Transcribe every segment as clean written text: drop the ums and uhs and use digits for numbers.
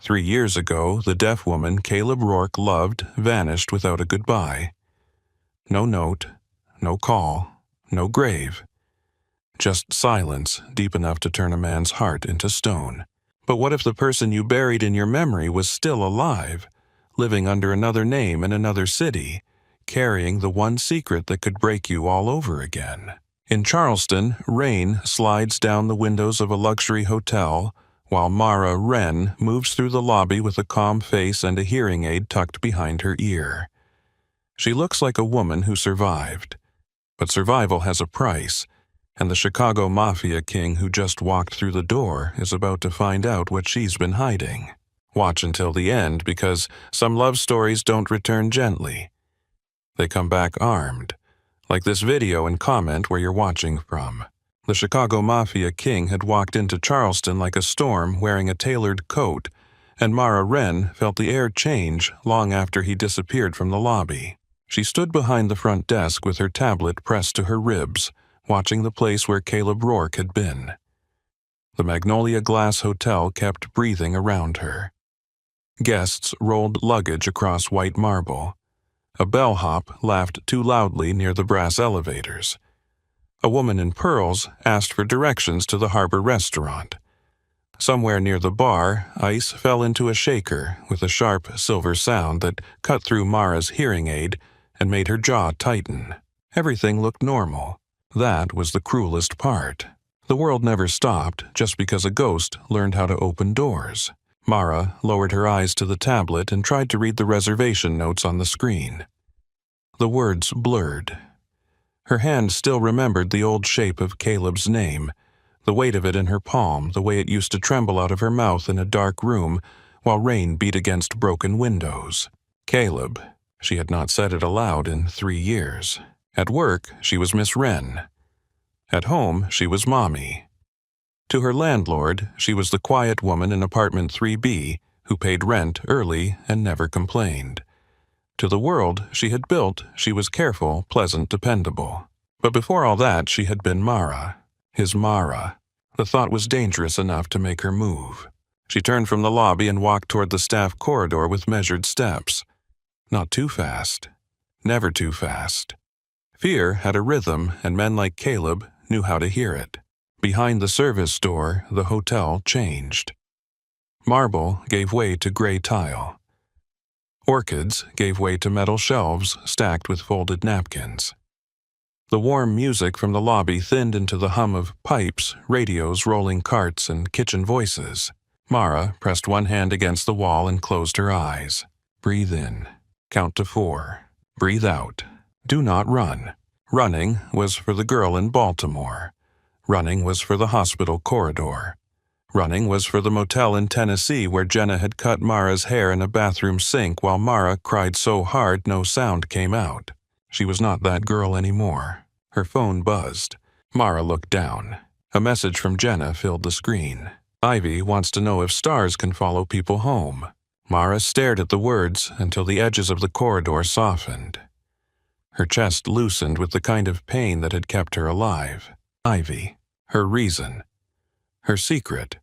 3 years ago, the deaf woman Caleb Rourke loved vanished without a goodbye. No note, no call, no grave. Just silence deep enough to turn a man's heart into stone. But what if the person you buried in your memory was still alive, living under another name in another city, carrying the one secret that could break you all over again? In Charleston, rain slides down the windows of a luxury hotel, while Mara Wren moves through the lobby with a calm face and a hearing aid tucked behind her ear. She looks like a woman who survived. But survival has a price, and the Chicago Mafia king who just walked through the door is about to find out what she's been hiding. Watch until the end, because some love stories don't return gently. They come back armed, like this video and comment where you're watching from. The Chicago Mafia king had walked into Charleston like a storm wearing a tailored coat, and Mara Wren felt the air change long after he disappeared from the lobby. She stood behind the front desk with her tablet pressed to her ribs, watching the place where Caleb Rourke had been. The Magnolia Glass Hotel kept breathing around her. Guests rolled luggage across white marble. A bellhop laughed too loudly near the brass elevators. A woman in pearls asked for directions to the harbor restaurant. Somewhere near the bar, ice fell into a shaker with a sharp silver sound that cut through Mara's hearing aid and made her jaw tighten. Everything looked normal. That was the cruelest part. The world never stopped just because a ghost learned how to open doors. Mara lowered her eyes to the tablet and tried to read the reservation notes on the screen. The words blurred. Her hand still remembered the old shape of Caleb's name, the weight of it in her palm, the way it used to tremble out of her mouth in a dark room while rain beat against broken windows. Caleb. She had not said it aloud in 3 years. At work, she was Miss Wren. At home, she was Mommy. To her landlord, she was the quiet woman in apartment 3B who paid rent early and never complained. To the world she had built, she was careful, pleasant, dependable. But before all that, she had been Mara. His Mara. The thought was dangerous enough to make her move. She turned from the lobby and walked toward the staff corridor with measured steps. Not too fast. Never too fast. Fear had a rhythm, and men like Caleb knew how to hear it. Behind the service door, the hotel changed. Marble gave way to gray tile. Orchids gave way to metal shelves stacked with folded napkins. The warm music from the lobby thinned into the hum of pipes, radios, rolling carts, and kitchen voices. Mara pressed one hand against the wall and closed her eyes. Breathe in. Count to 4. Breathe out. Do not run. Running was for the girl in Baltimore. Running was for the hospital corridor. Running was for the motel in Tennessee where Jenna had cut Mara's hair in a bathroom sink while Mara cried so hard no sound came out. She was not that girl anymore. Her phone buzzed. Mara looked down. A message from Jenna filled the screen. Ivy wants to know if stars can follow people home. Mara stared at the words until the edges of the corridor softened. Her chest loosened with the kind of pain that had kept her alive. Ivy. Her reason. Her secret.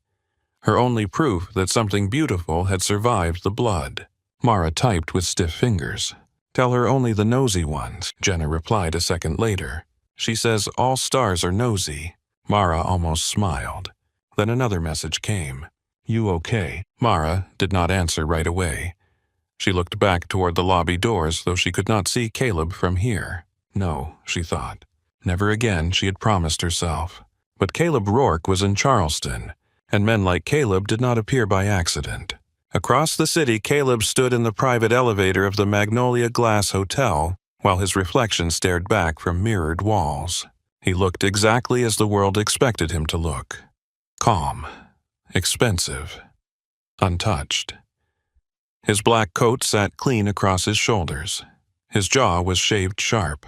Her only proof that something beautiful had survived the blood. Mara typed with stiff fingers. Tell her only the nosy ones, Jenna replied a second later. She says all stars are nosy. Mara almost smiled. Then another message came. You okay? Mara did not answer right away. She looked back toward the lobby doors, though she could not see Caleb from here. No, she thought. Never again, she had promised herself. But Caleb Rourke was in Charleston, and men like Caleb did not appear by accident. Across the city, Caleb stood in the private elevator of the Magnolia Glass Hotel, while his reflection stared back from mirrored walls. He looked exactly as the world expected him to look. Calm. Expensive. Untouched. His black coat sat clean across his shoulders. His jaw was shaved sharp.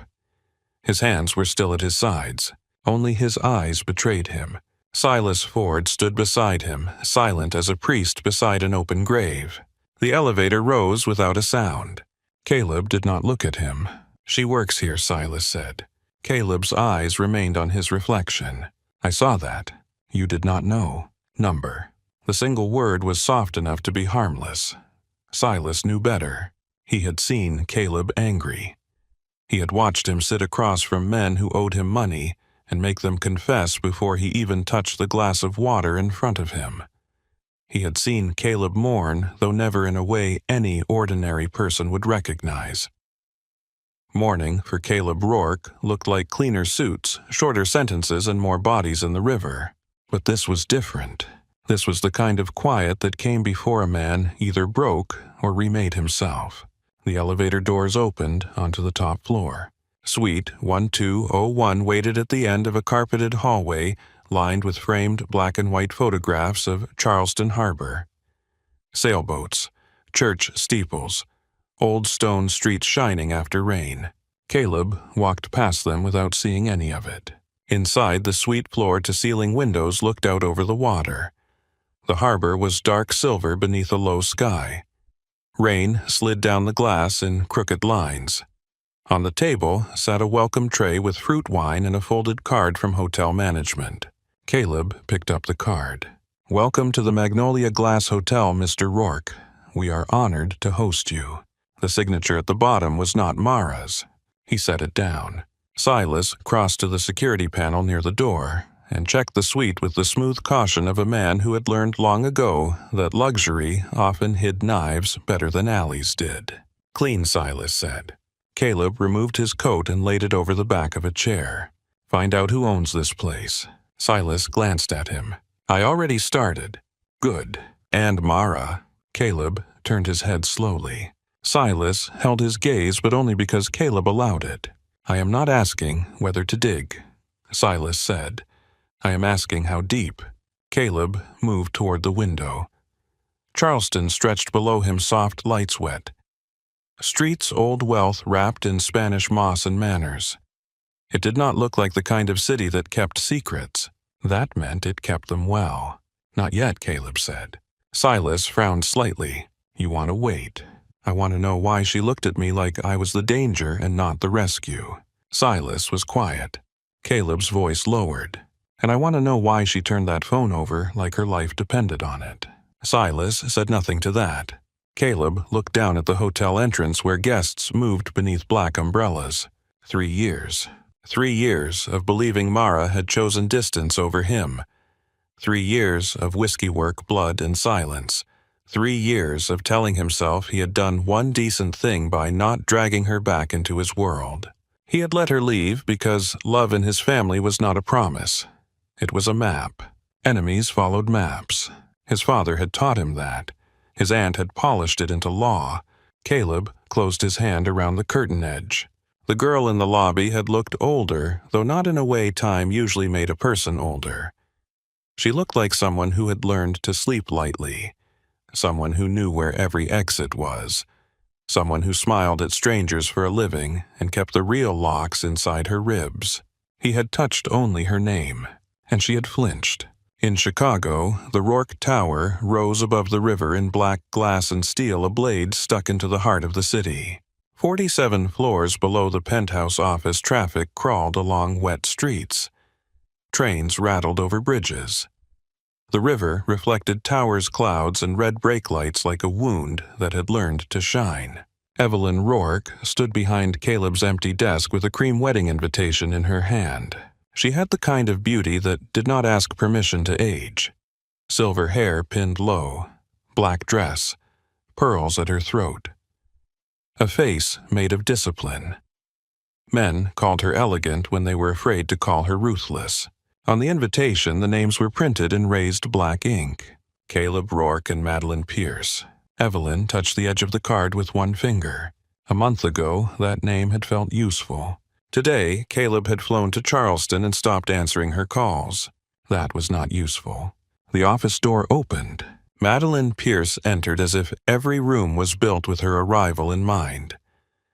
His hands were still at his sides. Only his eyes betrayed him. Silas Ford stood beside him, silent as a priest beside an open grave. The elevator rose without a sound. Caleb did not look at him. She works here, Silas said. Caleb's eyes remained on his reflection. I saw that. You did not know. Number. The single word was soft enough to be harmless. Silas knew better. He had seen Caleb angry. He had watched him sit across from men who owed him money and make them confess before he even touched the glass of water in front of him. He had seen Caleb mourn, though never in a way any ordinary person would recognize. Mourning for Caleb Rourke looked like cleaner suits, shorter sentences, and more bodies in the river. But this was different. This was the kind of quiet that came before a man either broke or remade himself. The elevator doors opened onto the top floor. Suite 1201 waited at the end of a carpeted hallway lined with framed black and white photographs of Charleston Harbor. Sailboats, church steeples, old stone streets shining after rain. Caleb walked past them without seeing any of it. Inside, the suite floor-to-ceiling windows looked out over the water. The harbor was dark silver beneath a low sky. Rain slid down the glass in crooked lines. On the table sat a welcome tray with fruit wine and a folded card from hotel management. Caleb picked up the card. "Welcome to the Magnolia Glass Hotel, Mr. Rourke. We are honored to host you." The signature at the bottom was not Mara's. He set it down. Silas crossed to the security panel near the door and checked the suite with the smooth caution of a man who had learned long ago that luxury often hid knives better than alleys did. "Clean," Silas said. Caleb removed his coat and laid it over the back of a chair. "Find out who owns this place." Silas glanced at him. "I already started." "Good. And Mara." Caleb turned his head slowly. Silas held his gaze, but only because Caleb allowed it. "I am not asking whether to dig," Silas said. "I am asking how deep." Caleb moved toward the window. Charleston stretched below him, soft light sweat. Streets old wealth wrapped in Spanish moss and manners. It did not look like the kind of city that kept secrets. That meant it kept them well. "Not yet," Caleb said. Silas frowned slightly. "You want to wait. I want to know why she looked at me like I was the danger and not the rescue." Silas was quiet. Caleb's voice lowered. "And I want to know why she turned that phone over like her life depended on it." Silas said nothing to that. Caleb looked down at the hotel entrance where guests moved beneath black umbrellas. 3 years. 3 years of believing Mara had chosen distance over him. 3 years of whiskey work, blood, and silence. 3 years of telling himself he had done one decent thing by not dragging her back into his world. He had let her leave because love in his family was not a promise. It was a map. Enemies followed maps. His father had taught him that. His aunt had polished it into law. Caleb closed his hand around the curtain edge. The girl in the lobby had looked older, though not in a way time usually made a person older. She looked like someone who had learned to sleep lightly, someone who knew where every exit was, someone who smiled at strangers for a living and kept the real locks inside her ribs. He had touched only her name, and she had flinched. In Chicago, the Rourke Tower rose above the river in black glass and steel, a blade stuck into the heart of the city. 47 floors below the penthouse office, traffic crawled along wet streets. Trains rattled over bridges. The river reflected towers, clouds, and red brake lights like a wound that had learned to shine. Evelyn Rourke stood behind Caleb's empty desk with a cream wedding invitation in her hand. She had the kind of beauty that did not ask permission to age. Silver hair pinned low, black dress, pearls at her throat. A face made of discipline. Men called her elegant when they were afraid to call her ruthless. On the invitation, the names were printed in raised black ink. Caleb Rourke and Madeline Pierce. Evelyn touched the edge of the card with one finger. A month ago, that name had felt useful. Today, Caleb had flown to Charleston and stopped answering her calls. That was not useful. The office door opened. Madeline Pierce entered as if every room was built with her arrival in mind.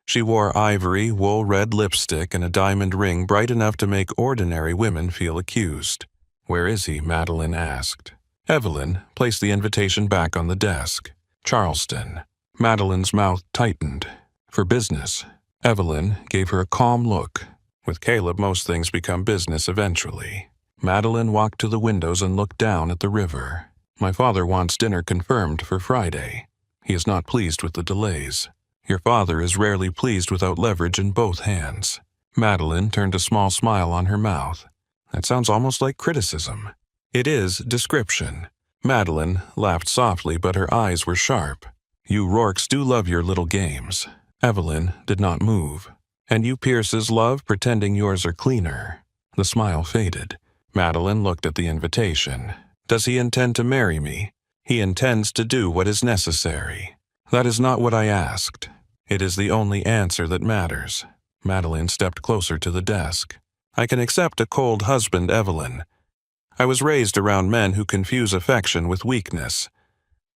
She wore ivory, wool-red lipstick and a diamond ring bright enough to make ordinary women feel accused. "Where is he?" Madeline asked. Evelyn placed the invitation back on the desk. "Charleston." Madeline's mouth tightened. "For business." Evelyn gave her a calm look. With Caleb, most things become business eventually. Madeline walked to the windows and looked down at the river. My father wants dinner confirmed for Friday. He is not pleased with the delays. Your father is rarely pleased without leverage in both hands. Madeline turned a small smile on her mouth. That sounds almost like criticism. It is description. Madeline laughed softly, but her eyes were sharp. You Rourkes do love your little games. Evelyn did not move. And you Pierces love pretending yours are cleaner. The smile faded. Madeline looked at the invitation. Does he intend to marry me? He intends to do what is necessary. That is not what I asked. It is the only answer that matters. Madeline stepped closer to the desk. I can accept a cold husband, Evelyn. I was raised around men who confuse affection with weakness.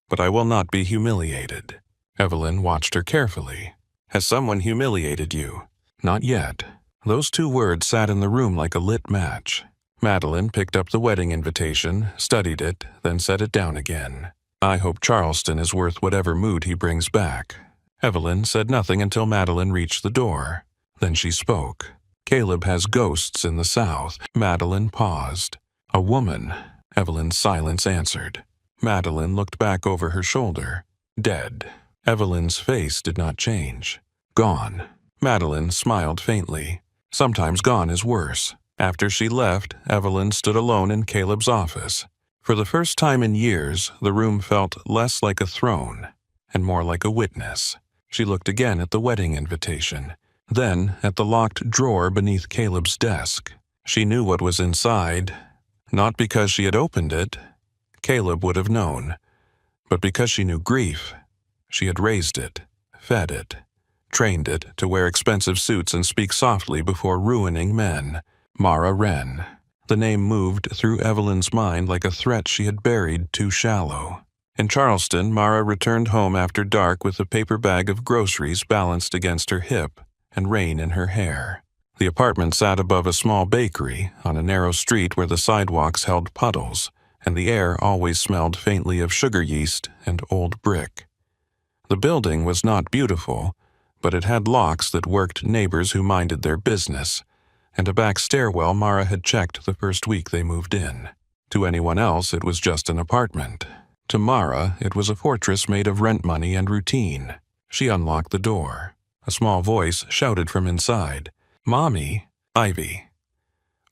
But I will not be humiliated. Evelyn watched her carefully. Has someone humiliated you? Not yet. Those two words sat in the room like a lit match. Madeline picked up the wedding invitation, studied it, then set it down again. I hope Charleston is worth whatever mood he brings back. Evelyn said nothing until Madeline reached the door. Then she spoke. Caleb has ghosts in the South. Madeline paused. A woman, Evelyn's silence answered. Madeline looked back over her shoulder. Dead. Evelyn's face did not change. Gone. Madeline smiled faintly. Sometimes gone is worse. After she left, Evelyn stood alone in Caleb's office. For the first time in years, the room felt less like a throne and more like a witness. She looked again at the wedding invitation, then at the locked drawer beneath Caleb's desk. She knew what was inside, not because she had opened it. Caleb would have known, but because she knew grief. She had raised it, fed it, trained it to wear expensive suits and speak softly before ruining men. Mara Wren. The name moved through Evelyn's mind like a threat she had buried too shallow. In Charleston, Mara returned home after dark with a paper bag of groceries balanced against her hip and rain in her hair. The apartment sat above a small bakery on a narrow street where the sidewalks held puddles, and the air always smelled faintly of sugar yeast and old brick. The building was not beautiful, but it had locks that worked neighbors who minded their business, and a back stairwell Mara had checked the first week they moved in. To anyone else, it was just an apartment. To Mara, it was a fortress made of rent money and routine. She unlocked the door. A small voice shouted from inside, "Mommy, Ivy."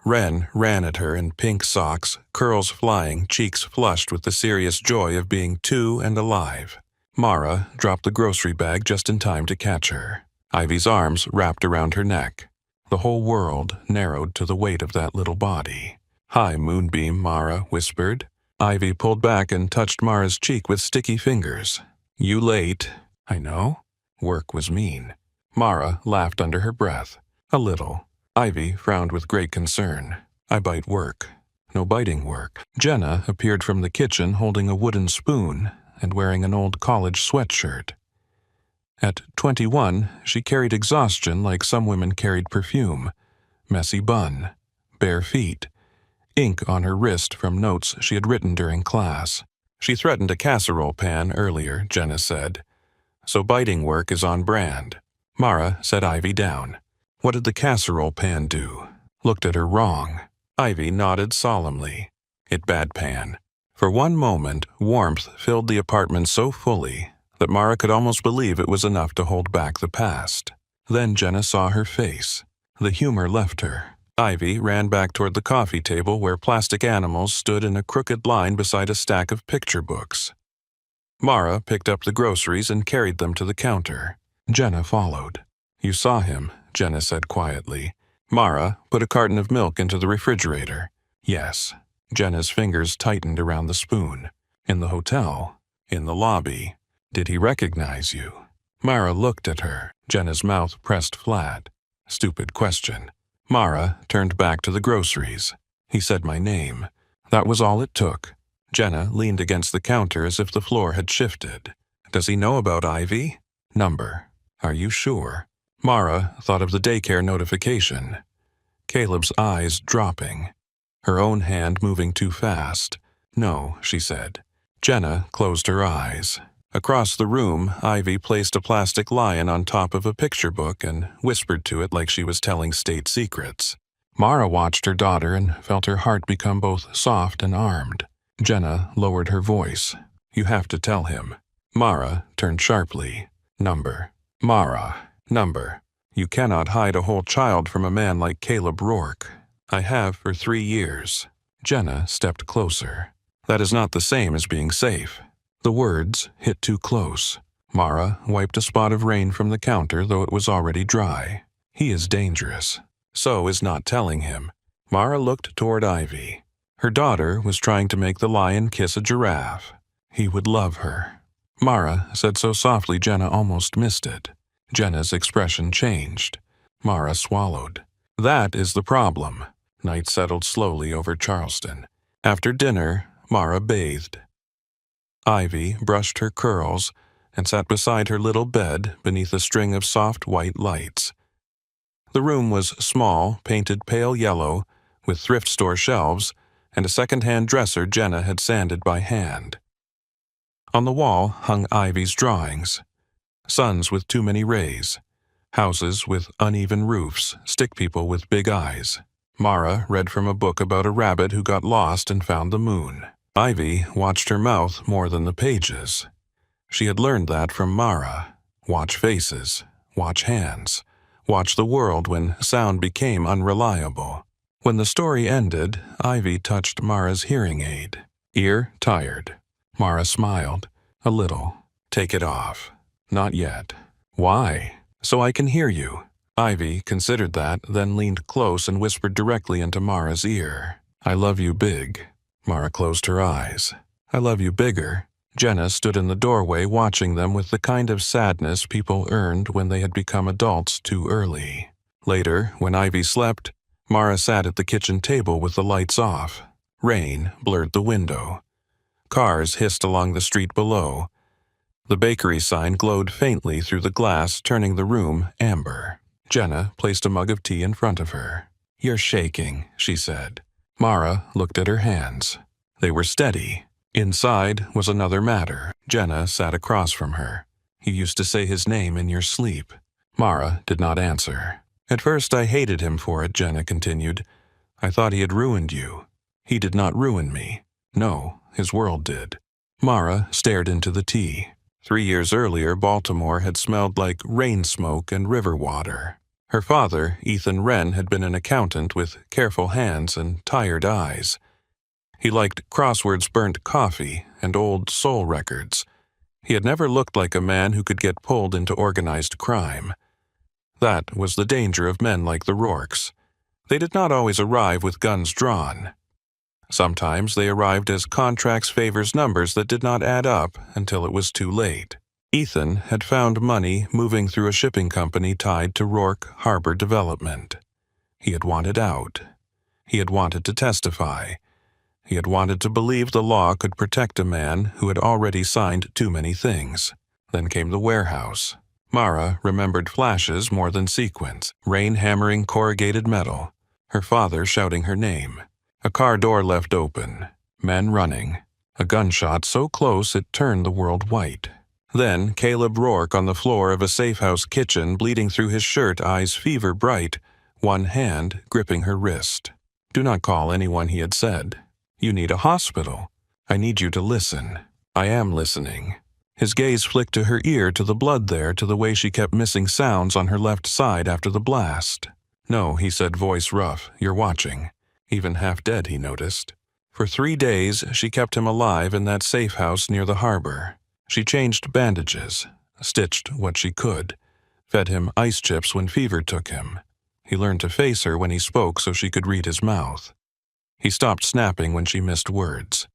Wren ran at her in pink socks, curls flying, cheeks flushed with the serious joy of being two and alive. Mara dropped the grocery bag just in time to catch her. Ivy's arms wrapped around her neck. The whole world narrowed to the weight of that little body. "Hi, Moonbeam," Mara whispered. Ivy pulled back and touched Mara's cheek with sticky fingers. "You late." "I know." Work was mean. Mara laughed under her breath. "A little." Ivy frowned with great concern. "I bite work." "No biting work." Jenna appeared from the kitchen holding a wooden spoon and wearing an old college sweatshirt. At 21, she carried exhaustion like some women carried perfume. Messy bun, bare feet, ink on her wrist from notes she had written during class. She threatened a casserole pan earlier, Jenna said. So biting work is on brand. Mara set Ivy down. What did the casserole pan do? Looked at her wrong. Ivy nodded solemnly. It bad pan. For one moment, warmth filled the apartment so fully that Mara could almost believe it was enough to hold back the past. Then Jenna saw her face. The humor left her. Ivy ran back toward the coffee table where plastic animals stood in a crooked line beside a stack of picture books. Mara picked up the groceries and carried them to the counter. Jenna followed. "You saw him," Jenna said quietly. Mara put a carton of milk into the refrigerator. "Yes." Jenna's fingers tightened around the spoon. "In the hotel. In the lobby. Did he recognize you?" Mara looked at her, Jenna's mouth pressed flat. Stupid question. Mara turned back to the groceries. "He said my name. That was all it took." Jenna leaned against the counter as if the floor had shifted. "Does he know about Ivy?" "Number. Are you sure?" Mara thought of the daycare notification. Caleb's eyes dropping. Her own hand moving too fast. "No," she said. Jenna closed her eyes. Across the room, Ivy placed a plastic lion on top of a picture book and whispered to it like she was telling state secrets. Mara watched her daughter and felt her heart become both soft and armed. Jenna lowered her voice. You have to tell him. Mara turned sharply. Number. Mara. Number. You cannot hide a whole child from a man like Caleb Rourke. I have for 3 years. Jenna stepped closer. That is not the same as being safe. The words hit too close. Mara wiped a spot of rain from the counter, though it was already dry. He is dangerous. So is not telling him. Mara looked toward Ivy. Her daughter was trying to make the lion kiss a giraffe. He would love her. Mara said so softly Jenna almost missed it. Jenna's expression changed. Mara swallowed. That is the problem. Night settled slowly over Charleston. After dinner, Mara bathed. Ivy brushed her curls and sat beside her little bed beneath a string of soft white lights. The room was small, painted pale yellow, with thrift store shelves and a second-hand dresser Jenna had sanded by hand. On the wall hung Ivy's drawings. Suns with too many rays, houses with uneven roofs, stick people with big eyes. Mara read from a book about a rabbit who got lost and found the moon. Ivy watched her mouth more than the pages. She had learned that from Mara. Watch faces, watch hands, watch the world when sound became unreliable. When the story ended, Ivy touched Mara's hearing aid. Ear tired. Mara smiled. A little. Take it off. Not yet. Why? So I can hear you. Ivy considered that, then leaned close and whispered directly into Mara's ear. I love you big. Mara closed her eyes. I love you bigger. Jenna stood in the doorway watching them with the kind of sadness people earned when they had become adults too early. Later, when Ivy slept, Mara sat at the kitchen table with the lights off. Rain blurred the window. Cars hissed along the street below. The bakery sign glowed faintly through the glass, turning the room amber. Jenna placed a mug of tea in front of her. You're shaking, she said. Mara looked at her hands. They were steady. Inside was another matter. Jenna sat across from her. You used to say his name in your sleep. Mara did not answer. At first I hated him for it, Jenna continued. I thought he had ruined you. He did not ruin me. No, his world did. Mara stared into the tea. 3 years earlier, Baltimore had smelled like rain smoke and river water. Her father, Ethan Wren, had been an accountant with careful hands and tired eyes. He liked crosswords, burnt coffee, and old soul records. He had never looked like a man who could get pulled into organized crime. That was the danger of men like the Rourkes. They did not always arrive with guns drawn. Sometimes they arrived as contracts favors numbers that did not add up until it was too late. Ethan had found money moving through a shipping company tied to Rourke Harbor Development. He had wanted out. He had wanted to testify. He had wanted to believe the law could protect a man who had already signed too many things. Then came the warehouse. Mara remembered flashes more than sequence, rain hammering corrugated metal, her father shouting her name. A car door left open, men running, a gunshot so close it turned the world white. Then Caleb Rourke on the floor of a safe-house kitchen, bleeding through his shirt, eyes fever bright, one hand gripping her wrist. Do not call anyone, he had said. You need a hospital. I need you to listen. I am listening. His gaze flicked to her ear, to the blood there, to the way she kept missing sounds on her left side after the blast. No, he said, voice rough, you're watching. Even half dead, he noticed. For 3 days, she kept him alive in that safe house near the harbor. She changed bandages, stitched what she could, fed him ice chips when fever took him. He learned to face her when he spoke so she could read his mouth. He stopped snapping when she missed words.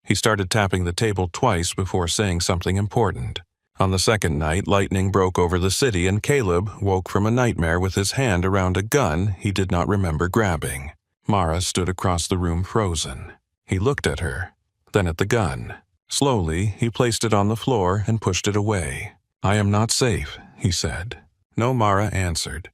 He started tapping the table twice before saying something important. On the second night, lightning broke over the city and Caleb woke from a nightmare with his hand around a gun he did not remember grabbing. Mara stood across the room frozen. He looked at her, then at the gun. Slowly, he placed it on the floor and pushed it away. I am not safe, he said. No, Mara answered.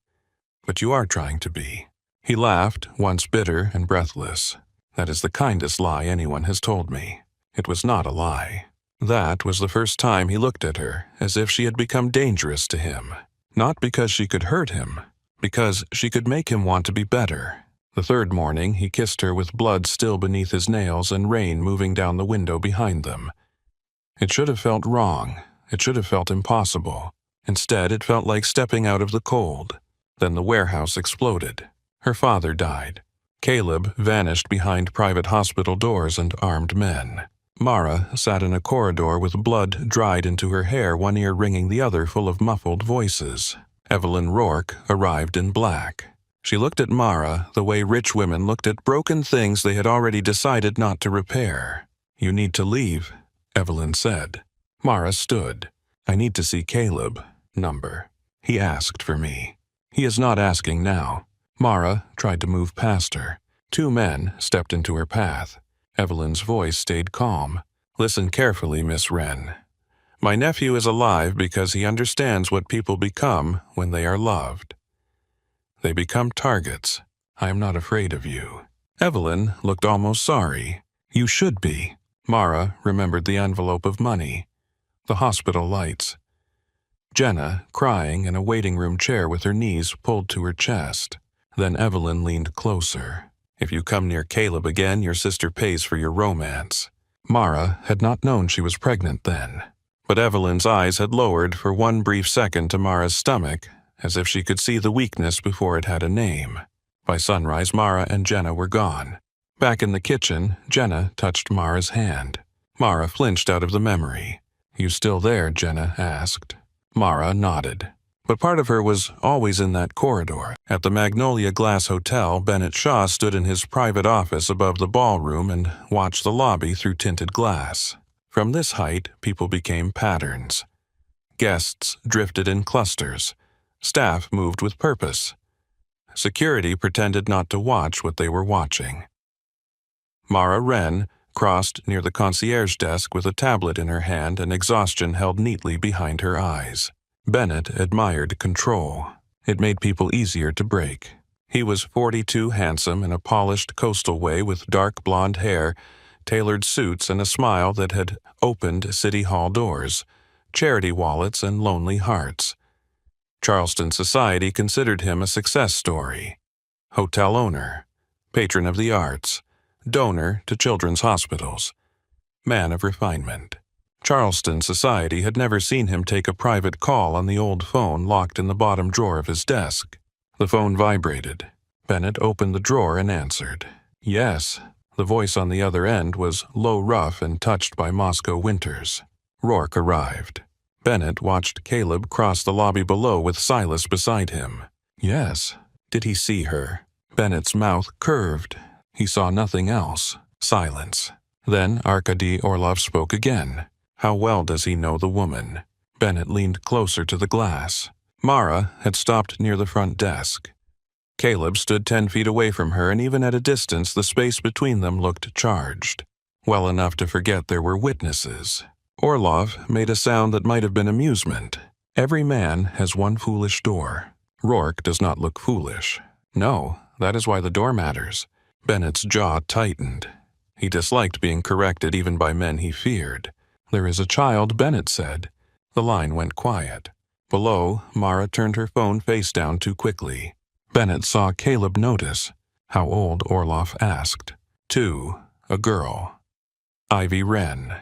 But you are trying to be. He laughed, once bitter and breathless. That is the kindest lie anyone has told me. It was not a lie. That was the first time he looked at her, as if she had become dangerous to him. Not because she could hurt him, because she could make him want to be better. The third morning, he kissed her with blood still beneath his nails and rain moving down the window behind them. It should have felt wrong. It should have felt impossible. Instead, it felt like stepping out of the cold. Then the warehouse exploded. Her father died. Caleb vanished behind private hospital doors and armed men. Mara sat in a corridor with blood dried into her hair, one ear ringing the other full of muffled voices. Evelyn Rourke arrived in black. She looked at Mara the way rich women looked at broken things they had already decided not to repair. "You need to leave," Evelyn said. Mara stood. "I need to see Caleb. Number. He asked for me. He is not asking now." Mara tried to move past her. Two men stepped into her path. Evelyn's voice stayed calm. "Listen carefully, Miss Wren. My nephew is alive because he understands what people become when they are loved. They become targets. I am not afraid of you." Evelyn looked almost sorry. "You should be." Mara remembered the envelope of money, the hospital lights. Jenna, crying in a waiting room chair with her knees pulled to her chest. Then Evelyn leaned closer. "If you come near Caleb again, your sister pays for your romance." Mara had not known she was pregnant then, but Evelyn's eyes had lowered for one brief second to Mara's stomach, as if she could see the weakness before it had a name. By sunrise, Mara and Jenna were gone. Back in the kitchen, Jenna touched Mara's hand. Mara flinched out of the memory. "You still there?" Jenna asked. Mara nodded. But part of her was always in that corridor. At the Magnolia Glass Hotel, Bennett Shaw stood in his private office above the ballroom and watched the lobby through tinted glass. From this height, people became patterns. Guests drifted in clusters. Staff moved with purpose. Security pretended not to watch what they were watching. Mara Wren crossed near the concierge desk with a tablet in her hand and exhaustion held neatly behind her eyes. Bennett admired control. It made people easier to break. He was 42, handsome in a polished coastal way with dark blonde hair, tailored suits, and a smile that had opened city hall doors, charity wallets, and lonely hearts. Charleston society considered him a success story. Hotel owner, patron of the arts, donor to children's hospitals, man of refinement. Charleston society had never seen him take a private call on the old phone locked in the bottom drawer of his desk. The phone vibrated. Bennett opened the drawer and answered. "Yes." The voice on the other end was low, rough, and touched by Moscow winters. Rourke arrived. Bennett watched Caleb cross the lobby below with Silas beside him. "Yes." Did he see her? Bennett's mouth curved. He saw nothing else. Silence. Then Arkady Orlov spoke again. "How well does he know the woman?" Bennett leaned closer to the glass. Mara had stopped near the front desk. Caleb stood 10 feet away from her, and even at a distance the space between them looked charged. Well enough to forget there were witnesses. Orlov made a sound that might have been amusement. "Every man has one foolish door. Rourke does not look foolish." "No, that is why the door matters." Bennett's jaw tightened. He disliked being corrected even by men he feared. "There is a child," Bennett said. The line went quiet. Below, Mara turned her phone face down too quickly. Bennett saw Caleb notice. "How old?" Orlov asked. 2, a girl. Ivy Wren.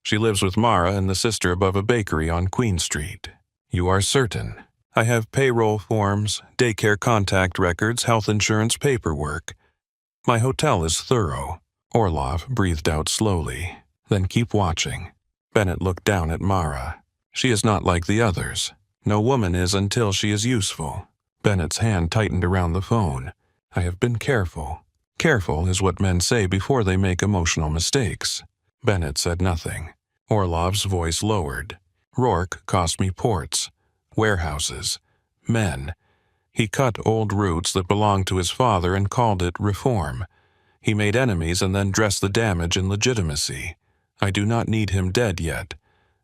She lives with Mara and the sister above a bakery on Queen Street. "You are certain?" "I have payroll forms, daycare contact records, health insurance paperwork. My hotel is thorough." Orlov breathed out slowly. "Then keep watching." Bennett looked down at Mara. "She is not like the others. No woman is until she is useful." Bennett's hand tightened around the phone. "I have been careful." Careful is what men say before they make emotional mistakes. Bennett said nothing. Orlov's voice lowered. "Rourke cost me ports, warehouses, men. He cut old roots that belonged to his father and called it reform. He made enemies and then dressed the damage in legitimacy. I do not need him dead yet.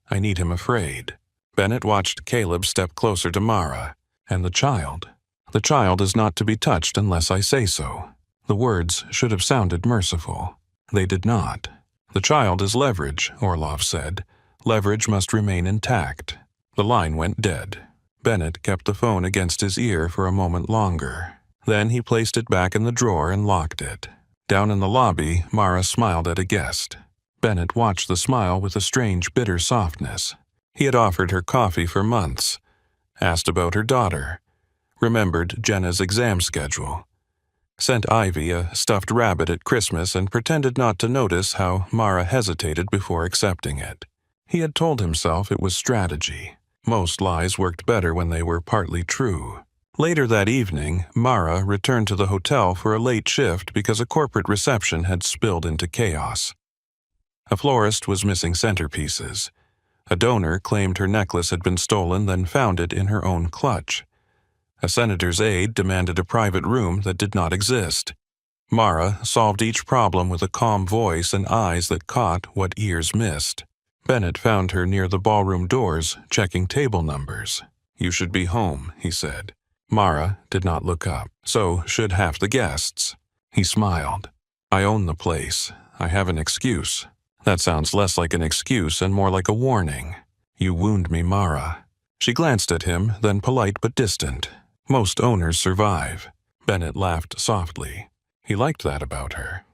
I need him afraid." Bennett watched Caleb step closer to Mara. "And the child? The child is not to be touched unless I say so." The words should have sounded merciful. They did not. "The child is leverage," Orlov said. "Leverage must remain intact." The line went dead. Bennett kept the phone against his ear for a moment longer. Then he placed it back in the drawer and locked it. Down in the lobby, Mara smiled at a guest. Bennett watched the smile with a strange, bitter softness. He had offered her coffee for months, asked about her daughter, remembered Jenna's exam schedule, sent Ivy a stuffed rabbit at Christmas and pretended not to notice how Mara hesitated before accepting it. He had told himself it was strategy. Most lies worked better when they were partly true. Later that evening, Mara returned to the hotel for a late shift because a corporate reception had spilled into chaos. A florist was missing centerpieces. A donor claimed her necklace had been stolen, then found it in her own clutch. A senator's aide demanded a private room that did not exist. Mara solved each problem with a calm voice and eyes that caught what ears missed. Bennett found her near the ballroom doors, checking table numbers. "You should be home," he said. Mara did not look up. "So should half the guests." He smiled. "I own the place. I have an excuse." "That sounds less like an excuse and more like a warning." "You wound me, Mara." She glanced at him, then polite but distant. "Most owners survive." Bennett laughed softly. He liked that about her.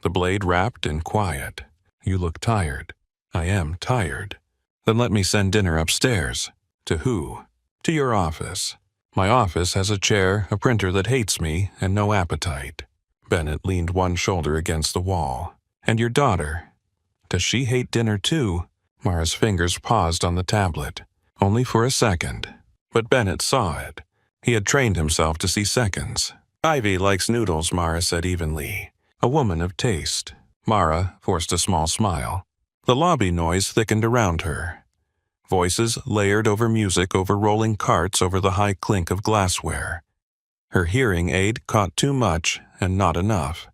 The blade wrapped in quiet. "You look tired." "I am tired." "Then let me send dinner upstairs." "To who?" "To your office." "My office has a chair, a printer that hates me, and no appetite." Bennett leaned one shoulder against the wall. "And your daughter? Does she hate dinner too?" Mara's fingers paused on the tablet. Only for a second. But Bennett saw it. He had trained himself to see seconds. "Ivy likes noodles," Mara said evenly. A woman of taste. Mara forced a small smile. The lobby noise thickened around her. Voices layered over music, over rolling carts, over the high clink of glassware. Her hearing aid caught too much and not enough.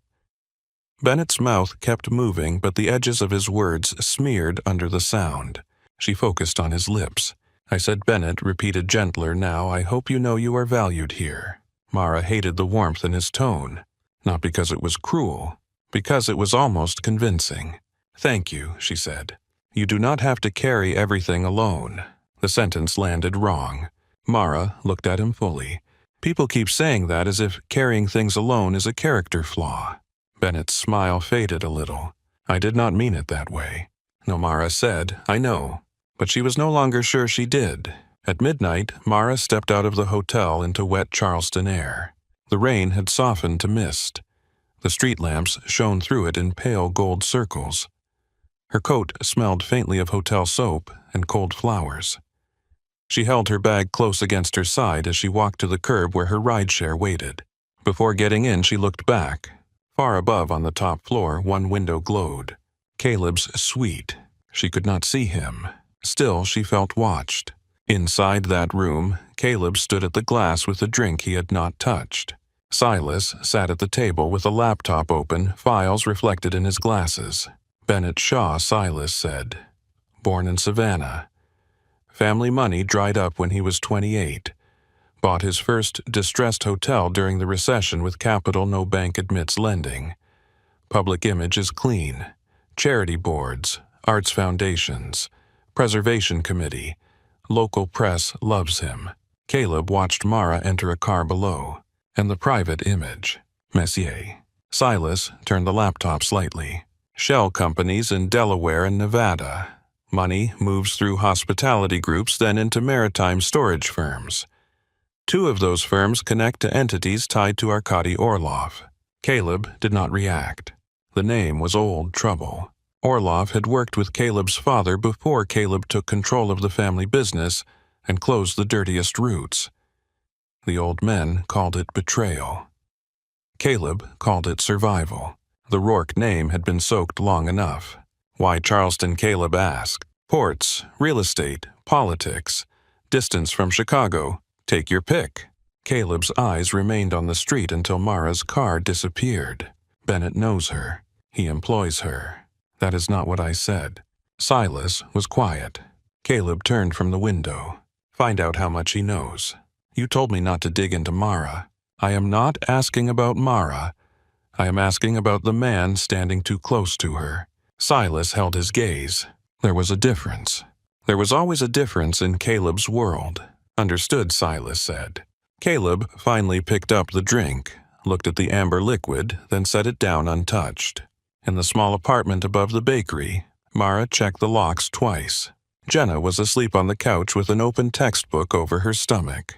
Bennett's mouth kept moving, but the edges of his words smeared under the sound. She focused on his lips. "I said," Bennett repeated gentler now, "I hope you know you are valued here." Mara hated the warmth in his tone. Not because it was cruel, because it was almost convincing. "Thank you," she said. "You do not have to carry everything alone." The sentence landed wrong. Mara looked at him fully. "People keep saying that as if carrying things alone is a character flaw." Bennett's smile faded a little. "I did not mean it that way." "No," Mara said, "I know." But she was no longer sure she did. At midnight, Mara stepped out of the hotel into wet Charleston air. The rain had softened to mist. The street lamps shone through it in pale gold circles. Her coat smelled faintly of hotel soap and cold flowers. She held her bag close against her side as she walked to the curb where her rideshare waited. Before getting in, she looked back. Far above on the top floor, one window glowed. Caleb's suite. She could not see him. Still, she felt watched. Inside that room, Caleb stood at the glass with a drink he had not touched. Silas sat at the table with a laptop open, files reflected in his glasses. Bennett Shaw, Silas said. Born in Savannah. Family money dried up when he was 28. Bought his first distressed hotel during the recession with capital no bank admits lending. Public image is clean. Charity boards, arts foundations, preservation committee. Local press loves him. Caleb watched Mara enter a car below. And the private image. Messier. Silas turned the laptop slightly. Shell companies in Delaware and Nevada. Money moves through hospitality groups, then into maritime storage firms. 2 of those firms connect to entities tied to Arkady Orlov. Caleb did not react. The name was old trouble. Orlov had worked with Caleb's father before Caleb took control of the family business and closed the dirtiest routes. The old men called it betrayal. Caleb called it survival. The Rourke name had been soaked long enough. Why Charleston, Caleb asked. Ports, real estate, politics, distance from Chicago. Take your pick. Caleb's eyes remained on the street until Mara's car disappeared. Bennett knows her. He employs her. That is not what I said. Silas was quiet. Caleb turned from the window. Find out how much he knows. You told me not to dig into Mara. I am not asking about Mara. I am asking about the man standing too close to her. Silas held his gaze. There was a difference. There was always a difference in Caleb's world. Understood, Silas said. Caleb finally picked up the drink, looked at the amber liquid, then set it down untouched. In the small apartment above the bakery, Mara checked the locks twice. Jenna was asleep on the couch with an open textbook over her stomach.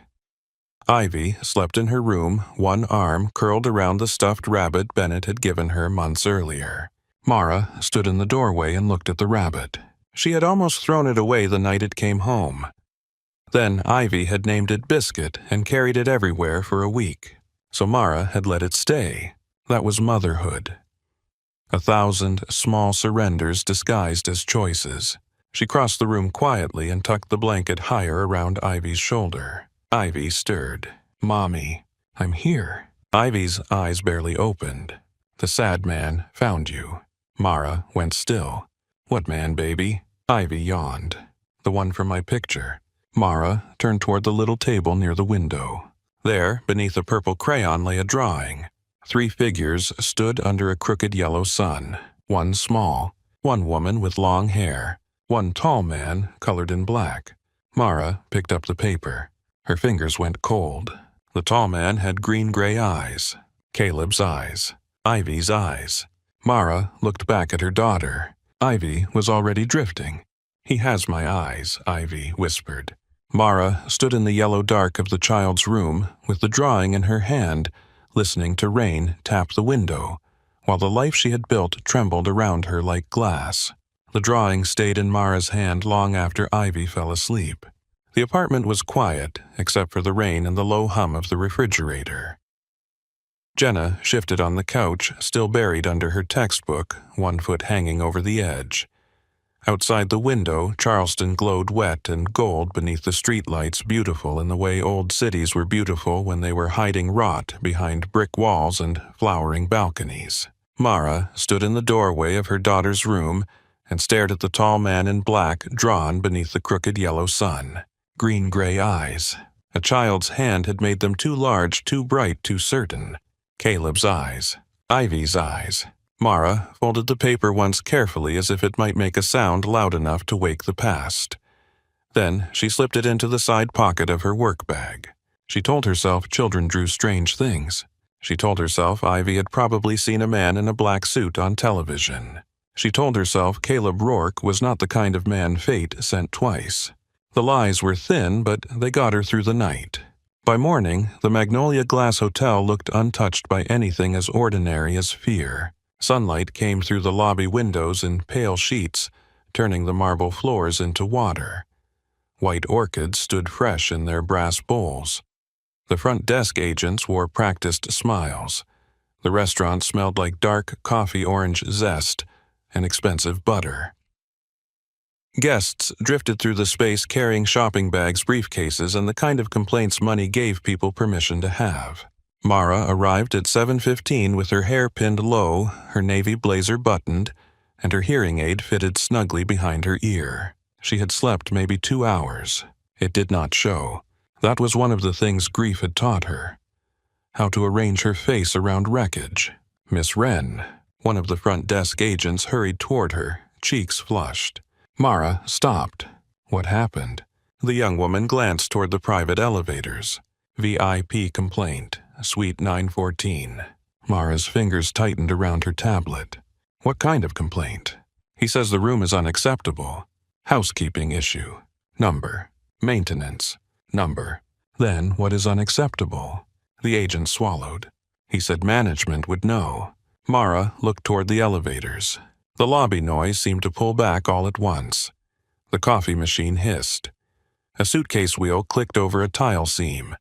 Ivy slept in her room, one arm curled around the stuffed rabbit Bennett had given her months earlier. Mara stood in the doorway and looked at the rabbit. She had almost thrown it away the night it came home. Then Ivy had named it Biscuit and carried it everywhere for a week. So Mara had let it stay. That was motherhood. 1,000 small surrenders disguised as choices. She crossed the room quietly and tucked the blanket higher around Ivy's shoulder. Ivy stirred. "Mommy, I'm here." Ivy's eyes barely opened. "The sad man found you." Mara went still. "What man, baby?" Ivy yawned. "The one from my picture." Mara turned toward the little table near the window. There, beneath a purple crayon, lay a drawing. 3 figures stood under a crooked yellow sun. One small, one woman with long hair, one tall man colored in black. Mara picked up the paper. Her fingers went cold. The tall man had green-gray eyes. Caleb's eyes. Ivy's eyes. Mara looked back at her daughter. Ivy was already drifting. "He has my eyes," Ivy whispered. Mara stood in the yellow dark of the child's room with the drawing in her hand, listening to rain tap the window, while the life she had built trembled around her like glass. The drawing stayed in Mara's hand long after Ivy fell asleep. The apartment was quiet, except for the rain and the low hum of the refrigerator. Jenna shifted on the couch, still buried under her textbook, one foot hanging over the edge. Outside the window, Charleston glowed wet and gold beneath the streetlights, beautiful in the way old cities were beautiful when they were hiding rot behind brick walls and flowering balconies. Mara stood in the doorway of her daughter's room and stared at the tall man in black drawn beneath the crooked yellow sun. Green-gray eyes. A child's hand had made them too large, too bright, too certain. Caleb's eyes. Ivy's eyes. Mara folded the paper once carefully as if it might make a sound loud enough to wake the past. Then she slipped it into the side pocket of her work bag. She told herself children drew strange things. She told herself Ivy had probably seen a man in a black suit on television. She told herself Caleb Rourke was not the kind of man fate sent twice. The lies were thin, but they got her through the night. By morning, the Magnolia Glass Hotel looked untouched by anything as ordinary as fear. Sunlight came through the lobby windows in pale sheets, turning the marble floors into water. White orchids stood fresh in their brass bowls. The front desk agents wore practiced smiles. The restaurant smelled like dark coffee orange zest and expensive butter. Guests drifted through the space carrying shopping bags, briefcases, and the kind of complaints money gave people permission to have. Mara arrived at 7:15 with her hair pinned low, her navy blazer buttoned, and her hearing aid fitted snugly behind her ear. She had slept maybe 2 hours. It did not show. That was one of the things grief had taught her. How to arrange her face around wreckage. Miss Wren, one of the front desk agents, hurried toward her, cheeks flushed. Mara stopped. What happened? The young woman glanced toward the private elevators. VIP complaint. Suite 914. Mara's fingers tightened around her tablet. What kind of complaint? He says the room is unacceptable. Housekeeping issue. Number. Maintenance. Number. Then what is unacceptable? The agent swallowed. He said management would know. Mara looked toward the elevators. The lobby noise seemed to pull back all at once. The coffee machine hissed. A suitcase wheel clicked over a tile seam.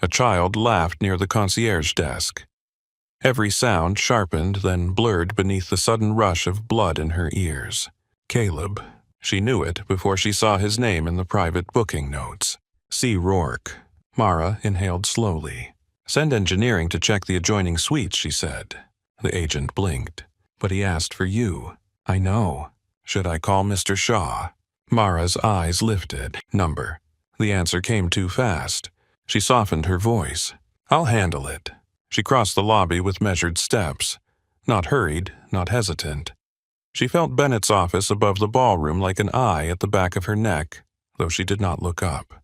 A child laughed near the concierge desk. Every sound sharpened, then blurred beneath the sudden rush of blood in her ears. Caleb. She knew it before she saw his name in the private booking notes. C. Rourke. Mara inhaled slowly. "Send engineering to check the adjoining suites," she said. The agent blinked. "But he asked for you." "I know. Should I call Mr. Shaw?" Mara's eyes lifted. "Number." The answer came too fast. She softened her voice. "I'll handle it." She crossed the lobby with measured steps. Not hurried, not hesitant. She felt Bennett's office above the ballroom like an eye at the back of her neck, though she did not look up.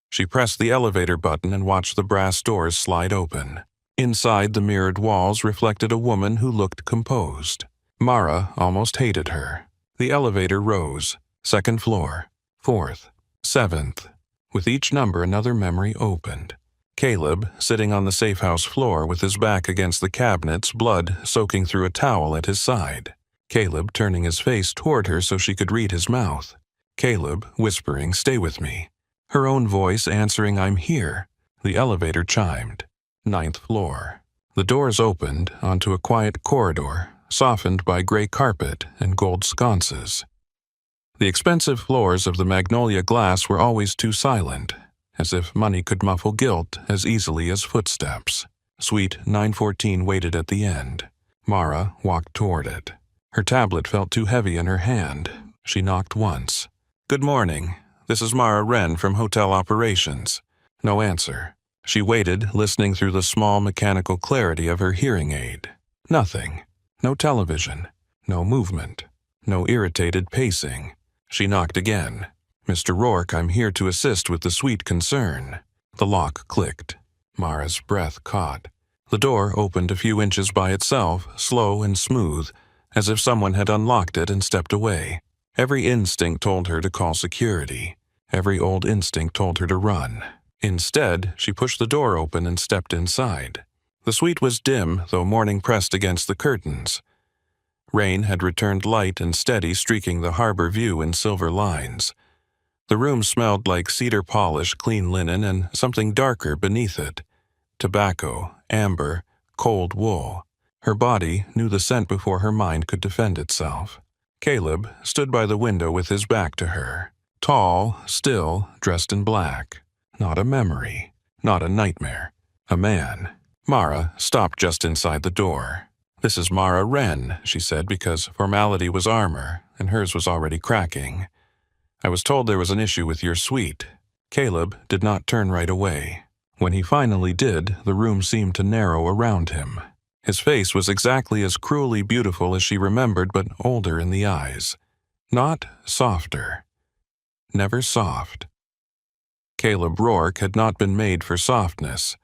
She pressed the elevator button and watched the brass doors slide open. Inside, the mirrored walls reflected a woman who looked composed. Mara almost hated her. The elevator rose. 2nd floor, 4th, 7th. With each number, another memory opened. Caleb, sitting on the safe house floor with his back against the cabinets, blood soaking through a towel at his side. Caleb turning his face toward her so she could read his mouth. Caleb whispering, "Stay with me." Her own voice answering, "I'm here." The elevator chimed. 9th floor. The doors opened onto a quiet corridor, softened by gray carpet and gold sconces. The expensive floors of the magnolia glass were always too silent, as if money could muffle guilt as easily as footsteps. Suite 914 waited at the end. Mara walked toward it. Her tablet felt too heavy in her hand. She knocked once. "Good morning. This is Mara Wren from Hotel Operations." No answer. She waited, listening through the small mechanical clarity of her hearing aid. Nothing. No television. No movement. No irritated pacing. She knocked again. "Mr. Rourke, I'm here to assist with the suite concern." The lock clicked. Mara's breath caught. The door opened a few inches by itself, slow and smooth, as if someone had unlocked it and stepped away. Every instinct told her to call security. Every old instinct told her to run. Instead, she pushed the door open and stepped inside. The suite was dim, though morning pressed against the curtains. Rain had returned light and steady, streaking the harbor view in silver lines. The room smelled like cedar polish, clean linen, and something darker beneath it. Tobacco, amber, cold wool. Her body knew the scent before her mind could defend itself. Caleb stood by the window with his back to her. Tall, still, dressed in black. Not a memory. Not a nightmare. A man. Mara stopped just inside the door. "This is Mara Wren," she said, because formality was armor, and hers was already cracking. "I was told there was an issue with your suite." Caleb did not turn right away. When he finally did, the room seemed to narrow around him. His face was exactly as cruelly beautiful as she remembered, but older in the eyes. Not softer. Never soft. Caleb Rourke had not been made for softness,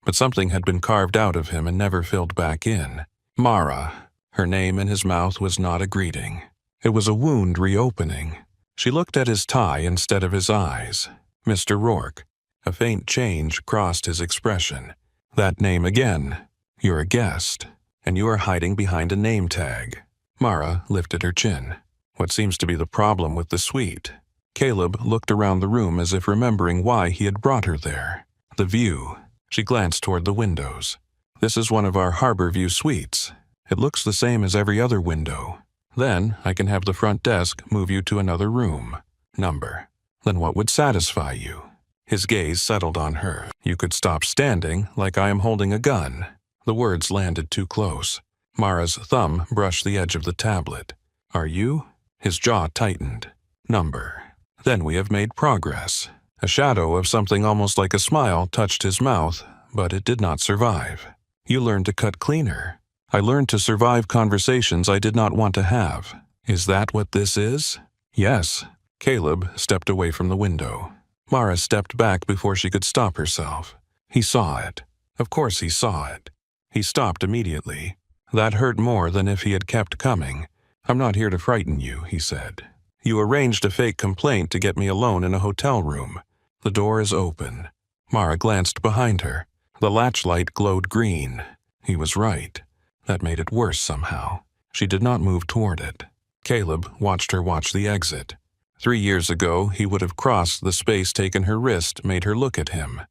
but something had been carved out of him and never filled back in. Mara. Her name in his mouth was not a greeting. It was a wound reopening. She looked at his tie instead of his eyes. Mr. Rourke. A faint change crossed his expression. That name again. "You're a guest, and you are hiding behind a name tag." Mara lifted her chin. "What seems to be the problem with the suite?" Caleb looked around the room as if remembering why he had brought her there. "The view." She glanced toward the windows. "This is one of our harbor view suites. It looks the same as every other window. Then I can have the front desk move you to another room. Number. Then what would satisfy you?" His gaze settled on her. "You could stop standing like I am holding a gun." The words landed too close. Mara's thumb brushed the edge of the tablet. "Are you?" His jaw tightened. "Number. Then we have made progress." A shadow of something almost like a smile touched his mouth, but it did not survive. "You learned to cut cleaner." "I learned to survive conversations I did not want to have." "Is that what this is?" "Yes." Caleb stepped away from the window. Mara stepped back before she could stop herself. He saw it. Of course he saw it. He stopped immediately. That hurt more than if he had kept coming. "I'm not here to frighten you," he said. "You arranged a fake complaint to get me alone in a hotel room. The door is open." Mara glanced behind her. The latchlight glowed green. He was right. That made it worse somehow. She did not move toward it. Caleb watched her watch the exit. 3 years ago, he would have crossed the space taken her wrist made her look at him.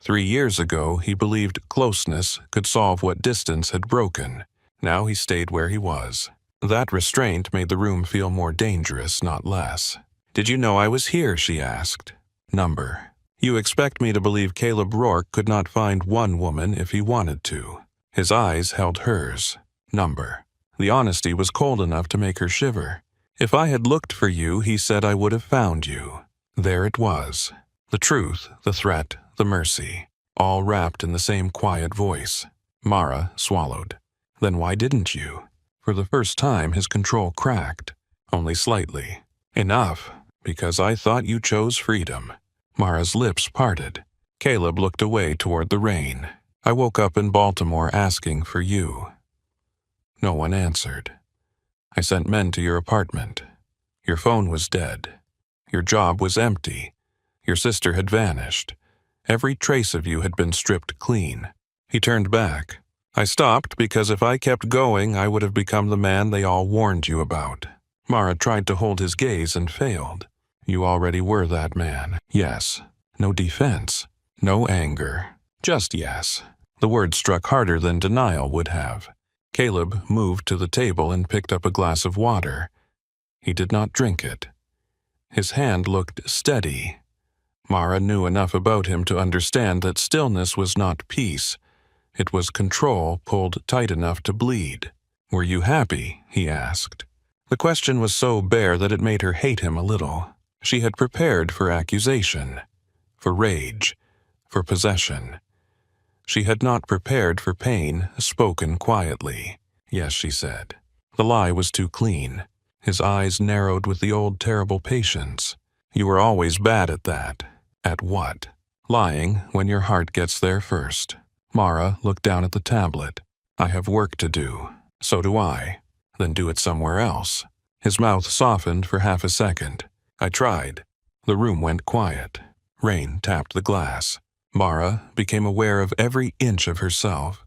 3 years ago, he believed closeness could solve what distance had broken. Now he stayed where he was. That restraint made the room feel more dangerous, not less. "Did you know I was here?" she asked. Number. "You expect me to believe Caleb Rourke could not find one woman if he wanted to." His eyes held hers. Number. The honesty was cold enough to make her shiver. "If I had looked for you, he said I would have found you." There it was. The truth, the threat, the mercy, all wrapped in the same quiet voice. Mara swallowed. "Then why didn't you?" For the first time, his control cracked. Only slightly. "Enough, because I thought you chose freedom." Mara's lips parted. Caleb looked away toward the rain. I woke up in Baltimore asking for you. No one answered. I sent men to your apartment. Your phone was dead. Your job was empty. Your sister had vanished. Every trace of you had been stripped clean. He turned back. I stopped because if I kept going, I would have become the man they all warned you about. Mara tried to hold his gaze and failed. You already were that man. Yes. No defense. No anger. Just yes. The word struck harder than denial would have. Caleb moved to the table and picked up a glass of water. He did not drink it. His hand looked steady. Mara knew enough about him to understand that stillness was not peace. It was control pulled tight enough to bleed. Were you happy? He asked. The question was so bare that it made her hate him a little. She had prepared for accusation, for rage, for possession. She had not prepared for pain, spoken quietly. Yes, she said. The lie was too clean. His eyes narrowed with the old terrible patience. You were always bad at that. At what? Lying when your heart gets there first. Mara looked down at the tablet. I have work to do. So do I. Then do it somewhere else. His mouth softened for half a second. I tried. The room went quiet. Rain tapped the glass. Mara became aware of every inch of herself.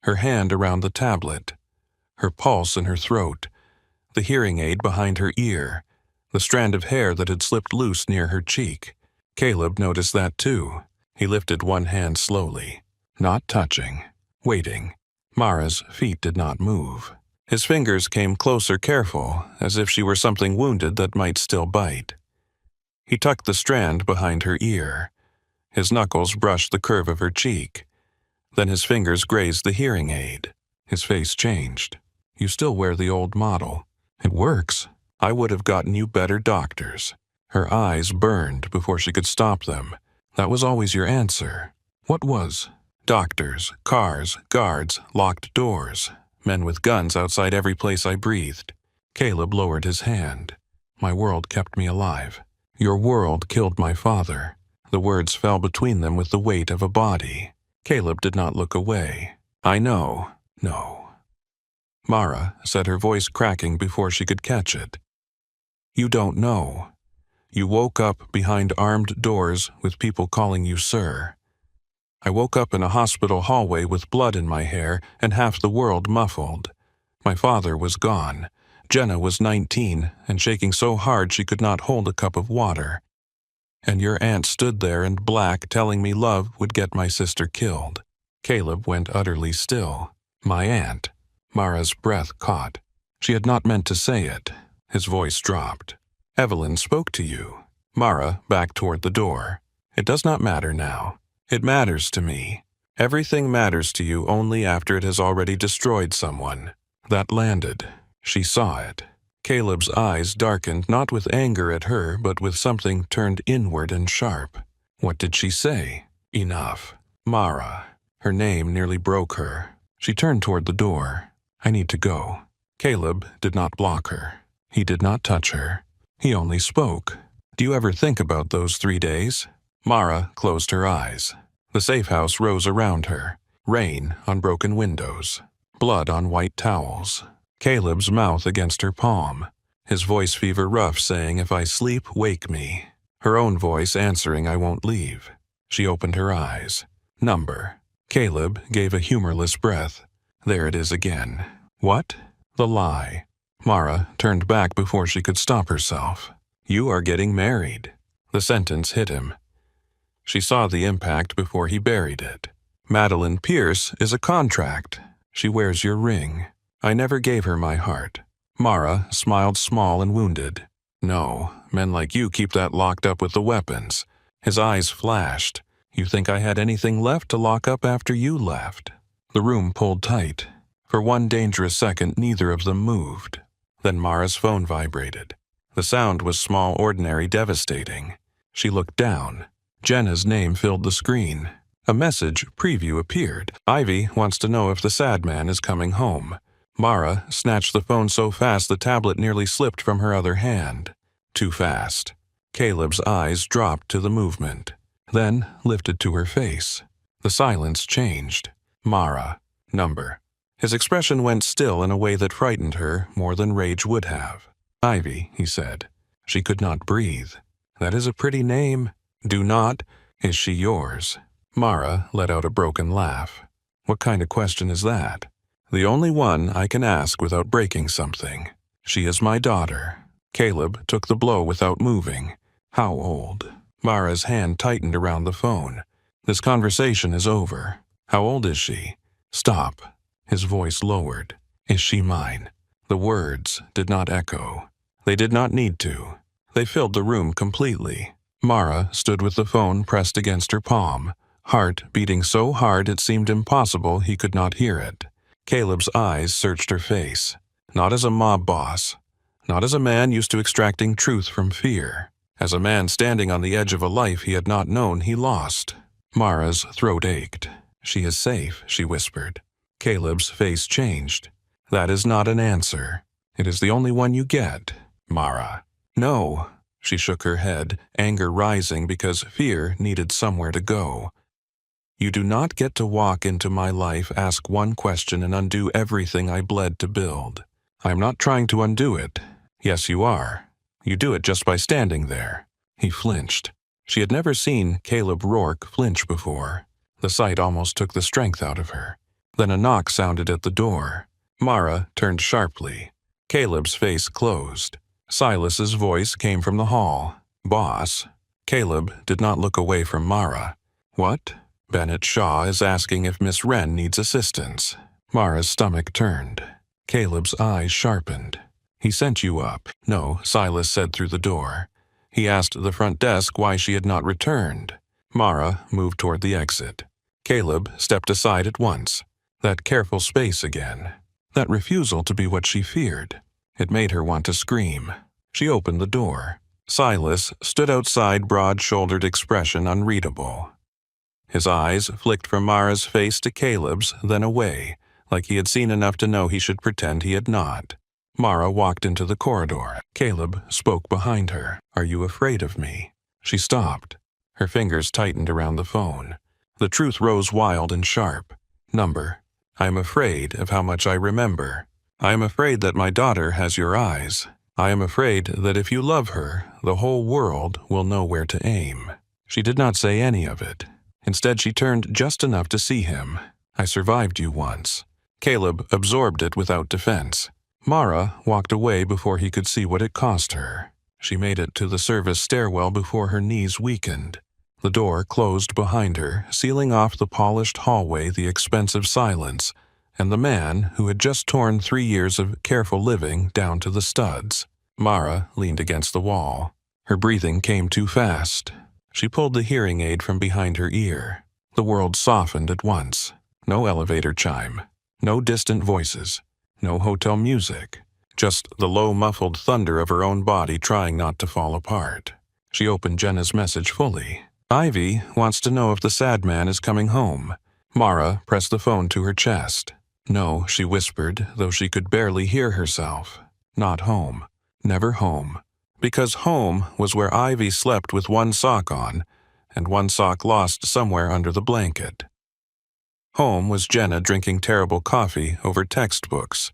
Her hand around the tablet. Her pulse in her throat. The hearing aid behind her ear. The strand of hair that had slipped loose near her cheek. Caleb noticed that too. He lifted one hand slowly. Not touching. Waiting. Mara's feet did not move. His fingers came closer, careful, as if she were something wounded that might still bite. He tucked the strand behind her ear. His knuckles brushed the curve of her cheek. Then his fingers grazed the hearing aid. His face changed. You still wear the old model. It works. I would have gotten you better doctors. Her eyes burned before she could stop them. That was always your answer. What was? Doctors, cars, guards, locked doors. Men with guns outside every place I breathed. Caleb lowered his hand. My world kept me alive. Your world killed my father. The words fell between them with the weight of a body. Caleb did not look away. I know. No. Mara said, her voice cracking before she could catch it. You don't know. You woke up behind armed doors with people calling you sir. I woke up in a hospital hallway with blood in my hair and half the world muffled. My father was gone. Jenna was 19 and shaking so hard she could not hold a cup of water. And your aunt stood there in black telling me love would get my sister killed. Caleb went utterly still. My aunt. Mara's breath caught. She had not meant to say it. His voice dropped. Evelyn spoke to you. Mara backed toward the door. It does not matter now. It matters to me. Everything matters to you only after it has already destroyed someone. That landed. She saw it. Caleb's eyes darkened not with anger at her, but with something turned inward and sharp. What did she say? Enough. Mara. Her name nearly broke her. She turned toward the door. I need to go. Caleb did not block her. He did not touch her. He only spoke. Do you ever think about those 3 days? Mara closed her eyes. The safe house rose around her. Rain on broken windows. Blood on white towels. Caleb's mouth against her palm. His voice fever rough saying, if I sleep, wake me. Her own voice answering, I won't leave. She opened her eyes. Number. Caleb gave a humorless breath. There it is again. What? The lie. Mara turned back before she could stop herself. You are getting married. The sentence hit him. She saw the impact before he buried it. Madeline Pierce is a contract. She wears your ring. I never gave her my heart. Mara smiled small and wounded. No, men like you keep that locked up with the weapons. His eyes flashed. You think I had anything left to lock up after you left? The room pulled tight. For one dangerous second, neither of them moved. Then Mara's phone vibrated. The sound was small, ordinary, devastating. She looked down. Jenna's name filled the screen. A message preview appeared. Ivy wants to know if the sad man is coming home. Mara snatched the phone so fast the tablet nearly slipped from her other hand. Too fast. Caleb's eyes dropped to the movement, then lifted to her face. The silence changed. Mara. Number. His expression went still in a way that frightened her more than rage would have. Ivy, he said. She could not breathe. That is a pretty name. Do not. Is she yours? Mara let out a broken laugh. What kind of question is that? The only one I can ask without breaking something. She is my daughter. Caleb took the blow without moving. How old? Mara's hand tightened around the phone. This conversation is over. How old is she? Stop. His voice lowered. Is she mine? The words did not echo. They did not need to. They filled the room completely. Mara stood with the phone pressed against her palm, heart beating so hard it seemed impossible he could not hear it. Caleb's eyes searched her face, not as a mob boss, not as a man used to extracting truth from fear, as a man standing on the edge of a life he had not known he lost. Mara's throat ached. She is safe, she whispered. Caleb's face changed. That is not an answer. It is the only one you get, Mara. No. She shook her head, anger rising because fear needed somewhere to go. You do not get to walk into my life, ask one question, and undo everything I bled to build. I am not trying to undo it. Yes, you are. You do it just by standing there. He flinched. She had never seen Caleb Rourke flinch before. The sight almost took the strength out of her. Then a knock sounded at the door. Mara turned sharply. Caleb's face closed. Silas's voice came from the hall. Boss. Caleb did not look away from Mara. What? Bennett Shaw is asking if Miss Wren needs assistance. Mara's stomach turned. Caleb's eyes sharpened. He sent you up. No, Silas said through the door. He asked the front desk why she had not returned. Mara moved toward the exit. Caleb stepped aside at once. That careful space again. That refusal to be what she feared. It made her want to scream. She opened the door. Silas stood outside, broad-shouldered expression unreadable. His eyes flicked from Mara's face to Caleb's, then away, like he had seen enough to know he should pretend he had not. Mara walked into the corridor. Caleb spoke behind her. Are you afraid of me? She stopped. Her fingers tightened around the phone. The truth rose wild and sharp. Number. I am afraid of how much I remember. I am afraid that my daughter has your eyes. I am afraid that if you love her, the whole world will know where to aim. She did not say any of it. Instead, she turned just enough to see him. I survived you once. Caleb absorbed it without defense. Mara walked away before he could see what it cost her. She made it to the service stairwell before her knees weakened. The door closed behind her, sealing off the polished hallway, the expensive silence, and the man who had just torn 3 years of careful living down to the studs. Mara leaned against the wall. Her breathing came too fast. She pulled the hearing aid from behind her ear. The world softened at once. No elevator chime. No distant voices. No hotel music. Just the low, muffled thunder of her own body trying not to fall apart. She opened Jenna's message fully. Ivy wants to know if the sad man is coming home. Mara pressed the phone to her chest. No, she whispered, though she could barely hear herself. Not home. Never home. Because home was where Ivy slept with one sock on, and one sock lost somewhere under the blanket. Home was Jenna drinking terrible coffee over textbooks.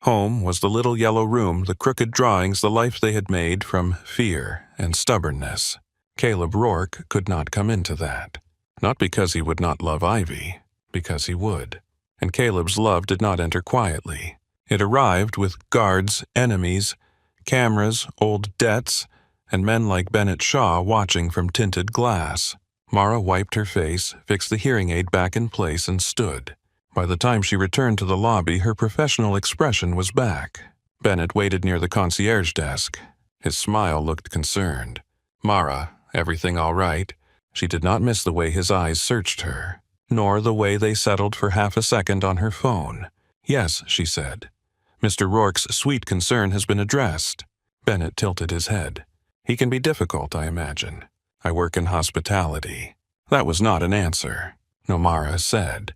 Home was the little yellow room, the crooked drawings, the life they had made from fear and stubbornness. Caleb Rourke could not come into that. Not because he would not love Ivy, because he would. And Caleb's love did not enter quietly. It arrived with guards, enemies, cameras, old debts, and men like Bennett Shaw watching from tinted glass. Mara wiped her face, fixed the hearing aid back in place, and stood. By the time she returned to the lobby, her professional expression was back. Bennett waited near the concierge desk. His smile looked concerned. Mara, everything all right? She did not miss the way his eyes searched her, nor the way they settled for half a second on her phone. Yes, she said. Mr. Rourke's sweet concern has been addressed. Bennett tilted his head. He can be difficult, I imagine. I work in hospitality. That was not an answer. No, Mara said.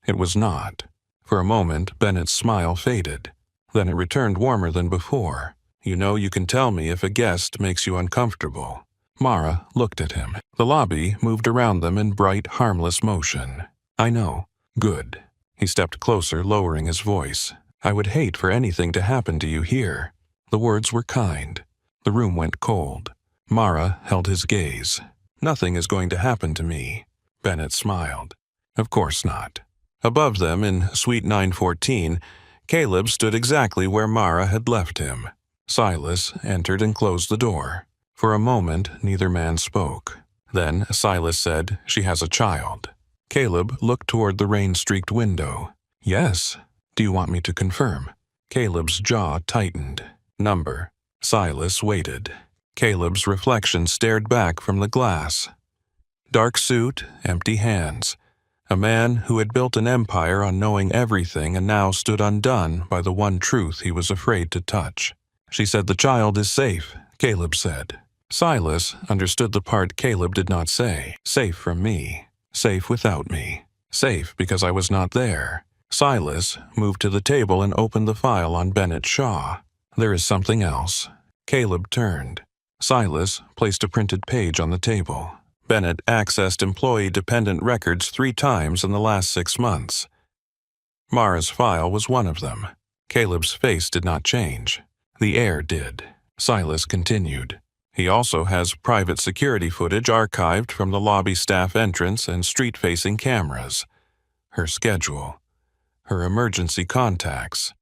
It was not. For a moment, Bennett's smile faded. Then it returned warmer than before. You know you can tell me if a guest makes you uncomfortable." Mara looked at him. The lobby moved around them in bright, harmless motion. "I know." "Good." He stepped closer, lowering his voice. "I would hate for anything to happen to you here." The words were kind. The room went cold. Mara held his gaze. "Nothing is going to happen to me." Bennett smiled. "Of course not." Above them, in Suite 914, Caleb stood exactly where Mara had left him. Silas entered and closed the door. For a moment, neither man spoke. Then Silas said, "She has a child." Caleb looked toward the rain-streaked window. "Yes. Do you want me to confirm?" Caleb's jaw tightened. "Number." Silas waited. Caleb's reflection stared back from the glass. Dark suit, empty hands. A man who had built an empire on knowing everything and now stood undone by the one truth he was afraid to touch. "She said the child is safe," Caleb said. Silas understood the part Caleb did not say. "Safe from me. Safe without me. Safe because I was not there." Silas moved to the table and opened the file on Bennett Shaw. "There is something else." Caleb turned. Silas placed a printed page on the table. Bennett accessed employee-dependent records 3 times in the last 6 months. Mara's file was one of them. Caleb's face did not change. The air did. Silas continued. "He also has private security footage archived from the lobby staff entrance and street-facing cameras. Her schedule. Her emergency contacts.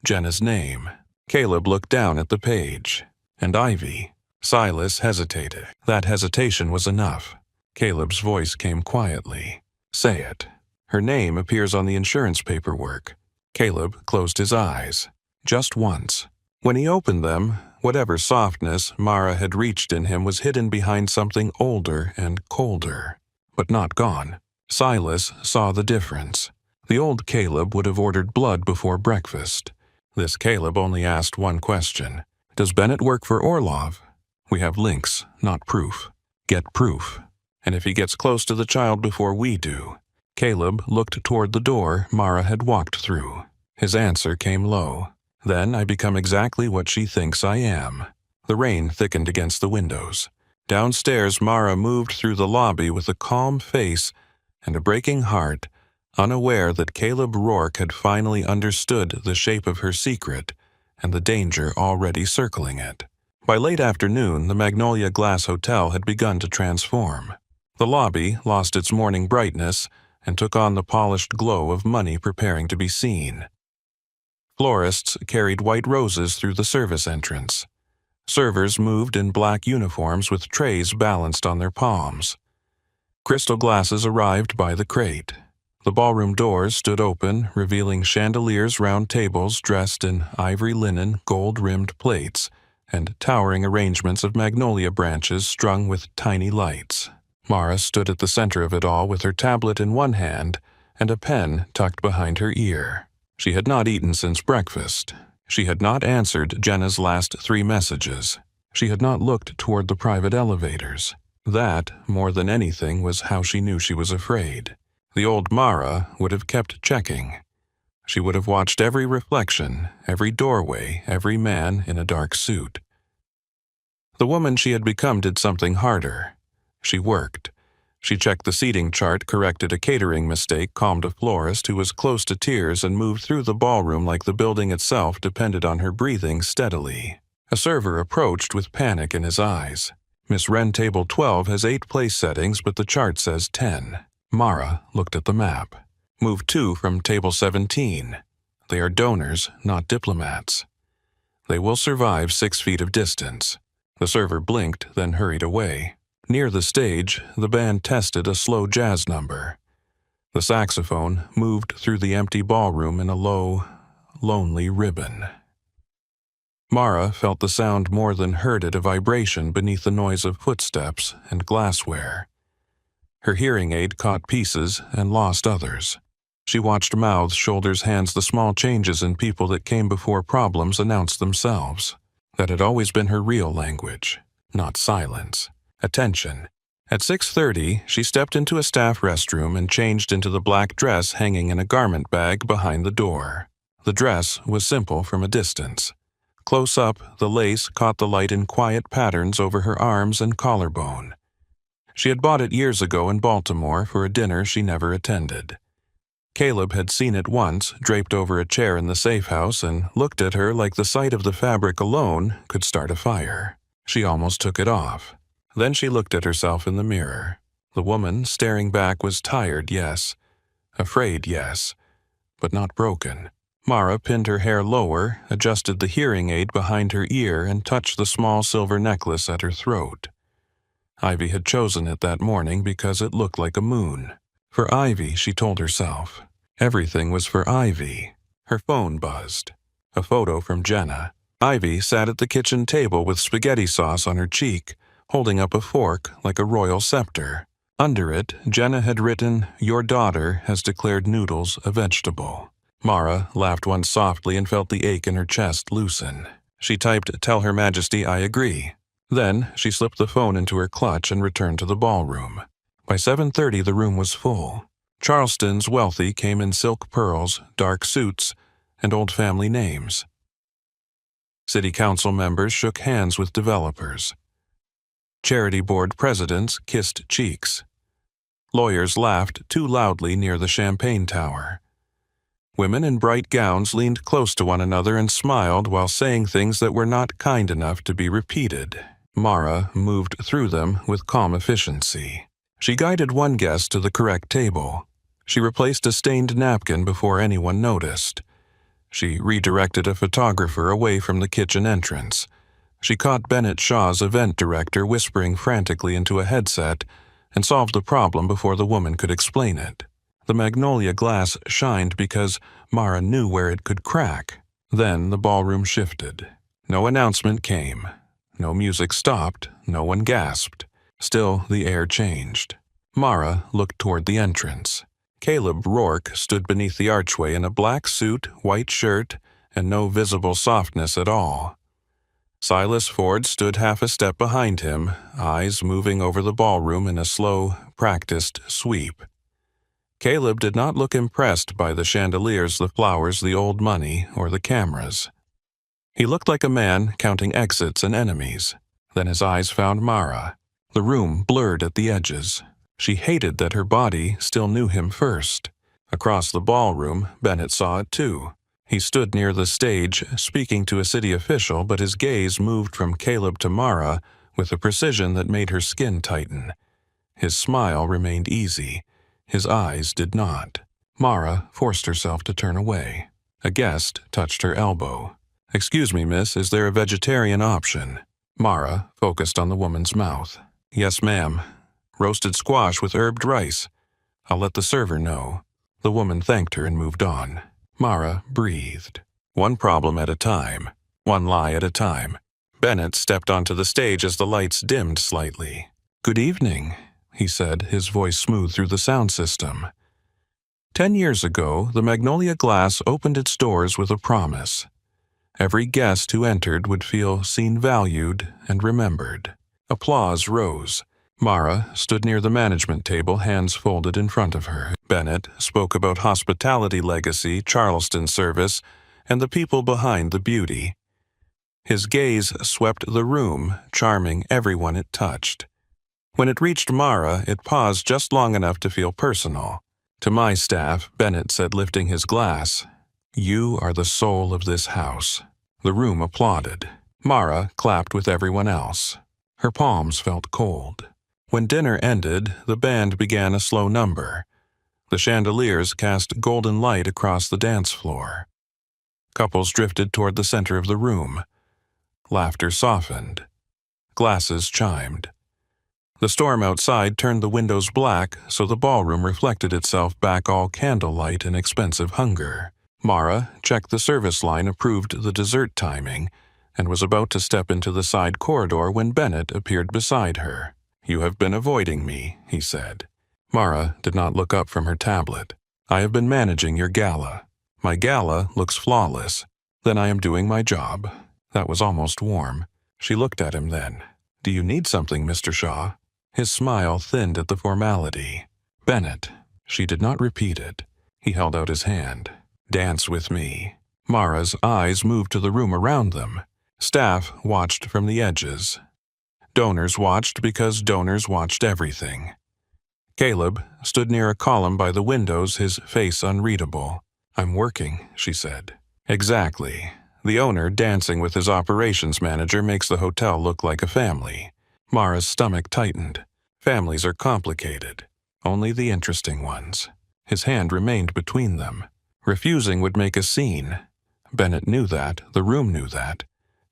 Jenna's name." Caleb looked down at the page. "And Ivy." Silas hesitated. That hesitation was enough. Caleb's voice came quietly. "Say it." "Her name appears on the insurance paperwork." Caleb closed his eyes. Just once. When he opened them, whatever softness Mara had reached in him was hidden behind something older and colder. But not gone. Silas saw the difference. The old Caleb would have ordered blood before breakfast. This Caleb only asked one question. "Does Bennett work for Orlov?" "We have links, not proof." "Get proof. And if he gets close to the child before we do." Caleb looked toward the door Mara had walked through. His answer came low. "Then I become exactly what she thinks I am." The rain thickened against the windows. Downstairs, Mara moved through the lobby with a calm face and a breaking heart, unaware that Caleb Rourke had finally understood the shape of her secret and the danger already circling it. By late afternoon, the Magnolia Glass Hotel had begun to transform. The lobby lost its morning brightness and took on the polished glow of money preparing to be seen. Florists carried white roses through the service entrance. Servers moved in black uniforms with trays balanced on their palms. Crystal glasses arrived by the crate. The ballroom doors stood open, revealing chandeliers, round tables dressed in ivory linen, gold-rimmed plates, and towering arrangements of magnolia branches strung with tiny lights. Mara stood at the center of it all with her tablet in one hand and a pen tucked behind her ear. She had not eaten since breakfast. She had not answered Jenna's last 3 messages. She had not looked toward the private elevators. That, more than anything, was how she knew she was afraid. The old Mara would have kept checking. She would have watched every reflection, every doorway, every man in a dark suit. The woman she had become did something harder. She worked. She checked the seating chart, corrected a catering mistake, calmed a florist who was close to tears, and moved through the ballroom like the building itself depended on her breathing steadily. A server approached with panic in his eyes. "Miss Wren, table 12 has 8 place settings, but the chart says 10. Mara looked at the map. "Move 2 from table 17. They are donors, not diplomats. They will survive 6 feet of distance." The server blinked, then hurried away. Near the stage, the band tested a slow jazz number. The saxophone moved through the empty ballroom in a low, lonely ribbon. Mara felt the sound more than heard it, a vibration beneath the noise of footsteps and glassware. Her hearing aid caught pieces and lost others. She watched mouths, shoulders, hands, the small changes in people that came before problems announced themselves. That had always been her real language, not silence. Attention. At 6:30, she stepped into a staff restroom and changed into the black dress hanging in a garment bag behind the door. The dress was simple from a distance. Close up, the lace caught the light in quiet patterns over her arms and collarbone. She had bought it years ago in Baltimore for a dinner she never attended. Caleb had seen it once, draped over a chair in the safe house, and looked at her like the sight of the fabric alone could start a fire. She almost took it off. Then she looked at herself in the mirror. The woman staring back was tired, yes. Afraid, yes. But not broken. Mara pinned her hair lower, adjusted the hearing aid behind her ear, and touched the small silver necklace at her throat. Ivy had chosen it that morning because it looked like a moon. For Ivy, she told herself. Everything was for Ivy. Her phone buzzed. A photo from Jenna. Ivy sat at the kitchen table with spaghetti sauce on her cheek, holding up a fork like a royal scepter. Under it, Jenna had written, "Your daughter has declared noodles a vegetable." Mara laughed once softly and felt the ache in her chest loosen. She typed, "Tell Her Majesty I agree." Then she slipped the phone into her clutch and returned to the ballroom. By 7:30 the room was full. Charleston's wealthy came in silk pearls, dark suits, and old family names. City council members shook hands with developers. Charity board presidents kissed cheeks. Lawyers laughed too loudly near the champagne tower. Women in bright gowns leaned close to one another and smiled while saying things that were not kind enough to be repeated. Mara moved through them with calm efficiency. She guided one guest to the correct table. She replaced a stained napkin before anyone noticed. She redirected a photographer away from the kitchen entrance. She caught Bennett Shaw's event director whispering frantically into a headset and solved the problem before the woman could explain it. The magnolia glass shined because Mara knew where it could crack. Then the ballroom shifted. No announcement came. No music stopped. No one gasped. Still, the air changed. Mara looked toward the entrance. Caleb Rourke stood beneath the archway in a black suit, white shirt, and no visible softness at all. Silas Ford stood half a step behind him, eyes moving over the ballroom in a slow, practiced sweep. Caleb did not look impressed by the chandeliers, the flowers, the old money, or the cameras. He looked like a man counting exits and enemies. Then his eyes found Mara. The room blurred at the edges. She hated that her body still knew him first. Across the ballroom, Bennett saw it too. He stood near the stage, speaking to a city official, but his gaze moved from Caleb to Mara with a precision that made her skin tighten. His smile remained easy. His eyes did not. Mara forced herself to turn away. A guest touched her elbow. "Excuse me, miss, is there a vegetarian option?" Mara focused on the woman's mouth. "Yes, ma'am. Roasted squash with herbed rice. I'll let the server know." The woman thanked her and moved on. Mara breathed. One problem at a time. One lie at a time. Bennett stepped onto the stage as the lights dimmed slightly. "Good evening," he said, his voice smooth through the sound system. 10 years ago, the Magnolia Glass opened its doors with a promise. Every guest who entered would feel seen, valued, and remembered. Applause rose. Mara stood near the management table, hands folded in front of her. Bennett spoke about hospitality legacy, Charleston service, and the people behind the beauty. His gaze swept the room, charming everyone it touched. When it reached Mara, it paused just long enough to feel personal. "To my staff," Bennett said, lifting his glass, "you are the soul of this house." The room applauded. Mara clapped with everyone else. Her palms felt cold. When dinner ended, the band began a slow number. The chandeliers cast golden light across the dance floor. Couples drifted toward the center of the room. Laughter softened. Glasses chimed. The storm outside turned the windows black, so the ballroom reflected itself back all candlelight and expensive hunger. Mara checked the service line, approved the dessert timing, and was about to step into the side corridor when Bennett appeared beside her. "You have been avoiding me," he said. Mara did not look up from her tablet. "I have been managing your gala. My gala looks flawless. Then I am doing my job." That was almost warm. She looked at him then. "Do you need something, Mr. Shaw?" His smile thinned at the formality. "Bennett." She did not repeat it. He held out his hand. "Dance with me." Mara's eyes moved to the room around them. Staff watched from the edges. Donors watched because donors watched everything. Caleb stood near a column by the windows, his face unreadable. "I'm working," she said. "Exactly. The owner dancing with his operations manager makes the hotel look like a family." Mara's stomach tightened. Families are complicated. Only the interesting ones. His hand remained between them. Refusing would make a scene. Bennett knew that, the room knew that.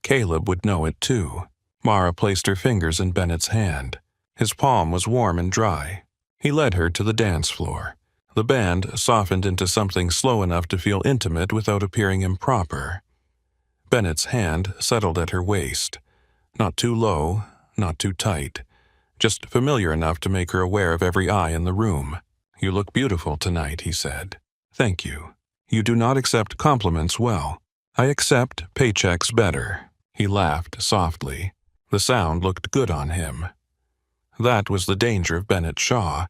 Caleb would know it too. Mara placed her fingers in Bennett's hand. His palm was warm and dry. He led her to the dance floor. The band softened into something slow enough to feel intimate without appearing improper. Bennett's hand settled at her waist. Not too low, not too tight. Just familiar enough to make her aware of every eye in the room. "You look beautiful tonight," he said. "Thank you. You do not accept compliments well. I accept paychecks better." He laughed softly. The sound looked good on him. That was the danger of Bennett Shaw.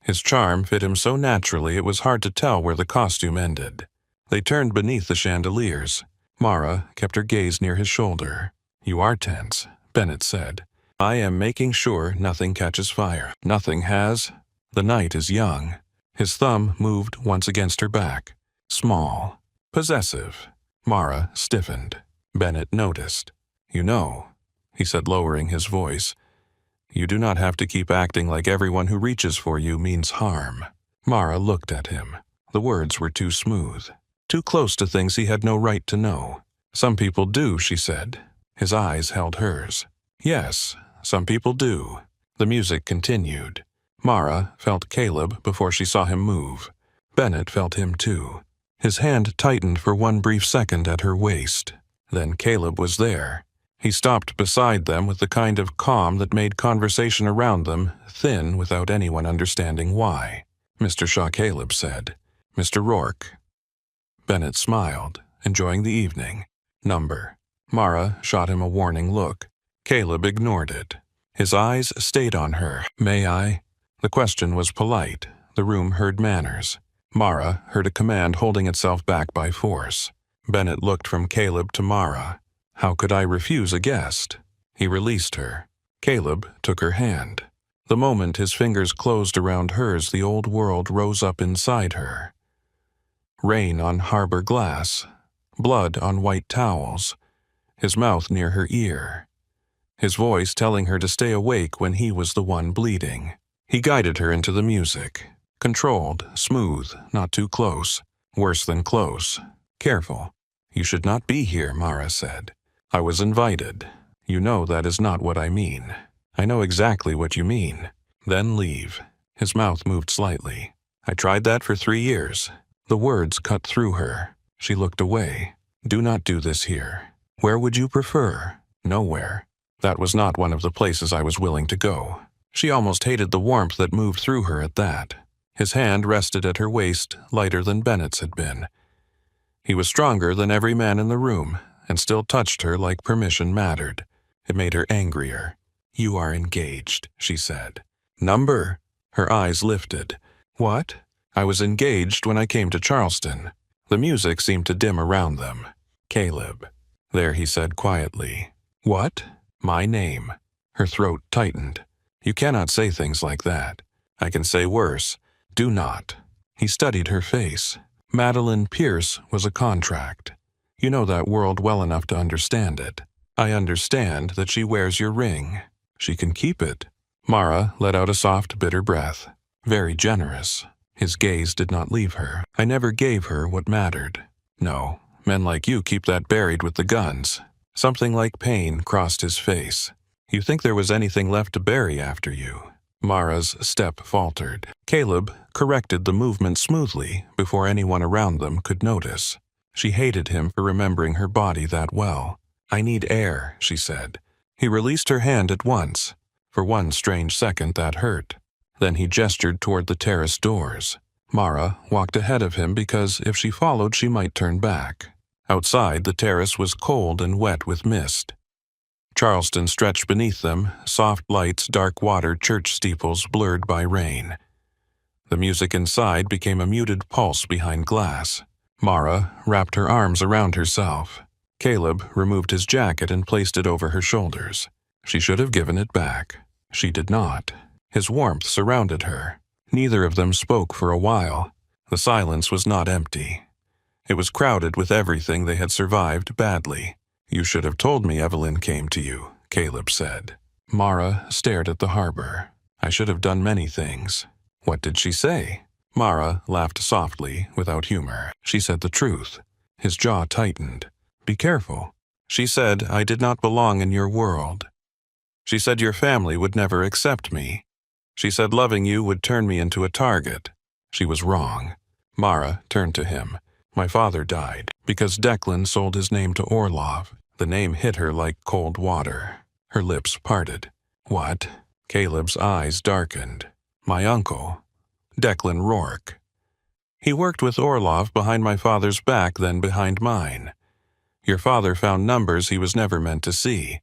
His charm fit him so naturally it was hard to tell where the costume ended. They turned beneath the chandeliers. Mara kept her gaze near his shoulder. "You are tense," Bennett said. "I am making sure nothing catches fire." "Nothing has. The night is young." His thumb moved once against her back. Small. Possessive. Mara stiffened. Bennett noticed. "You know," he said, lowering his voice, "you do not have to keep acting like everyone who reaches for you means harm." Mara looked at him. The words were too smooth. Too close to things he had no right to know. "Some people do," she said. His eyes held hers. "Yes, some people do." The music continued. Mara felt Caleb before she saw him move. Bennett felt him too. His hand tightened for one brief second at her waist. Then Caleb was there. He stopped beside them with the kind of calm that made conversation around them thin without anyone understanding why. "Mr. Shaw," Caleb said. "Mr. Rourke." Bennett smiled, enjoying the evening. "Number." Mara shot him a warning look. Caleb ignored it. His eyes stayed on her. "May I?" The question was polite. The room heard manners. Mara heard a command holding itself back by force. Bennett looked from Caleb to Mara. How could I refuse a guest? He released her. Caleb took her hand. The moment his fingers closed around hers, the old world rose up inside her. Rain on harbor glass. Blood on white towels. His mouth near her ear. His voice telling her to stay awake when he was the one bleeding. He guided her into the music. Controlled, smooth, not too close. Worse than close. Careful. "You should not be here," Mara said. "I was invited. You know that is not what I mean." "I know exactly what you mean." "Then leave." His mouth moved slightly. "I tried that for 3 years." The words cut through her. She looked away. "Do not do this here." "Where would you prefer?" "Nowhere." That was not one of the places I was willing to go. She almost hated the warmth that moved through her at that. His hand rested at her waist, lighter than Bennett's had been. He was stronger than every man in the room, and still touched her like permission mattered. It made her angrier. "You are engaged," she said. "Number?" Her eyes lifted. "What?" "I was engaged when I came to Charleston." The music seemed to dim around them. "Caleb." "There," he said quietly. "What?" "My name." Her throat tightened. "You cannot say things like that. I can say worse. Do not." He studied her face. "Madeline Pierce was a contract. You know that world well enough to understand it. I understand that she wears your ring. She can keep it." Mara let out a soft, bitter breath. Very generous. His gaze did not leave her. "I never gave her what mattered. No, men like you keep that buried with the guns." Something like pain crossed his face. "You think there was anything left to bury after you?" Mara's step faltered. Caleb corrected the movement smoothly before anyone around them could notice. She hated him for remembering her body that well. "I need air," she said. He released her hand at once. For one strange second that hurt. Then he gestured toward the terrace doors. Mara walked ahead of him because if she followed she might turn back. Outside, the terrace was cold and wet with mist. Charleston stretched beneath them, soft lights, dark water, church steeples blurred by rain. The music inside became a muted pulse behind glass. Mara wrapped her arms around herself. Caleb removed his jacket and placed it over her shoulders. She should have given it back. She did not. His warmth surrounded her. Neither of them spoke for a while. The silence was not empty. It was crowded with everything they had survived badly. "You should have told me Evelyn came to you," Caleb said. Mara stared at the harbor. "I should have done many things." "What did she say?" Mara laughed softly, without humor. "She said the truth." His jaw tightened. "Be careful." "She said I did not belong in your world. She said your family would never accept me. She said loving you would turn me into a target." She was wrong. Mara turned to him. "My father died because Declan sold his name to Orlov." The name hit her like cold water. Her lips parted. "What?" Caleb's eyes darkened. "My uncle, Declan Rourke. He worked with Orlov behind my father's back, then behind mine. Your father found numbers he was never meant to see.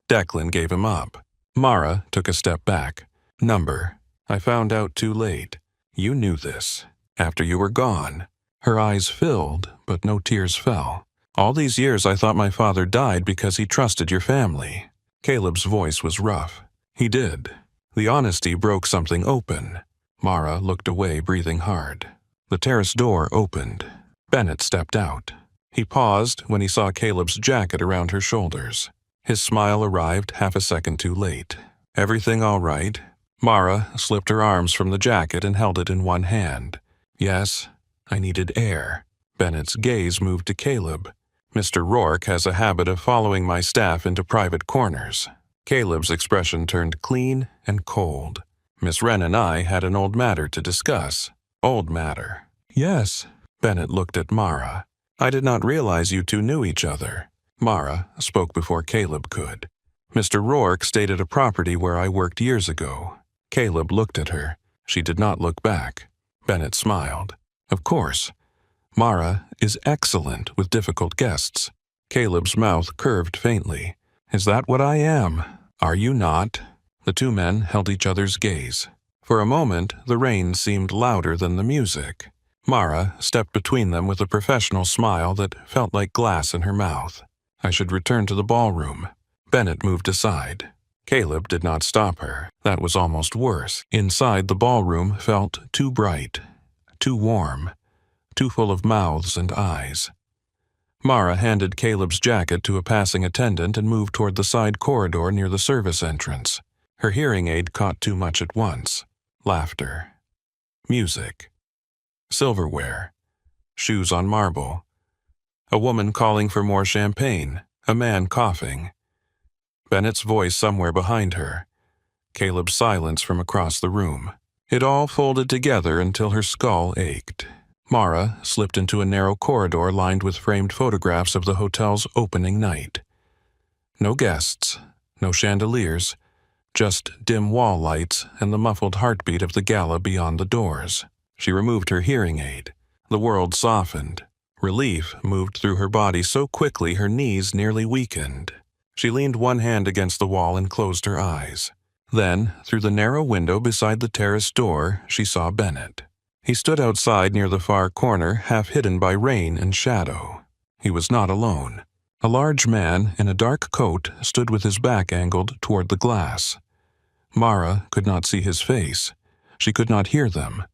Declan gave him up." Mara took a step back. "Number. I found out too late. You knew this. After you were gone." Her eyes filled, but no tears fell. "All these years I thought my father died because he trusted your family." Caleb's voice was rough. "He did." The honesty broke something open. Mara looked away, breathing hard. The terrace door opened. Bennett stepped out. He paused when he saw Caleb's jacket around her shoulders. His smile arrived half a second too late. "Everything all right?" Mara slipped her arms from the jacket and held it in one hand. "Yes, I needed air." Bennett's gaze moved to Caleb. "Mr. Rourke has a habit of following my staff into private corners." Caleb's expression turned clean and cold. "Miss Wren and I had an old matter to discuss." "Old matter?" "Yes." Bennett looked at Mara. "I did not realize you two knew each other." Mara spoke before Caleb could. "Mr. Rourke stayed at a property where I worked years ago." Caleb looked at her. She did not look back. Bennett smiled. "Of course. Mara is excellent with difficult guests." Caleb's mouth curved faintly. "Is that what I am? Are you not?" The two men held each other's gaze. For a moment, the rain seemed louder than the music. Mara stepped between them with a professional smile that felt like glass in her mouth. "I should return to the ballroom." Bennett moved aside. Caleb did not stop her. That was almost worse. Inside, the ballroom felt too bright, too warm, too full of mouths and eyes. Mara handed Caleb's jacket to a passing attendant and moved toward the side corridor near the service entrance. Her hearing aid caught too much at once. Laughter. Music. Silverware. Shoes on marble. A woman calling for more champagne. A man coughing. Bennett's voice somewhere behind her. Caleb's silence from across the room. It all folded together until her skull ached. Mara slipped into a narrow corridor lined with framed photographs of the hotel's opening night. No guests, no chandeliers, just dim wall lights and the muffled heartbeat of the gala beyond the doors. She removed her hearing aid. The world softened. Relief moved through her body so quickly her knees nearly weakened. She leaned one hand against the wall and closed her eyes. Then, through the narrow window beside the terrace door, she saw Bennett. He stood outside near the far corner, half hidden by rain and shadow. He was not alone. A large man in a dark coat stood with his back angled toward the glass. Mara could not see his face. She could not hear them.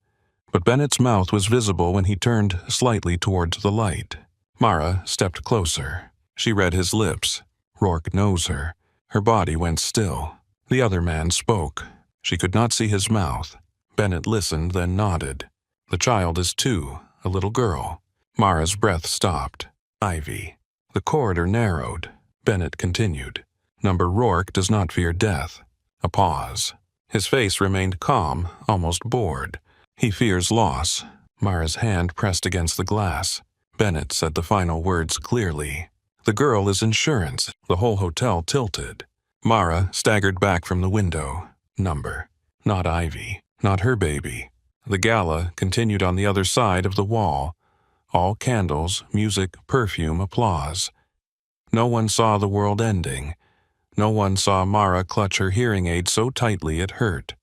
But Bennett's mouth was visible when he turned slightly towards the light. Mara stepped closer. She read his lips. Rourke knows her. Her body went still. The other man spoke. She could not see his mouth. Bennett listened, then nodded. "The child is 2, a little girl." Mara's breath stopped. "Ivy." The corridor narrowed. Bennett continued. "Number Rourke does not fear death." A pause. His face remained calm, almost bored. "He fears loss." Mara's hand pressed against the glass. Bennett said the final words clearly. "The girl is insurance." The whole hotel tilted. Mara staggered back from the window. Number. Not Ivy. Not her baby. The gala continued on the other side of the wall. All candles, music, perfume, applause. No one saw the world ending. No one saw Mara clutch her hearing aid so tightly it hurt.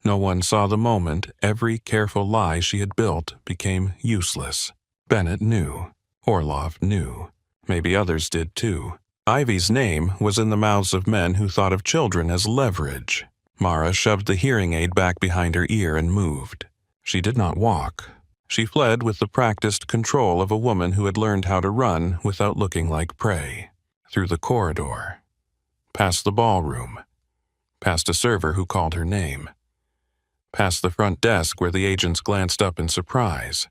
No one saw the moment every careful lie she had built became useless. Bennett knew. Orlov knew. Maybe others did too. Ivy's name was in the mouths of men who thought of children as leverage. Mara shoved the hearing aid back behind her ear and moved. She did not walk. She fled with the practiced control of a woman who had learned how to run without looking like prey. Through the corridor. Past the ballroom. Past a server who called her name. Past the front desk where the agents glanced up in surprise.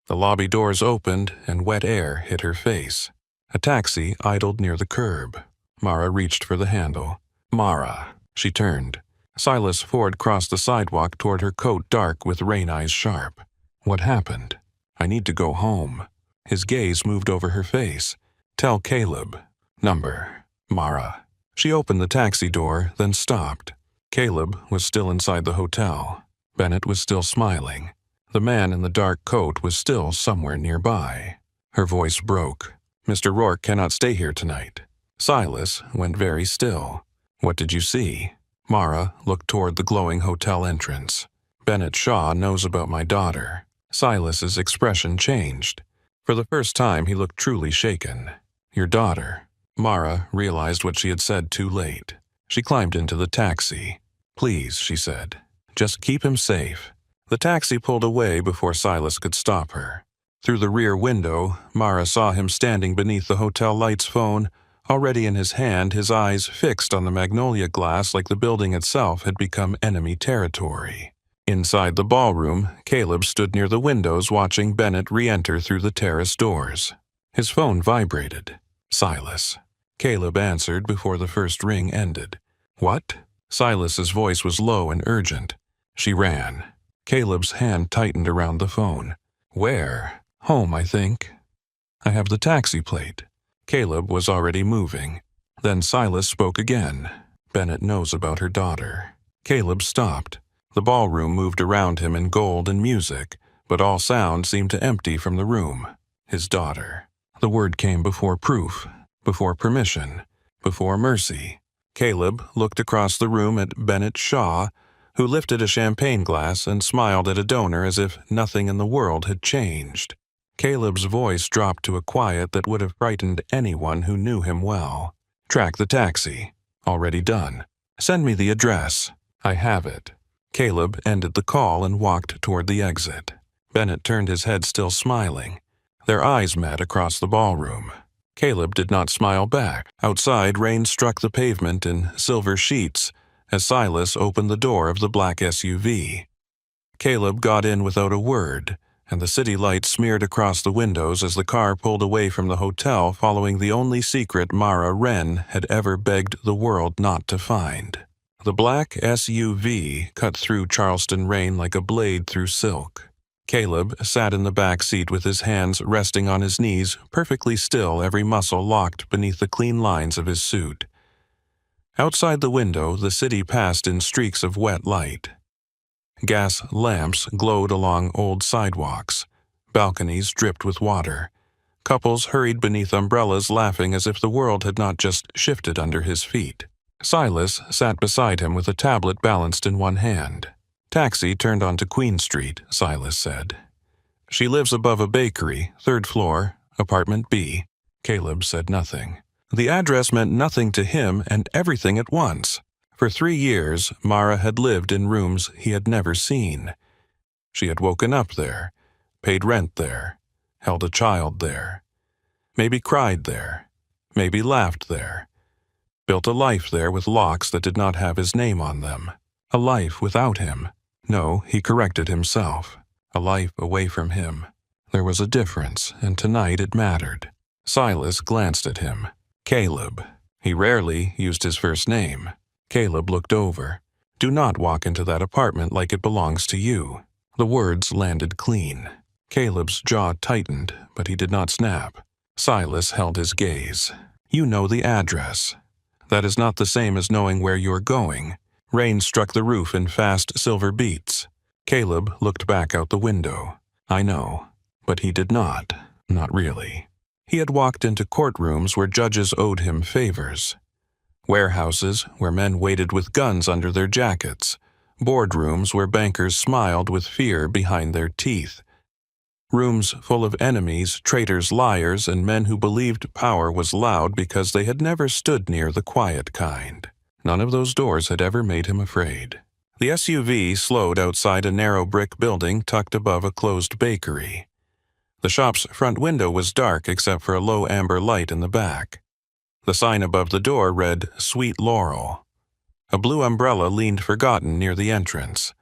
The lobby doors opened and wet air hit her face. A taxi idled near the curb. Mara reached for the handle. Mara. She turned. Silas Ford crossed the sidewalk toward her, coat dark with rain eyes sharp. What happened? I need to go home. His gaze moved over her face. Tell Caleb. Number. Mara. She opened the taxi door, then stopped. Caleb was still inside the hotel. Bennett was still smiling. The man in the dark coat was still somewhere nearby. Her voice broke. Mr. Rourke cannot stay here tonight. Silas went very still. What did you see? Mara looked toward the glowing hotel entrance. Bennett Shaw knows about my daughter. Silas's expression changed. For the first time, he looked truly shaken. Your daughter. Mara realized what she had said too late. She climbed into the taxi. Please, she said. Just keep him safe. The taxi pulled away before Silas could stop her. Through the rear window, Mara saw him standing beneath the hotel light's phone, already in his hand, his eyes fixed on the magnolia glass like the building itself had become enemy territory. Inside the ballroom, Caleb stood near the windows watching Bennett re-enter through the terrace doors. His phone vibrated. Silas. Caleb answered before the first ring ended. What? Silas's voice was low and urgent. She ran. Caleb's hand tightened around the phone. Where? Home, I think. I have the taxi plate. Caleb was already moving. Then Silas spoke again. Bennett knows about her daughter. Caleb stopped. The ballroom moved around him in gold and music, but all sound seemed to empty from the room. His daughter. The word came before proof, before permission, before mercy. Caleb looked across the room at Bennett Shaw, who lifted a champagne glass and smiled at a donor as if nothing in the world had changed. Caleb's voice dropped to a quiet that would have frightened anyone who knew him well. Track the taxi. Already done. Send me the address. I have it. Caleb ended the call and walked toward the exit. Bennett turned his head, still smiling. Their eyes met across the ballroom. Caleb did not smile back. Outside, rain struck the pavement in silver sheets as Silas opened the door of the black SUV. Caleb got in without a word, and the city lights smeared across the windows as the car pulled away from the hotel, following the only secret Mara Wren had ever begged the world not to find. The black SUV cut through Charleston rain like a blade through silk. Caleb sat in the back seat with his hands resting on his knees, perfectly still, every muscle locked beneath the clean lines of his suit. Outside the window, the city passed in streaks of wet light. Gas lamps glowed along old sidewalks. Balconies dripped with water. Couples hurried beneath umbrellas, laughing as if the world had not just shifted under his feet. Silas sat beside him with a tablet balanced in one hand. Taxi turned onto Queen Street, Silas said. She lives above a bakery, 3rd floor, apartment B. Caleb said nothing. The address meant nothing to him and everything at once. For 3 years, Mara had lived in rooms he had never seen. She had woken up there, paid rent there, held a child there, maybe cried there, maybe laughed there, built a life there with locks that did not have his name on them, a life without him. No, he corrected himself, a life away from him. There was a difference, and tonight it mattered. Silas glanced at him. Caleb. He rarely used his first name. Caleb looked over. Do not walk into that apartment like it belongs to you. The words landed clean. Caleb's jaw tightened, but he did not snap. Silas held his gaze. You know the address. That is not the same as knowing where you're going. Rain struck the roof in fast silver beats. Caleb looked back out the window. I know, but he did not. Not really. He had walked into courtrooms where judges owed him favors. Warehouses where men waited with guns under their jackets. Boardrooms where bankers smiled with fear behind their teeth. Rooms full of enemies, traitors, liars, and men who believed power was loud because they had never stood near the quiet kind. None of those doors had ever made him afraid. The SUV slowed outside a narrow brick building tucked above a closed bakery. The shop's front window was dark except for a low amber light in the back. The sign above the door read, "Sweet Laurel." A blue umbrella leaned forgotten near the entrance.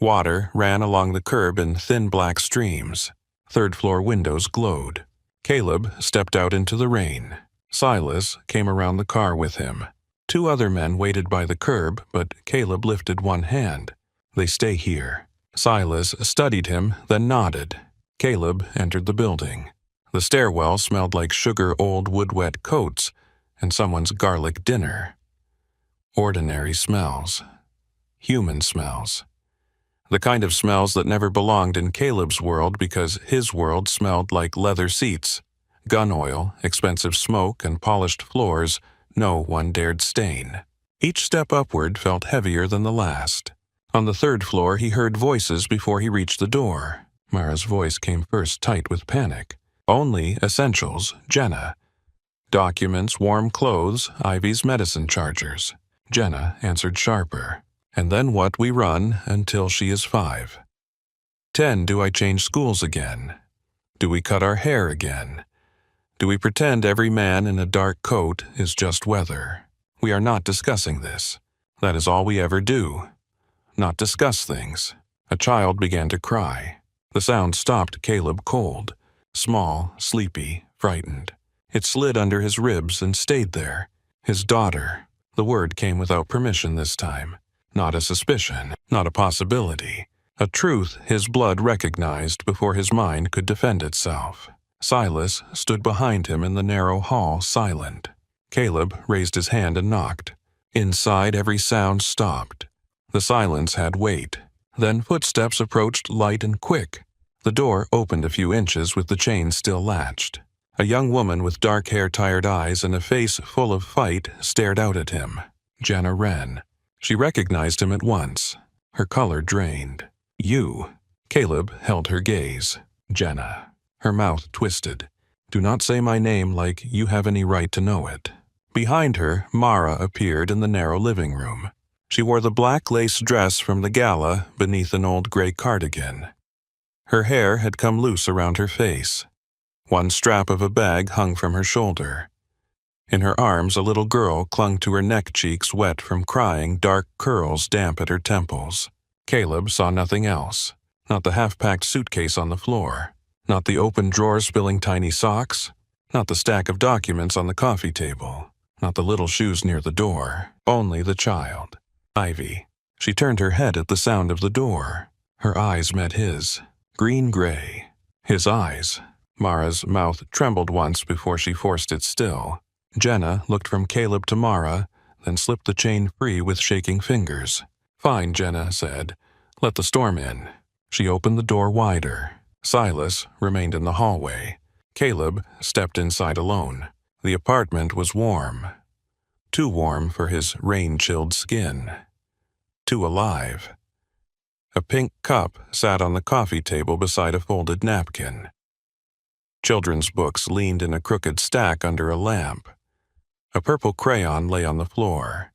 Water ran along the curb in thin black streams. Third-floor windows glowed. Caleb stepped out into the rain. Silas came around the car with him. Two other men waited by the curb, but Caleb lifted one hand. "They stay here." Silas studied him, then nodded. Caleb entered the building. The stairwell smelled like sugar-old wood-wet coats and someone's garlic dinner. Ordinary smells. Human smells. The kind of smells that never belonged in Caleb's world because his world smelled like leather seats, gun oil, expensive smoke, and polished floors no one dared stain. Each step upward felt heavier than the last. On the third floor, he heard voices before he reached the door. Mara's voice came first, tight with panic. Only essentials, Jenna. Documents, warm clothes, Ivy's medicine chargers. Jenna answered sharper. "And then what? We run until she is 5. 10, do I change schools again? Do we cut our hair again? Do we pretend every man in a dark coat is just weather? We are not discussing this. That is all we ever do. Not discuss things." A child began to cry. The sound stopped Caleb cold. Small, sleepy, frightened. It slid under his ribs and stayed there. His daughter. The word came without permission this time. Not a suspicion, not a possibility. A truth his blood recognized before his mind could defend itself. Silas stood behind him in the narrow hall, silent. Caleb raised his hand and knocked. Inside, every sound stopped. The silence had weight. Then footsteps approached light and quick. The door opened a few inches with the chain still latched. A young woman with dark hair, tired eyes, and a face full of fight stared out at him. Jenna Wren. She recognized him at once. Her color drained. "You." Caleb held her gaze. "Jenna." Her mouth twisted. "Do not say my name like you have any right to know it." Behind her, Mara appeared in the narrow living room. She wore the black lace dress from the gala beneath an old gray cardigan. Her hair had come loose around her face. One strap of a bag hung from her shoulder. In her arms, a little girl clung to her neck, cheeks wet from crying, dark curls damp at her temples. Caleb saw nothing else. Not the half-packed suitcase on the floor. Not the open drawer spilling tiny socks. Not the stack of documents on the coffee table. Not the little shoes near the door. Only the child. Ivy. She turned her head at the sound of the door. Her eyes met his. Green-gray. His eyes. Mara's mouth trembled once before she forced it still. Jenna looked from Caleb to Mara, then slipped the chain free with shaking fingers. "Fine," Jenna said. "Let the storm in." She opened the door wider. Silas remained in the hallway. Caleb stepped inside alone. The apartment was warm. Too warm for his rain-chilled skin. Too alive. A pink cup sat on the coffee table beside a folded napkin. Children's books leaned in a crooked stack under a lamp. A purple crayon lay on the floor.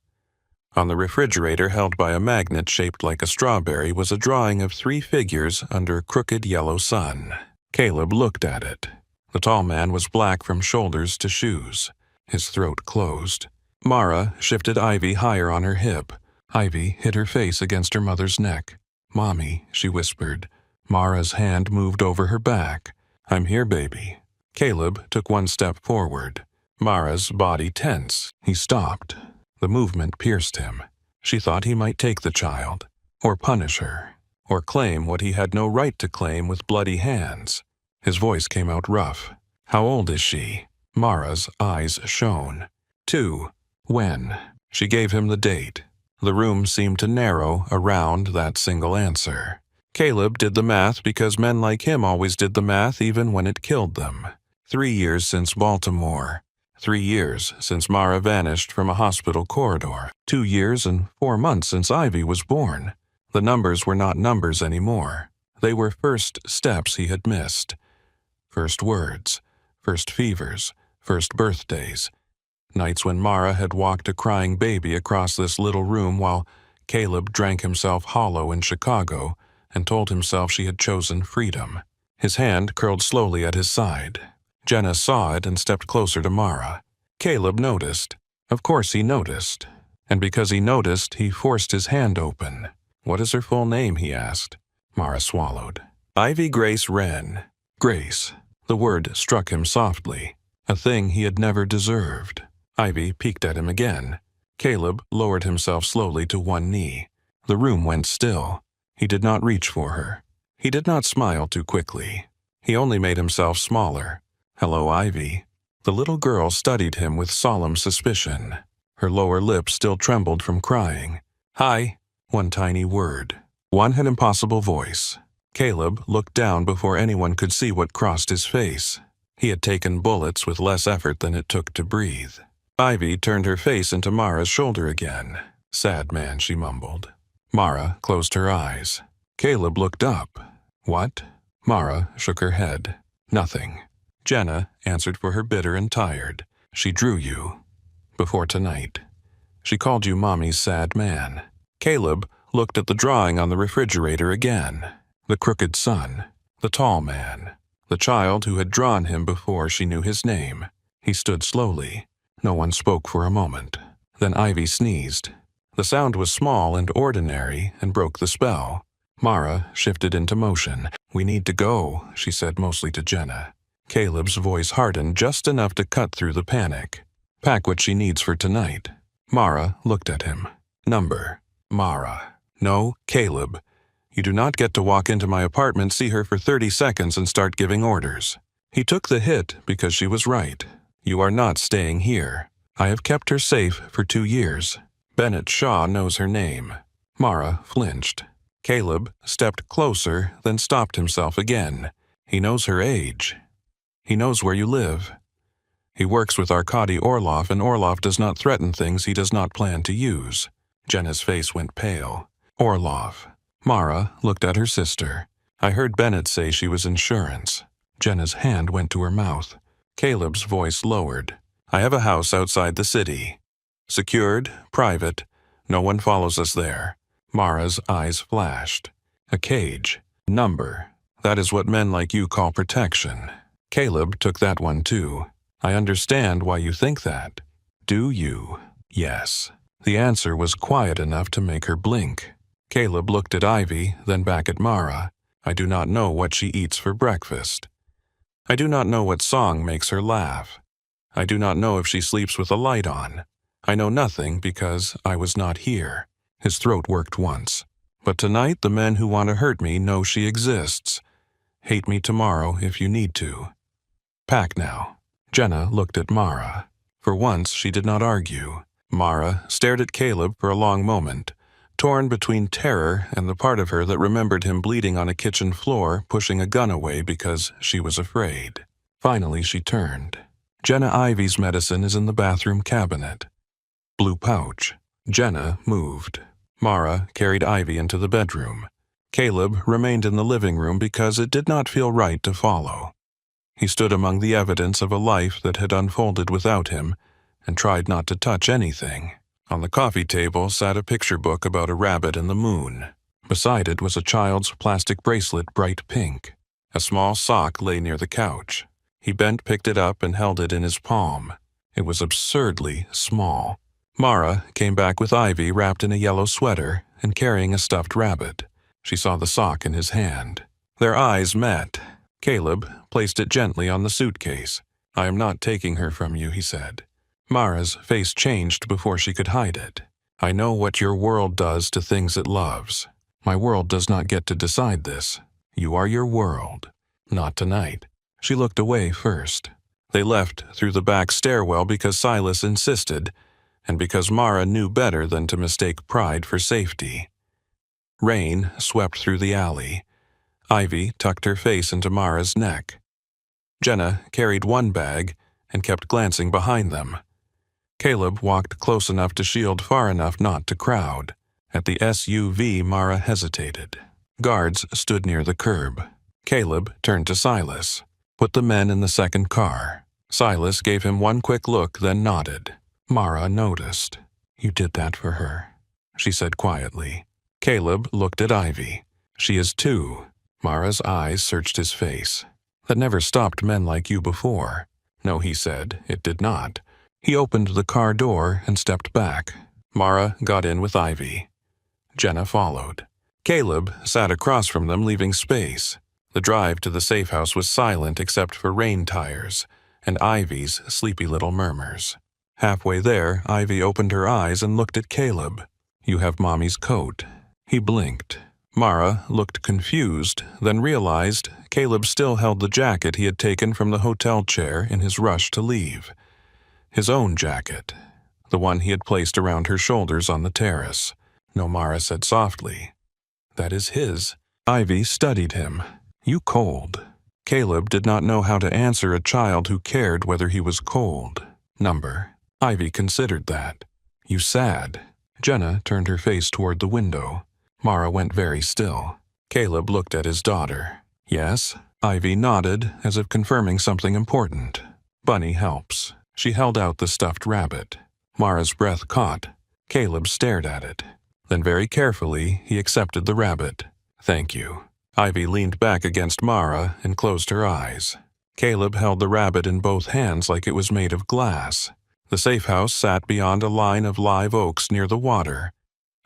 On the refrigerator, held by a magnet shaped like a strawberry, was a drawing of 3 figures under a crooked yellow sun. Caleb looked at it. The tall man was black from shoulders to shoes. His throat closed. Mara shifted Ivy higher on her hip. Ivy hid her face against her mother's neck. "Mommy," she whispered. Mara's hand moved over her back. "I'm here, baby." Caleb took one step forward. Mara's body tense. He stopped. The movement pierced him. She thought he might take the child, or punish her, or claim what he had no right to claim with bloody hands. His voice came out rough. "How old is she?" Mara's eyes shone. 2. When? She gave him the date. The room seemed to narrow around that single answer. Caleb did the math because men like him always did the math even when it killed them. 3 years since Baltimore. 3 years since Mara vanished from a hospital corridor. 2 years and 4 months since Ivy was born. The numbers were not numbers anymore. They were first steps he had missed. First words, first fevers, first birthdays. Nights when Mara had walked a crying baby across this little room while Caleb drank himself hollow in Chicago and told himself she had chosen freedom. His hand curled slowly at his side. Jenna saw it and stepped closer to Mara. Caleb noticed. Of course he noticed. And because he noticed, he forced his hand open. "What is her full name?" he asked. Mara swallowed. "Ivy Grace Wren." Grace. The word struck him softly, a thing he had never deserved. Ivy peeked at him again. Caleb lowered himself slowly to one knee. The room went still. He did not reach for her. He did not smile too quickly. He only made himself smaller. "Hello, Ivy." The little girl studied him with solemn suspicion. Her lower lip still trembled from crying. "Hi." One tiny word. One had impossible voice. Caleb looked down before anyone could see what crossed his face. He had taken bullets with less effort than it took to breathe. Ivy turned her face into Mara's shoulder again. "Sad man," she mumbled. Mara closed her eyes. Caleb looked up. "What?" Mara shook her head. "Nothing." Jenna answered for her bitter and tired. "She drew you. Before tonight. She called you Mommy's sad man." Caleb looked at the drawing on the refrigerator again. The crooked son. The tall man. The child who had drawn him before she knew his name. He stood slowly. No one spoke for a moment. Then Ivy sneezed. The sound was small and ordinary and broke the spell. Mara shifted into motion. "We need to go," she said mostly to Jenna. Caleb's voice hardened just enough to cut through the panic. "Pack what she needs for tonight." Mara looked at him. "Number." Mara. "No, Caleb. You do not get to walk into my apartment, see her for 30 seconds and start giving orders." He took the hit because she was right. "You are not staying here. I have kept her safe for 2 years. Bennett Shaw knows her name." Mara flinched. Caleb stepped closer, then stopped himself again. "He knows her age. He knows where you live. He works with Arkady Orlov, and Orlov does not threaten things he does not plan to use." Jenna's face went pale. "Orlov." Mara looked at her sister. "I heard Bennett say she was insurance." Jenna's hand went to her mouth. Caleb's voice lowered. "I have a house outside the city. Secured, private. No one follows us there." Mara's eyes flashed. "A cage. Number. That is what men like you call protection." Caleb took that one too. "I understand why you think that." "Do you?" "Yes." The answer was quiet enough to make her blink. Caleb looked at Ivy, then back at Mara. "I do not know what she eats for breakfast. I do not know what song makes her laugh. I do not know if she sleeps with a light on. I know nothing because I was not here." His throat worked once. "But tonight the men who want to hurt me know she exists. Hate me tomorrow if you need to. Pack now." Jenna looked at Mara. For once she did not argue. Mara stared at Caleb for a long moment, torn between terror and the part of her that remembered him bleeding on a kitchen floor, pushing a gun away because she was afraid. Finally she turned. "Jenna Ivy's medicine is in the bathroom cabinet." Blue pouch. Jenna moved. Mara carried Ivy into the bedroom. Caleb remained in the living room because it did not feel right to follow. He stood among the evidence of a life that had unfolded without him and tried not to touch anything. On the coffee table sat a picture book about a rabbit and the moon. Beside it was a child's plastic bracelet, bright pink. A small sock lay near the couch. He bent, picked it up, and held it in his palm. It was absurdly small. Mara came back with Ivy wrapped in a yellow sweater and carrying a stuffed rabbit. She saw the sock in his hand. Their eyes met. Caleb placed it gently on the suitcase. "I am not taking her from you," he said. Mara's face changed before she could hide it. "I know what your world does to things it loves. My world does not get to decide this. You are your world. Not tonight." She looked away first. They left through the back stairwell because Silas insisted, and because Mara knew better than to mistake pride for safety. Rain swept through the alley. Ivy tucked her face into Mara's neck. Jenna carried one bag and kept glancing behind them. Caleb walked close enough to shield far enough not to crowd. At the SUV, Mara hesitated. Guards stood near the curb. Caleb turned to Silas. "Put the men in the second car." Silas gave him one quick look, then nodded. Mara noticed. "You did that for her," she said quietly. Caleb looked at Ivy. "She is too." Mara's eyes searched his face. "That never stopped men like you before." "No," he said, "it did not." He opened the car door and stepped back. Mara got in with Ivy. Jenna followed. Caleb sat across from them, leaving space. The drive to the safe house was silent except for rain tires and Ivy's sleepy little murmurs. Halfway there, Ivy opened her eyes and looked at Caleb. "You have Mommy's coat." He blinked. Mara looked confused, then realized Caleb still held the jacket he had taken from the hotel chair in his rush to leave. His own jacket, the one he had placed around her shoulders on the terrace. "No," Mara said softly. "That is his." Ivy studied him. "You cold." Caleb did not know how to answer a child who cared whether he was cold. "Number." Ivy considered that. "You sad." Jenna turned her face toward the window. Mara went very still. Caleb looked at his daughter. "Yes?" Ivy nodded, as if confirming something important. "Bunny helps." She held out the stuffed rabbit. Mara's breath caught. Caleb stared at it. Then very carefully, he accepted the rabbit. "Thank you." Ivy leaned back against Mara and closed her eyes. Caleb held the rabbit in both hands like it was made of glass. The safe house sat beyond a line of live oaks near the water,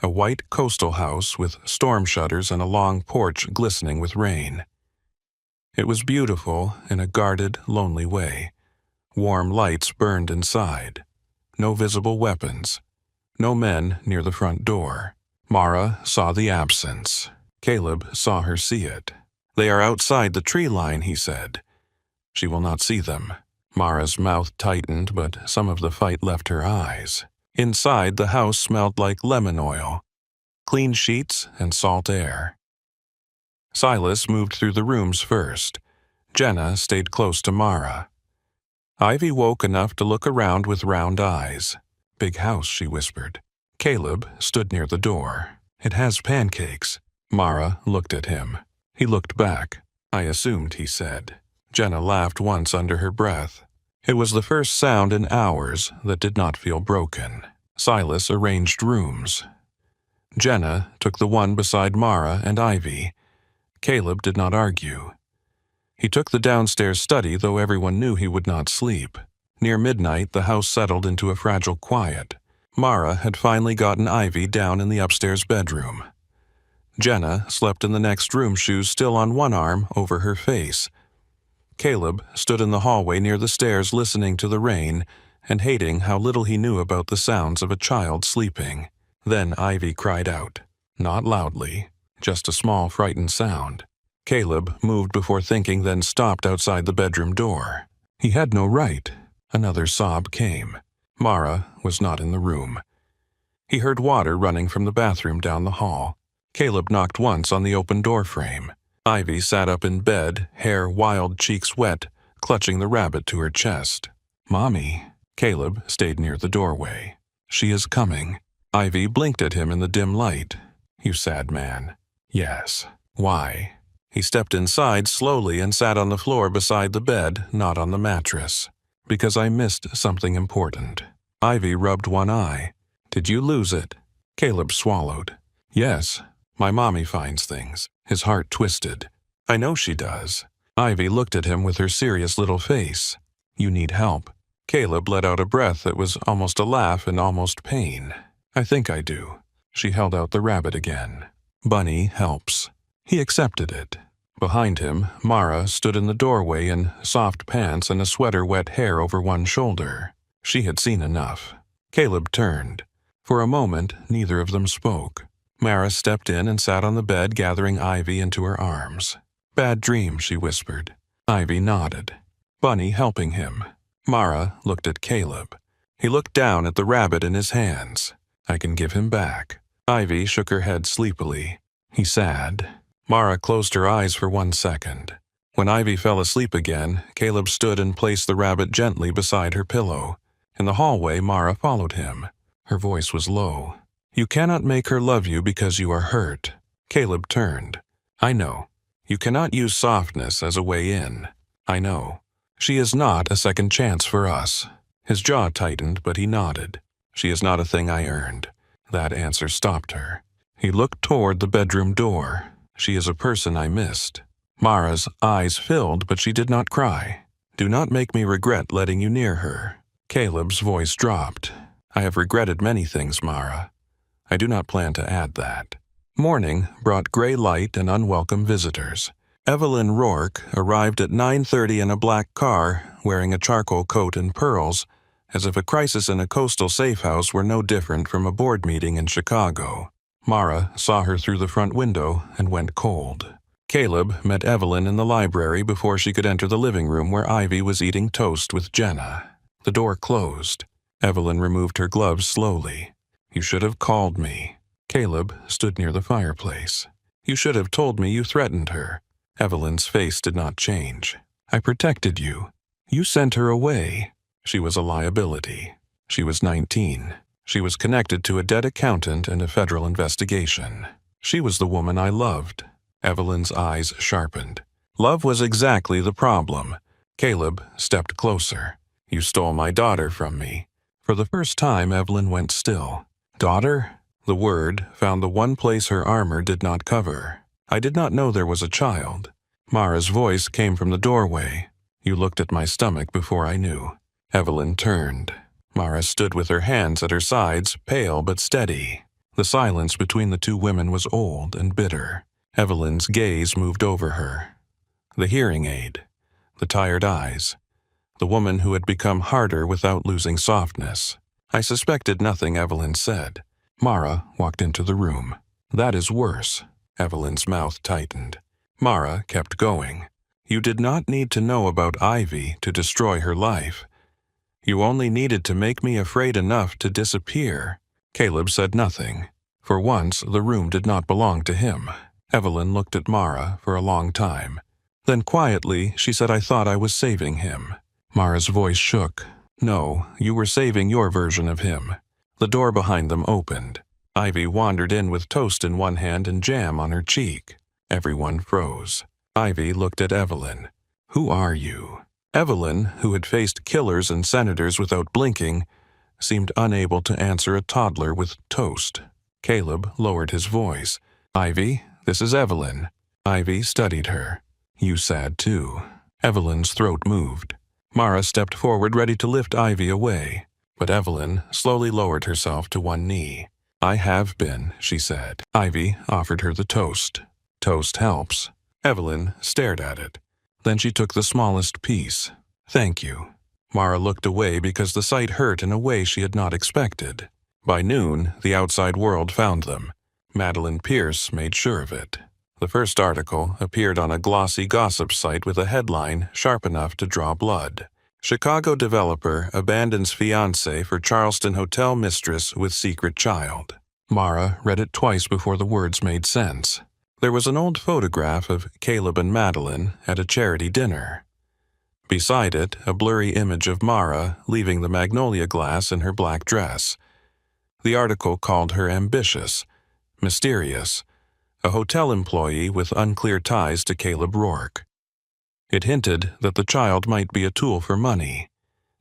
a white coastal house with storm shutters and a long porch glistening with rain. It was beautiful in a guarded, lonely way. Warm lights burned inside. No visible weapons. No men near the front door. Mara saw the absence. Caleb saw her see it. "They are outside the tree line," he said. "She will not see them." Mara's mouth tightened, but some of the fight left her eyes. Inside, the house smelled like lemon oil, clean sheets and salt air. Silas moved through the rooms first. Jenna stayed close to Mara. Ivy woke enough to look around with round eyes. "Big house," she whispered. Caleb stood near the door. "It has pancakes." Mara looked at him. He looked back. "I assumed," he said. Jenna laughed once under her breath. It was the first sound in hours that did not feel broken. Silas arranged rooms. Jenna took the one beside Mara and Ivy. Caleb did not argue. He took the downstairs study, though everyone knew he would not sleep. Near midnight, the house settled into a fragile quiet. Mara had finally gotten Ivy down in the upstairs bedroom. Jenna slept in the next room, shoes still on one arm over her face. Caleb stood in the hallway near the stairs, listening to the rain and hating how little he knew about the sounds of a child sleeping. Then Ivy cried out. Not loudly, just a small frightened sound. Caleb moved before thinking, then stopped outside the bedroom door. He had no right. Another sob came. Mara was not in the room. He heard water running from the bathroom down the hall. Caleb knocked once on the open door frame. Ivy sat up in bed, hair wild, cheeks wet, clutching the rabbit to her chest. "Mommy." Caleb stayed near the doorway. "She is coming." Ivy blinked at him in the dim light. "You sad man." "Yes." "Why?" He stepped inside slowly and sat on the floor beside the bed, not on the mattress. "Because I missed something important." Ivy rubbed one eye. "Did you lose it?" Caleb swallowed. "Yes. My mommy finds things." His heart twisted. "I know she does." Ivy looked at him with her serious little face. "You need help." Caleb let out a breath that was almost a laugh and almost pain. "I think I do." She held out the rabbit again. "Bunny helps." He accepted it. Behind him, Mara stood in the doorway in soft pants and a sweater wet hair over one shoulder. She had seen enough. Caleb turned. For a moment, neither of them spoke. Mara stepped in and sat on the bed, gathering Ivy into her arms. "Bad dream," she whispered. Ivy nodded. "Bunny helping him." Mara looked at Caleb. He looked down at the rabbit in his hands. "I can give him back." Ivy shook her head sleepily. "He sad." Mara closed her eyes for 1 second. When Ivy fell asleep again, Caleb stood and placed the rabbit gently beside her pillow. In the hallway, Mara followed him. Her voice was low. "You cannot make her love you because you are hurt." Caleb turned. I know. You cannot use softness as a way in. I know. She is not a second chance for us. His jaw tightened, but he nodded. She is not a thing I earned. That answer stopped her. He looked toward the bedroom door. She is a person I missed. Mara's eyes filled, but she did not cry. Do not make me regret letting you near her. Caleb's voice dropped. I have regretted many things, Mara. I do not plan to add that. Morning brought gray light and unwelcome visitors. Evelyn Rourke arrived at 9:30 in a black car, wearing a charcoal coat and pearls, as if a crisis in a coastal safe house were no different from a board meeting in Chicago. Mara saw her through the front window and went cold. Caleb met Evelyn in the library before she could enter the living room where Ivy was eating toast with Jenna. The door closed. Evelyn removed her gloves slowly. You should have called me. Caleb stood near the fireplace. You should have told me you threatened her. Evelyn's face did not change. I protected you. You sent her away. She was a liability. She was 19. She was connected to a dead accountant and a federal investigation. She was the woman I loved. Evelyn's eyes sharpened. Love was exactly the problem. Caleb stepped closer. You stole my daughter from me. For the first time, Evelyn went still. Daughter? The word found the one place her armor did not cover. I did not know there was a child. Mara's voice came from the doorway. You looked at my stomach before I knew. Evelyn turned. Mara stood with her hands at her sides, pale but steady. The silence between the two women was old and bitter. Evelyn's gaze moved over her. The hearing aid. The tired eyes. The woman who had become harder without losing softness. I suspected nothing Evelyn said. Mara walked into the room. That is worse. Evelyn's mouth tightened. Mara kept going. You did not need to know about Ivy to destroy her life. You only needed to make me afraid enough to disappear. Caleb said nothing. For once, the room did not belong to him. Evelyn looked at Mara for a long time. Then quietly, she said I thought I was saving him. Mara's voice shook. No, you were saving your version of him. The door behind them opened. Ivy wandered in with toast in one hand and jam on her cheek. Everyone froze. Ivy looked at Evelyn. Who are you? Evelyn, who had faced killers and senators without blinking, seemed unable to answer a toddler with toast. Caleb lowered his voice. Ivy, this is Evelyn. Ivy studied her. You sad too. Evelyn's throat moved. Mara stepped forward ready to lift Ivy away, but Evelyn slowly lowered herself to one knee. I have been, she said. Ivy offered her the toast. Toast helps. Evelyn stared at it. Then she took the smallest piece. Thank you. Mara looked away because the sight hurt in a way she had not expected. By noon, the outside world found them. Madeline Pierce made sure of it. The first article appeared on a glossy gossip site with a headline sharp enough to draw blood. Chicago developer abandons fiancé for Charleston hotel mistress with secret child. Mara read it twice before the words made sense. There was an old photograph of Caleb and Madeline at a charity dinner. Beside it, a blurry image of Mara leaving the magnolia glass in her black dress. The article called her ambitious, mysterious, a hotel employee with unclear ties to Caleb Rourke. It hinted that the child might be a tool for money.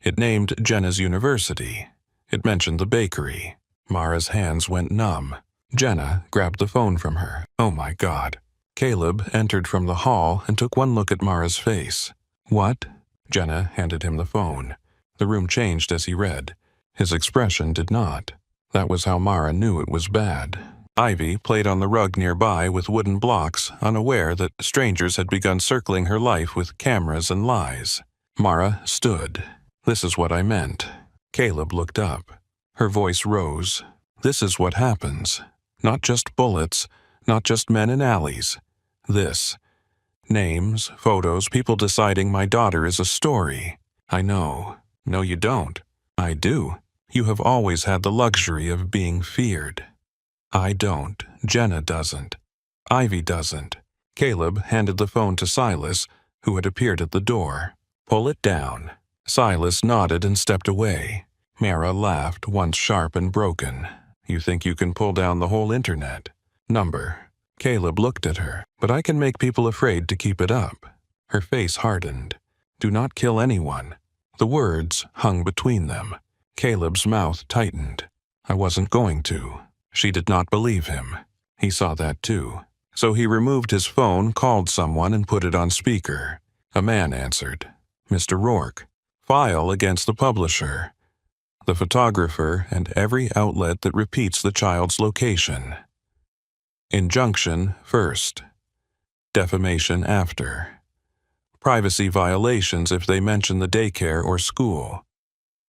It named Jenna's university. It mentioned the bakery. Mara's hands went numb. Jenna grabbed the phone from her. Oh my God. Caleb entered from the hall and took one look at Mara's face. What? Jenna handed him the phone. The room changed as he read. His expression did not. That was how Mara knew it was bad. Ivy played on the rug nearby with wooden blocks, unaware that strangers had begun circling her life with cameras and lies. Mara stood. This is what I meant. Caleb looked up. Her voice rose. This is what happens. Not just bullets, not just men in alleys. This. Names, photos, people deciding my daughter is a story. I know. No, you don't. I do. You have always had the luxury of being feared. I don't. Jenna doesn't. Ivy doesn't. Caleb handed the phone to Silas, who had appeared at the door. Pull it down. Silas nodded and stepped away. Mara laughed, once sharp and broken. You think you can pull down the whole internet? Number. Caleb looked at her. "But I can make people afraid to keep it up." Her face hardened. "Do not kill anyone." The words hung between them. Caleb's mouth tightened. "I wasn't going to." She did not believe him. He saw that too. So he removed his phone, called someone, and put it on speaker. A man answered. "Mr. Rourke. File against the publisher, the photographer, and every outlet that repeats the child's location. Injunction first. Defamation after. Privacy violations if they mention the daycare or school.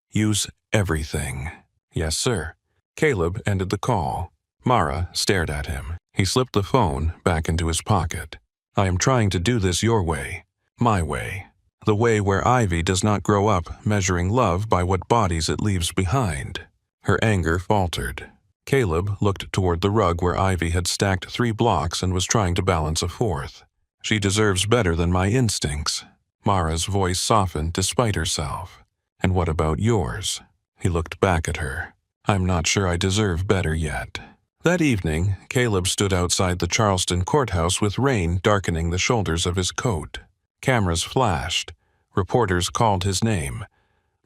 Use everything." "Yes, sir." Caleb ended the call. Mara stared at him. He slipped the phone back into his pocket. "I am trying to do this your way. My way. The way where Ivy does not grow up measuring love by what bodies it leaves behind." Her anger faltered. Caleb looked toward the rug where Ivy had stacked 3 blocks and was trying to balance a 4th. "She deserves better than my instincts." Mara's voice softened despite herself. "And what about yours?" He looked back at her. "I'm not sure I deserve better yet." That evening, Caleb stood outside the Charleston courthouse with rain darkening the shoulders of his coat. Cameras flashed. Reporters called his name.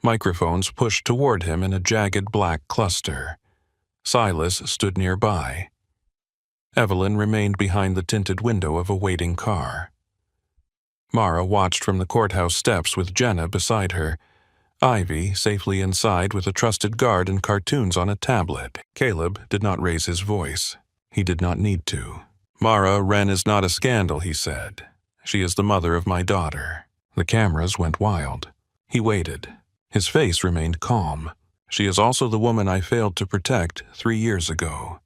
Microphones pushed toward him in a jagged black cluster. Silas stood nearby. Evelyn remained behind the tinted window of a waiting car. Mara watched from the courthouse steps with Jenna beside her. Ivy safely inside with a trusted guard and cartoons on a tablet. Caleb did not raise his voice. He did not need to. "Mara Wren is not a scandal," he said. "She is the mother of my daughter." The cameras went wild. He waited. His face remained calm. "She is also the woman I failed to protect 3 years ago.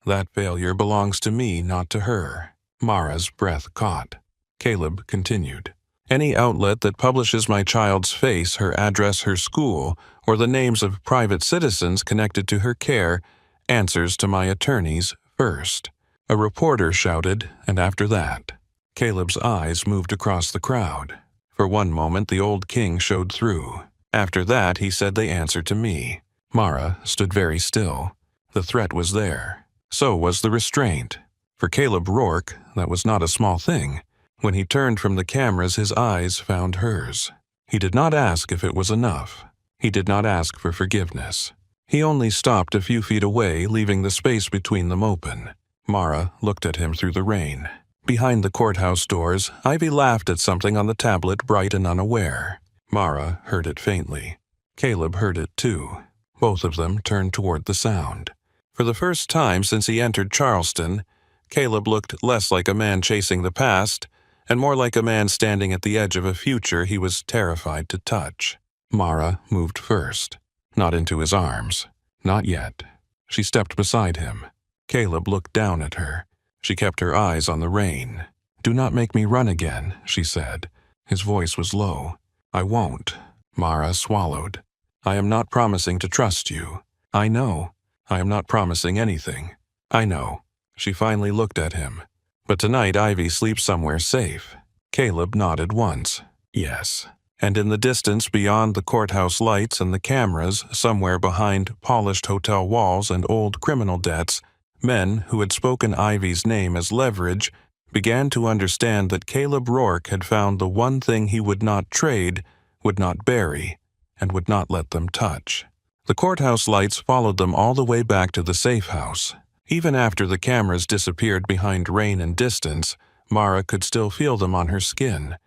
That failure belongs to me, not to her." Mara's breath caught. Caleb continued. "Any outlet that publishes my child's face, her address, her school, or the names of private citizens connected to her care answers to my attorneys first." A reporter shouted, and after that, Caleb's eyes moved across the crowd. For one moment, the old king showed through. After that, he said they answered to me. Mara stood very still. The threat was there. So was the restraint. For Caleb Rourke, that was not a small thing. When he turned from the cameras, his eyes found hers. He did not ask if it was enough. He did not ask for forgiveness. He only stopped a few feet away, leaving the space between them open. Mara looked at him through the rain. Behind the courthouse doors, Ivy laughed at something on the tablet, bright and unaware. Mara heard it faintly. Caleb heard it too. Both of them turned toward the sound. For the first time since he entered Charleston, Caleb looked less like a man chasing the past and more like a man standing at the edge of a future he was terrified to touch. Mara moved first. Not into his arms. Not yet. She stepped beside him. Caleb looked down at her. She kept her eyes on the rain. "Do not make me run again," she said. His voice was low. "I won't." Mara swallowed. "I am not promising to trust you. I know. I am not promising anything. I know." She finally looked at him. "But tonight Ivy sleeps somewhere safe." Caleb nodded once. "Yes." And in the distance beyond the courthouse lights and the cameras, somewhere behind polished hotel walls and old criminal debts, men who had spoken Ivy's name as leverage began to understand that Caleb Rourke had found the one thing he would not trade, would not bury, and would not let them touch. The courthouse lights followed them all the way back to the safe house. Even after the cameras disappeared behind rain and distance, Mara could still feel them on her skin.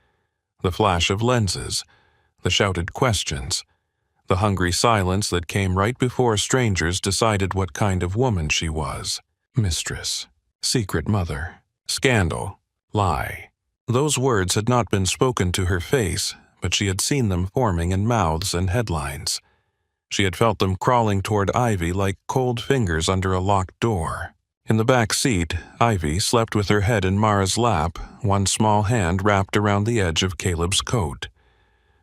The flash of lenses, the shouted questions, the hungry silence that came right before strangers decided what kind of woman she was. Mistress, secret mother, scandal, lie. Those words had not been spoken to her face, but she had seen them forming in mouths and headlines. She had felt them crawling toward Ivy like cold fingers under a locked door. In the back seat, Ivy slept with her head in Mara's lap, one small hand wrapped around the edge of Caleb's coat.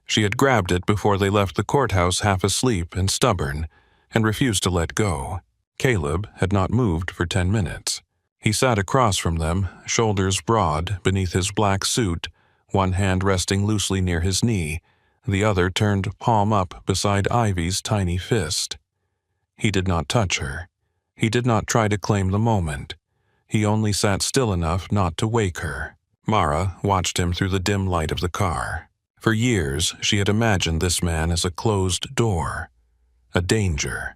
She had grabbed it before they left the courthouse half asleep and stubborn, and refused to let go. Caleb had not moved for 10 minutes. He sat across from them, shoulders broad beneath his black suit, one hand resting loosely near his knee, the other turned palm up beside Ivy's tiny fist. He did not touch her. He did not try to claim the moment. He only sat still enough not to wake her. Mara watched him through the dim light of the car. For years, she had imagined this man as a closed door, a danger,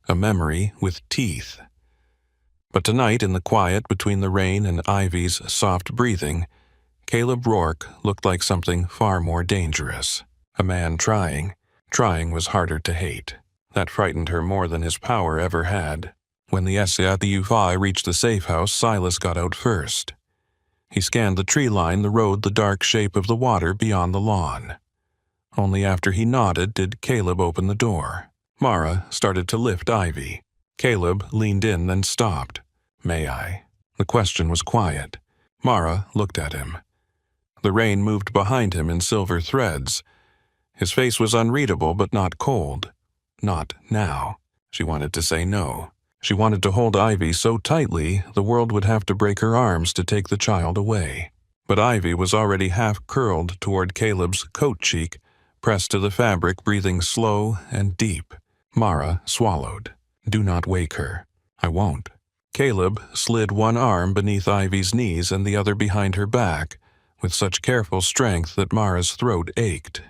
a memory with teeth. But tonight, in the quiet between the rain and Ivy's soft breathing, Caleb Rourke looked like something far more dangerous. A man trying. Trying was harder to hate. That frightened her more than his power ever had. When the SCATUFI reached the safe house, Silas got out first. He scanned the tree line, the road, the dark shape of the water beyond the lawn. Only after he nodded did Caleb open the door. Mara started to lift Ivy. Caleb leaned in, then stopped. "May I?" The question was quiet. Mara looked at him. The rain moved behind him in silver threads. His face was unreadable but not cold. Not now. She wanted to say no. She wanted to hold Ivy so tightly the world would have to break her arms to take the child away. But Ivy was already half curled toward Caleb's coat cheek, pressed to the fabric, breathing slow and deep. Mara swallowed. "Do not wake her." "I won't." Caleb slid one arm beneath Ivy's knees and the other behind her back, with such careful strength that Mara's throat ached.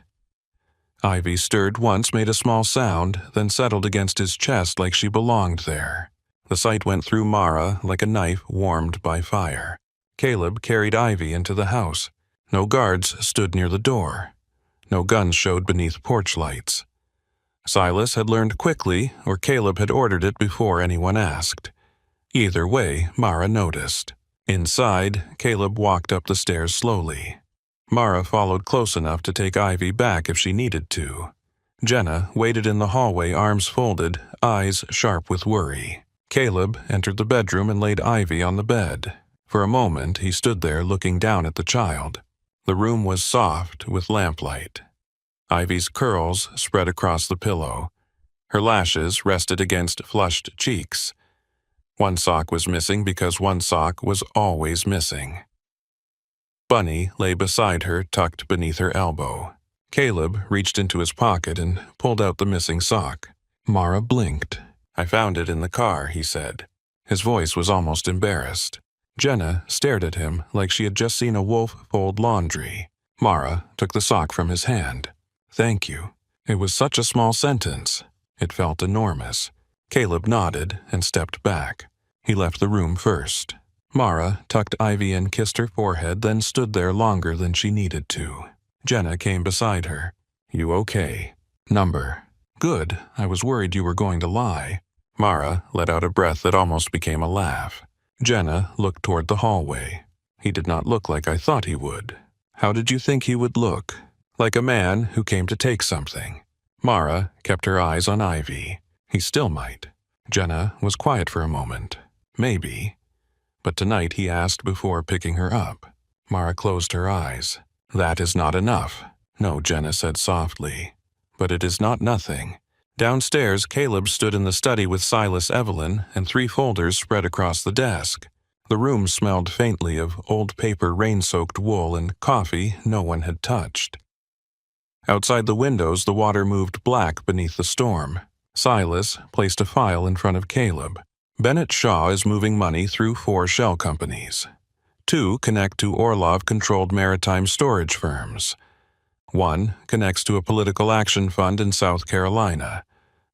Ivy stirred once, made a small sound, then settled against his chest like she belonged there. The sight went through Mara like a knife warmed by fire. Caleb carried Ivy into the house. No guards stood near the door. No guns showed beneath porch lights. Silas had learned quickly, or Caleb had ordered it before anyone asked. Either way, Mara noticed. Inside, Caleb walked up the stairs slowly. Mara followed close enough to take Ivy back if she needed to. Jenna waited in the hallway, arms folded, eyes sharp with worry. Caleb entered the bedroom and laid Ivy on the bed. For a moment, he stood there looking down at the child. The room was soft with lamplight. Ivy's curls spread across the pillow. Her lashes rested against flushed cheeks. One sock was missing because one sock was always missing. Bunny lay beside her, tucked beneath her elbow. Caleb reached into his pocket and pulled out the missing sock. Mara blinked. "I found it in the car," he said. His voice was almost embarrassed. Jenna stared at him like she had just seen a wolf fold laundry. Mara took the sock from his hand. "Thank you." It was such a small sentence. It felt enormous. Caleb nodded and stepped back. He left the room first. Mara tucked Ivy in, kissed her forehead, then stood there longer than she needed to. Jenna came beside her. "You okay?" "Number." "Good. I was worried you were going to lie." Mara let out a breath that almost became a laugh. Jenna looked toward the hallway. "He did not look like I thought he would." "How did you think he would look?" "Like a man who came to take something." Mara kept her eyes on Ivy. "He still might." Jenna was quiet for a moment. "Maybe." But tonight he asked before picking her up. Mara closed her eyes. "That is not enough." "No," Jenna said softly. "But it is not nothing." Downstairs, Caleb stood in the study with Silas Evelyn and 3 folders spread across the desk. The room smelled faintly of old paper, rain-soaked wool, and coffee no one had touched. Outside the windows, the water moved black beneath the storm. Silas placed a file in front of Caleb. "Bennett Shaw is moving money through 4 shell companies. 2 connect to Orlov-controlled maritime storage firms. 1 connects to a political action fund in South Carolina.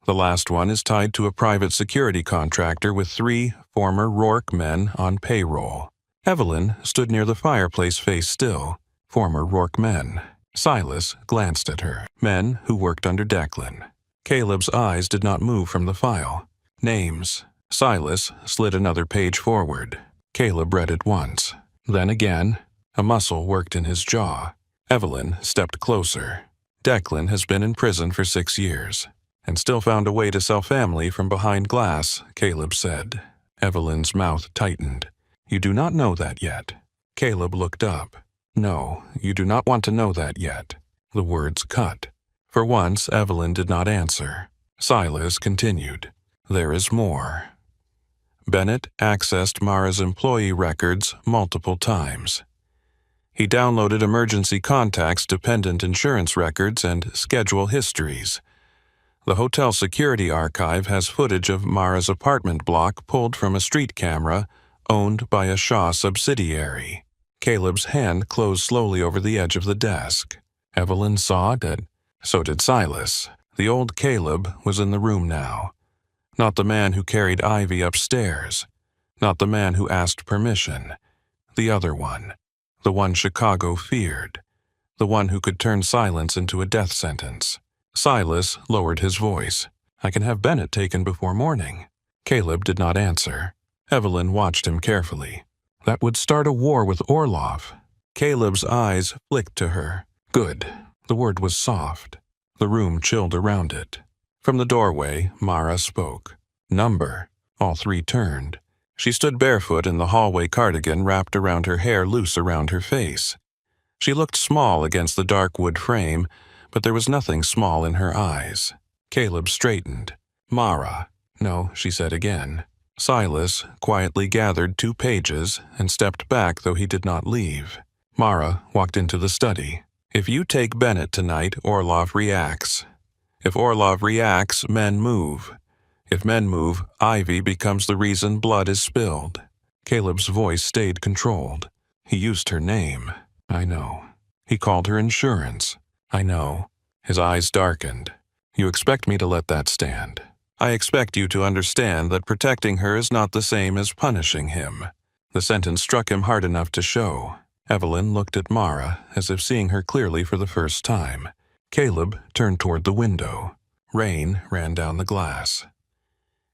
The last one is tied to a private security contractor with 3 former Rourke men on payroll." Evelyn stood near the fireplace, face still. Former Rourke men. Silas glanced at her. Men who worked under Declan. Caleb's eyes did not move from the file. Names. Silas slid another page forward. Caleb read it once. Then again. A muscle worked in his jaw. Evelyn stepped closer. "Declan has been in prison for 6 years, and still found a way to sell family from behind glass," Caleb said. Evelyn's mouth tightened. "You do not know that yet." Caleb looked up. "No, you do not want to know that yet." The words cut. For once, Evelyn did not answer. Silas continued. "There is more." Bennett accessed Mara's employee records multiple times. He downloaded emergency contacts, dependent insurance records, and schedule histories. The hotel security archive has footage of Mara's apartment block pulled from a street camera owned by a Shaw subsidiary. Caleb's hand closed slowly over the edge of the desk. Evelyn saw it, and so did Silas. The old Caleb was in the room now. Not the man who carried Ivy upstairs. Not the man who asked permission. The other one. The one Chicago feared. The one who could turn silence into a death sentence. Silas lowered his voice. "I can have Bennett taken before morning." Caleb did not answer. Evelyn watched him carefully. That would start a war with Orloff. Caleb's eyes flicked to her. Good. The word was soft. The room chilled around it. From the doorway, Mara spoke. "Number." All three turned. She stood barefoot in the hallway cardigan wrapped around her hair loose around her face. She looked small against the dark wood frame, but there was nothing small in her eyes. Caleb straightened. "Mara." "No," she said again. Silas quietly gathered 2 pages and stepped back, though he did not leave. Mara walked into the study. "If you take Bennett tonight, Orloff reacts. If Orloff reacts, men move. If men move, Ivy becomes the reason blood is spilled." Caleb's voice stayed controlled. "He used her name." "I know." "He called her insurance." "I know." His eyes darkened. "You expect me to let that stand. I expect you to understand that protecting her is not the same as punishing him." The sentence struck him hard enough to show. Evelyn looked at Mara as if seeing her clearly for the first time. Caleb turned toward the window. Rain ran down the glass.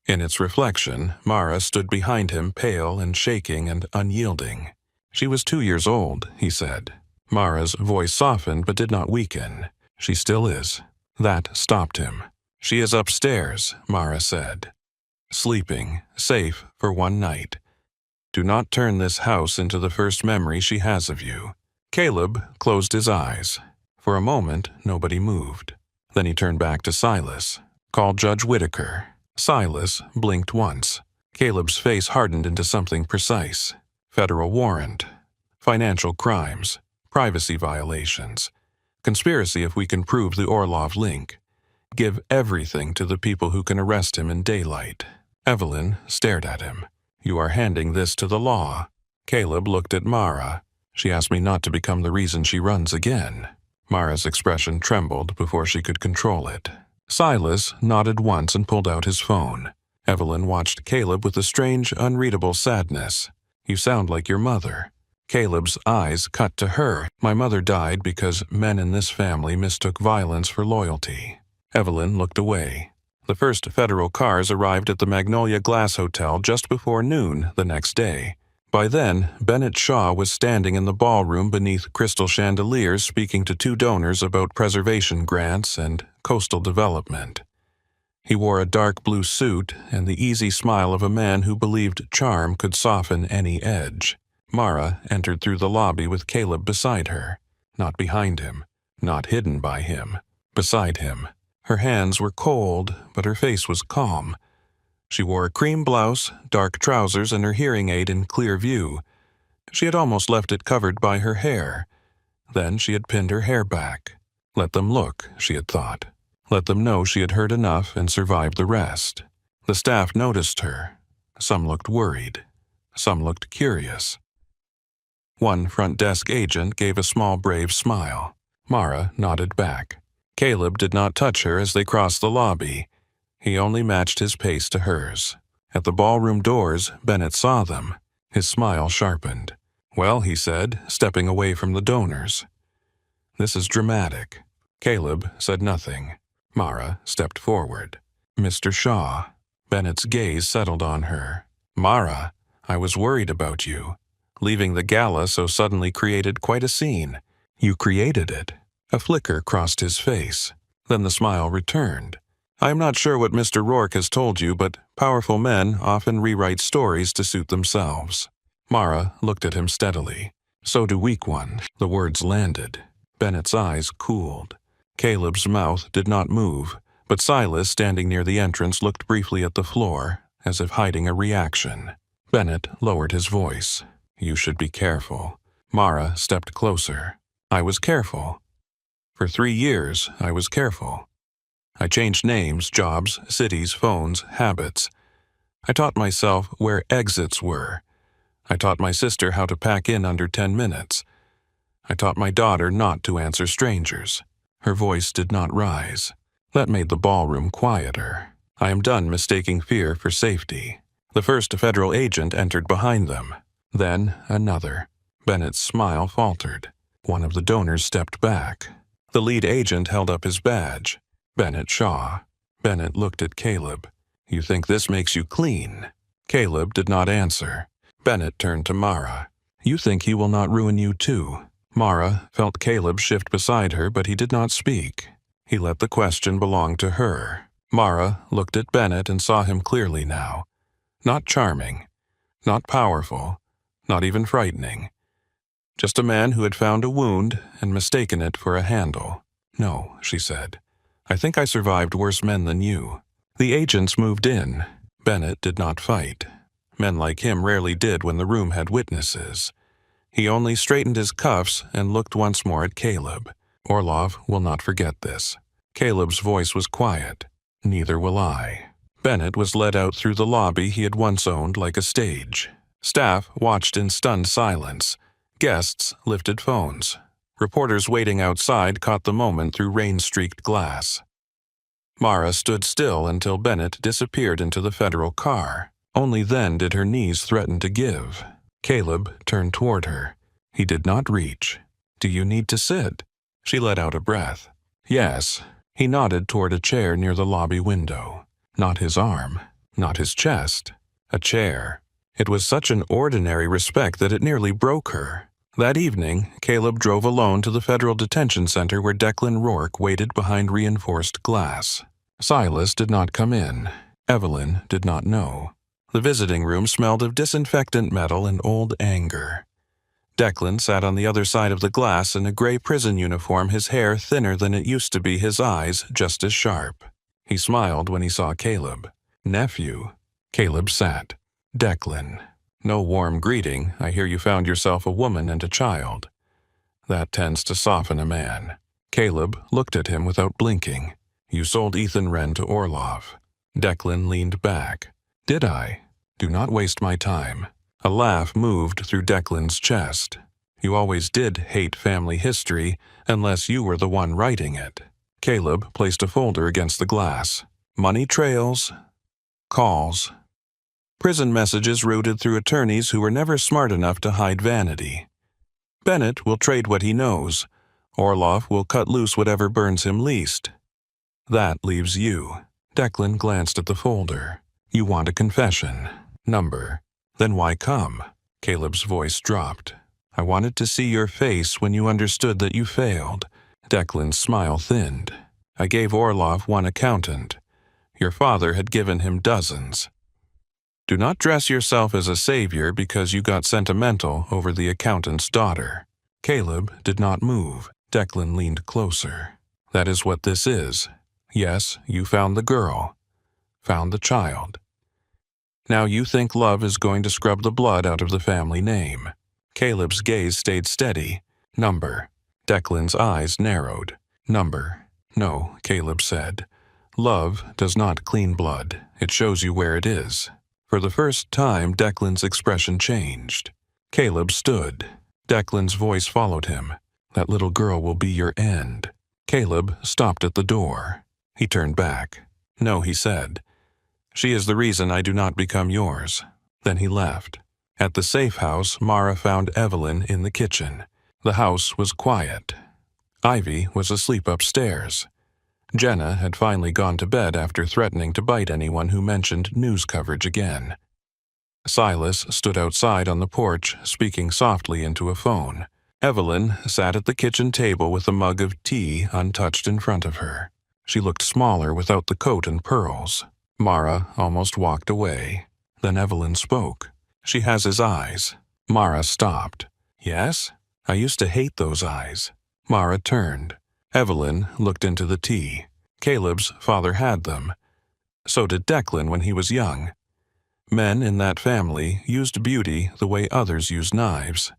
In its reflection, Mara stood behind him, pale and shaking and unyielding. "She was 2 years old," he said. Mara's voice softened but did not weaken. "She still is." That stopped him. "She is upstairs," Mara said. "Sleeping, safe for one night. Do not turn this house into the first memory she has of you." Caleb closed his eyes. For a moment, nobody moved. Then he turned back to Silas. "Call Judge Whitaker." Silas blinked once. Caleb's face hardened into something precise. "Federal warrant. Financial crimes. Privacy violations. Conspiracy if we can prove the Orloff link. Give everything to the people who can arrest him in daylight." Evelyn stared at him. "You are handing this to the law." Caleb looked at Mara. "She asked me not to become the reason she runs again." Mara's expression trembled before she could control it. Silas nodded once and pulled out his phone. Evelyn watched Caleb with a strange, unreadable sadness. "You sound like your mother." Caleb's eyes cut to her. "My mother died because men in this family mistook violence for loyalty." Evelyn looked away. The first federal cars arrived at the Magnolia Glass Hotel just before noon the next day. By then, Bennett Shaw was standing in the ballroom beneath crystal chandeliers speaking to 2 donors about preservation grants and coastal development. He wore a dark blue suit and the easy smile of a man who believed charm could soften any edge. Mara entered through the lobby with Caleb beside her. Not behind him, not hidden by him, beside him. Her hands were cold, but her face was calm. She wore a cream blouse, dark trousers, and her hearing aid in clear view. She had almost left it covered by her hair. Then she had pinned her hair back. Let them look, she had thought. Let them know she had heard enough and survived the rest. The staff noticed her. Some looked worried. Some looked curious. One front desk agent gave a small, brave smile. Mara nodded back. Caleb did not touch her as they crossed the lobby. He only matched his pace to hers. At the ballroom doors, Bennett saw them. His smile sharpened. "Well," he said, stepping away from the donors. "This is dramatic." Caleb said nothing. Mara stepped forward. "Mr. Shaw." Bennett's gaze settled on her. "Mara, I was worried about you. Leaving the gala so suddenly created quite a scene. You created it." A flicker crossed his face. Then the smile returned. "I am not sure what Mr. Rourke has told you, but powerful men often rewrite stories to suit themselves." Mara looked at him steadily. "So do weak ones." The words landed. Bennett's eyes cooled. Caleb's mouth did not move, but Silas, standing near the entrance, looked briefly at the floor, as if hiding a reaction. Bennett lowered his voice. "You should be careful." Mara stepped closer. "I was careful. For 3 years, I was careful. I changed names, jobs, cities, phones, habits. I taught myself where exits were. I taught my sister how to pack in under 10 minutes. I taught my daughter not to answer strangers. Her voice did not rise. That made the ballroom quieter. I am done mistaking fear for safety. The first federal agent entered behind them. Then another. Bennett's smile faltered. One of the donors stepped back. The lead agent held up his badge. Bennett Shaw. Bennett looked at Caleb. You think this makes you clean? Caleb did not answer. Bennett turned to Mara. You think he will not ruin you too? Mara felt Caleb shift beside her, but he did not speak. He let the question belong to her. Mara looked at Bennett and saw him clearly now. Not charming, not powerful, not even frightening. Just a man who had found a wound and mistaken it for a handle. No, she said. I think I survived worse men than you. The agents moved in. Bennett did not fight. Men like him rarely did when the room had witnesses. He only straightened his cuffs and looked once more at Caleb. Orlov will not forget this. Caleb's voice was quiet. Neither will I. Bennett was led out through the lobby he had once owned like a stage. Staff watched in stunned silence. Guests lifted phones. Reporters waiting outside caught the moment through rain-streaked glass. Mara stood still until Bennett disappeared into the federal car. Only then did her knees threaten to give. Caleb turned toward her. He did not reach. Do you need to sit? She let out a breath. Yes. He nodded toward a chair near the lobby window. Not his arm, not his chest. A chair. It was such an ordinary respect that it nearly broke her. That evening, Caleb drove alone to the federal detention center where Declan Rourke waited behind reinforced glass. Silas did not come in. Evelyn did not know. The visiting room smelled of disinfectant metal and old anger. Declan sat on the other side of the glass in a gray prison uniform, his hair thinner than it used to be, his eyes just as sharp. He smiled when he saw Caleb. Nephew. Caleb sat. Declan. No warm greeting. I hear you found yourself a woman and a child. That tends to soften a man. Caleb looked at him without blinking. You sold Ethan Wren to Orlov. Declan leaned back. Did I? Do not waste my time. A laugh moved through Declan's chest. You always did hate family history, unless you were the one writing it. Caleb placed a folder against the glass. Money trails. Calls. Prison messages routed through attorneys who were never smart enough to hide vanity. Bennett will trade what he knows. Orlov will cut loose whatever burns him least. That leaves you. Declan glanced at the folder. You want a confession. Number. Then why come? Caleb's voice dropped. I wanted to see your face when you understood that you failed. Declan's smile thinned. I gave Orlov one accountant. Your father had given him dozens. Do not dress yourself as a savior because you got sentimental over the accountant's daughter. Caleb did not move. Declan leaned closer. That is what this is. Yes, you found the girl. Found the child. Now you think love is going to scrub the blood out of the family name. Caleb's gaze stayed steady. Number. Declan's eyes narrowed. Number. No, Caleb said. Love does not clean blood. It shows you where it is. For the first time, Declan's expression changed. Caleb stood. Declan's voice followed him. That little girl will be your end. Caleb stopped at the door. He turned back. No, he said. She is the reason I do not become yours. Then he left. At the safe house, Mara found Evelyn in the kitchen. The house was quiet. Ivy was asleep upstairs. Jenna had finally gone to bed after threatening to bite anyone who mentioned news coverage again. Silas stood outside on the porch, speaking softly into a phone. Evelyn sat at the kitchen table with a mug of tea untouched in front of her. She looked smaller without the coat and pearls. Mara almost walked away. Then Evelyn spoke. She has his eyes. Mara stopped. Yes? I used to hate those eyes. Mara turned. Evelyn looked into the tea. Caleb's father had them. So did Declan when he was young. Men in that family used beauty the way others use knives.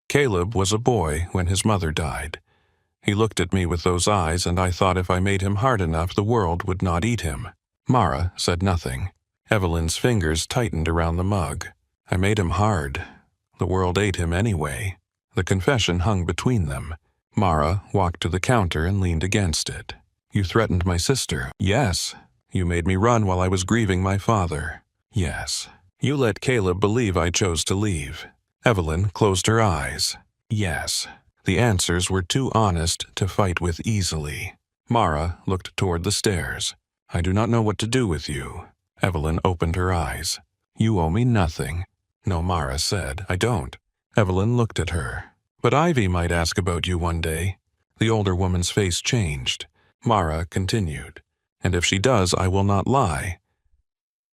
Caleb was a boy when his mother died. He looked at me with those eyes, and I thought if I made him hard enough, the world would not eat him. Mara said nothing. Evelyn's fingers tightened around the mug. I made him hard. The world ate him anyway. The confession hung between them. Mara walked to the counter and leaned against it. You threatened my sister. Yes. You made me run while I was grieving my father. Yes. You let Caleb believe I chose to leave. Evelyn closed her eyes. Yes. The answers were too honest to fight with easily. Mara looked toward the stairs. I do not know what to do with you. Evelyn opened her eyes. You owe me nothing. No, Mara said. I don't. Evelyn looked at her. But Ivy might ask about you one day. The older woman's face changed. Mara continued. And if she does, I will not lie.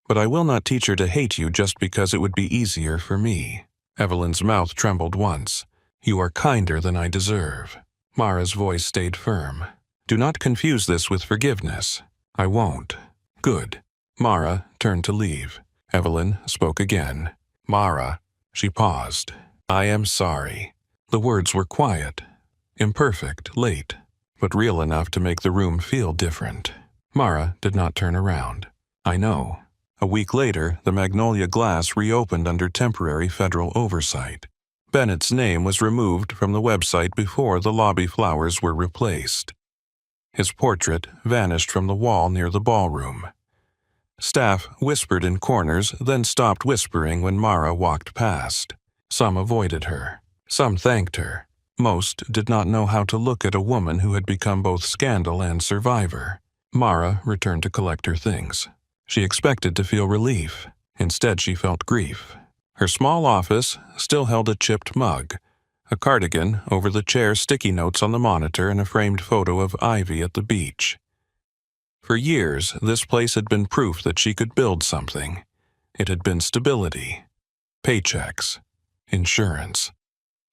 But I will not teach her to hate you just because it would be easier for me. Evelyn's mouth trembled once. You are kinder than I deserve. Mara's voice stayed firm. Do not confuse this with forgiveness. I won't. Good. Mara turned to leave. Evelyn spoke again. Mara. She paused. I am sorry. The words were quiet, imperfect, late, but real enough to make the room feel different. Mara did not turn around. I know. A week later, the Magnolia Glass reopened under temporary federal oversight. Bennett's name was removed from the website before the lobby flowers were replaced. His portrait vanished from the wall near the ballroom. Staff whispered in corners, then stopped whispering when Mara walked past. Some avoided her. Some thanked her. Most did not know how to look at a woman who had become both scandal and survivor. Mara returned to collect her things. She expected to feel relief. Instead, she felt grief. Her small office still held a chipped mug, a cardigan over the chair, sticky notes on the monitor, and a framed photo of Ivy at the beach. For years, this place had been proof that she could build something. It had been stability, paychecks, insurance,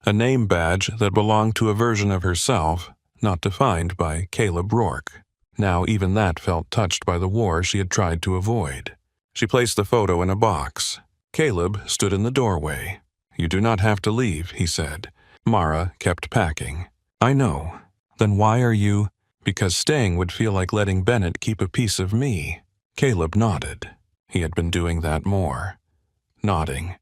a name badge that belonged to a version of herself not defined by Caleb Rourke. Now even that felt touched by the war she had tried to avoid. She placed the photo in a box. Caleb stood in the doorway. You do not have to leave, he said. Mara kept packing. I know. Then why are you? Because staying would feel like letting Bennett keep a piece of me. Caleb nodded. He had been doing that more. Nodding.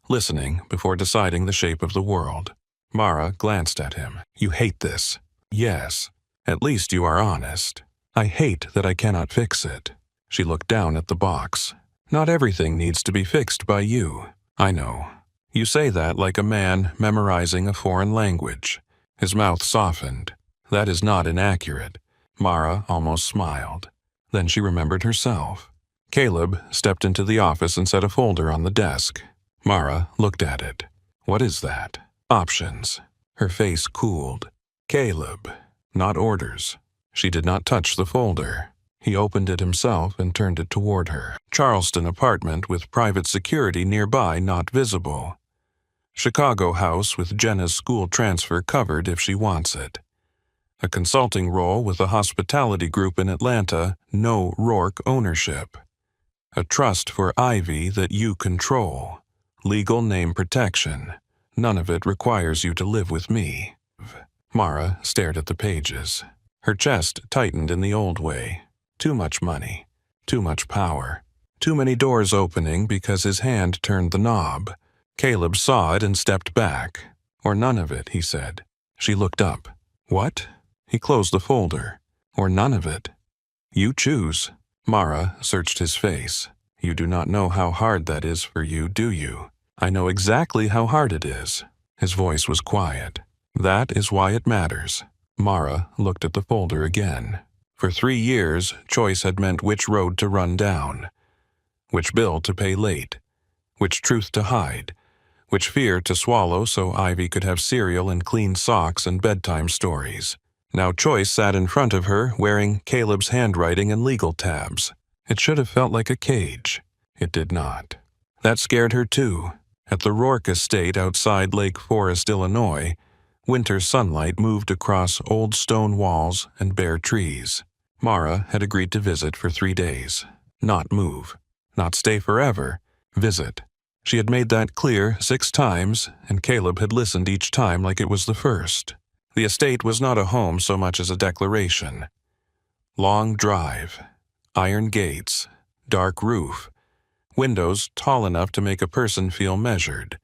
Listening before deciding the shape of the world. Mara glanced at him. You hate this. Yes. At least you are honest. I hate that I cannot fix it. She looked down at the box. Not everything needs to be fixed by you. I know. You say that like a man memorizing a foreign language. His mouth softened. That is not inaccurate. Mara almost smiled. Then she remembered herself. Caleb stepped into the office and set a folder on the desk. Mara looked at it. What is that? Options. Her face cooled. Caleb. Not orders. She did not touch the folder. He opened it himself and turned it toward her. Charleston apartment with private security nearby not visible. Chicago house with Jenna's school transfer covered if she wants it. A consulting role with a hospitality group in Atlanta, no Rourke ownership. A trust for Ivy that you control. Legal name protection. None of it requires you to live with me. Mara stared at the pages. Her chest tightened in the old way. Too much money. Too much power. Too many doors opening because his hand turned the knob. Caleb saw it and stepped back. Or none of it, he said. She looked up. What? He closed the folder. Or none of it. You choose. Mara searched his face. You do not know how hard that is for you, do you? I know exactly how hard it is. His voice was quiet. That is why it matters. Mara looked at the folder again. For 3 years, choice had meant which road to run down, which bill to pay late, which truth to hide, which fear to swallow so Ivy could have cereal and clean socks and bedtime stories. Now choice sat in front of her, wearing Caleb's handwriting and legal tabs. It should have felt like a cage. It did not. That scared her too. At the Rourke estate outside Lake Forest, Illinois, winter sunlight moved across old stone walls and bare trees. Mara had agreed to visit for 3 days. Not move. Not stay forever. Visit. She had made that clear 6 times, and Caleb had listened each time like it was the first. The estate was not a home so much as a declaration. Long drive. Iron gates. Dark roof. windows tall enough to make a person feel measured.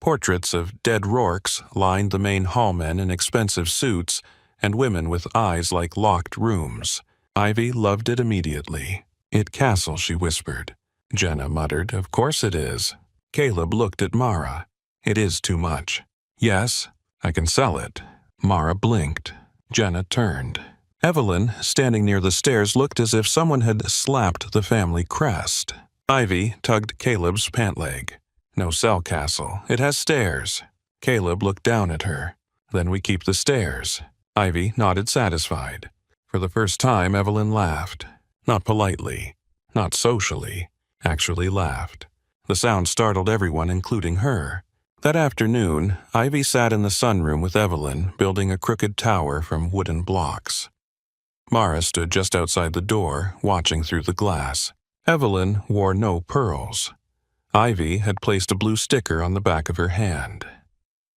Portraits of dead Rourkes lined the main hallmen in expensive suits and women with eyes like locked rooms. Ivy loved it immediately. "It castle," she whispered. Jenna muttered, "Of course it is." Caleb looked at Mara. "It is too much." "Yes, I can sell it." Mara blinked. Jenna turned. Evelyn, standing near the stairs, looked as if someone had slapped the family crest. Ivy tugged Caleb's pant leg. "No sell, Castle. It has stairs." Caleb looked down at her. "Then we keep the stairs." Ivy nodded satisfied. For the first time, Evelyn laughed. Not politely, not socially, actually laughed. The sound startled everyone, including her. That afternoon, Ivy sat in the sunroom with Evelyn, building a crooked tower from wooden blocks. Mara stood just outside the door, watching through the glass. Evelyn wore no pearls. Ivy had placed a blue sticker on the back of her hand.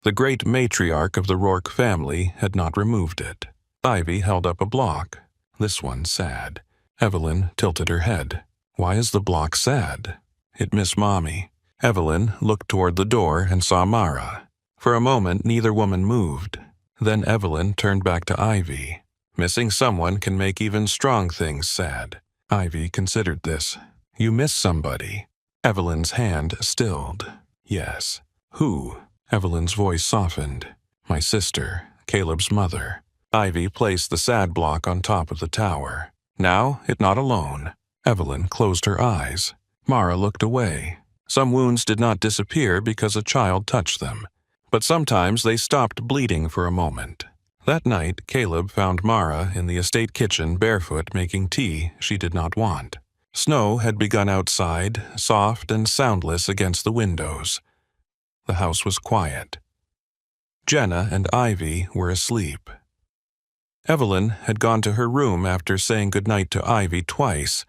The great matriarch of the Rourke family had not removed it. Ivy held up a block. "This one's sad." Evelyn tilted her head. "Why is the block sad?" "It missed Mommy." Evelyn looked toward the door and saw Mara. For a moment, neither woman moved. Then Evelyn turned back to Ivy. "Missing someone can make even strong things sad." Ivy considered this. "You miss somebody." Evelyn's hand stilled. "Yes." "Who?" Evelyn's voice softened. "My sister, Caleb's mother." Ivy placed the sad block on top of the tower. "Now, it not alone." Evelyn closed her eyes. Mara looked away. Some wounds did not disappear because a child touched them, but sometimes they stopped bleeding for a moment. That night, Caleb found Mara in the estate kitchen barefoot making tea she did not want. Snow had begun outside, soft and soundless against the windows. The house was quiet. Jenna and Ivy were asleep. Evelyn had gone to her room after saying goodnight to Ivy twice,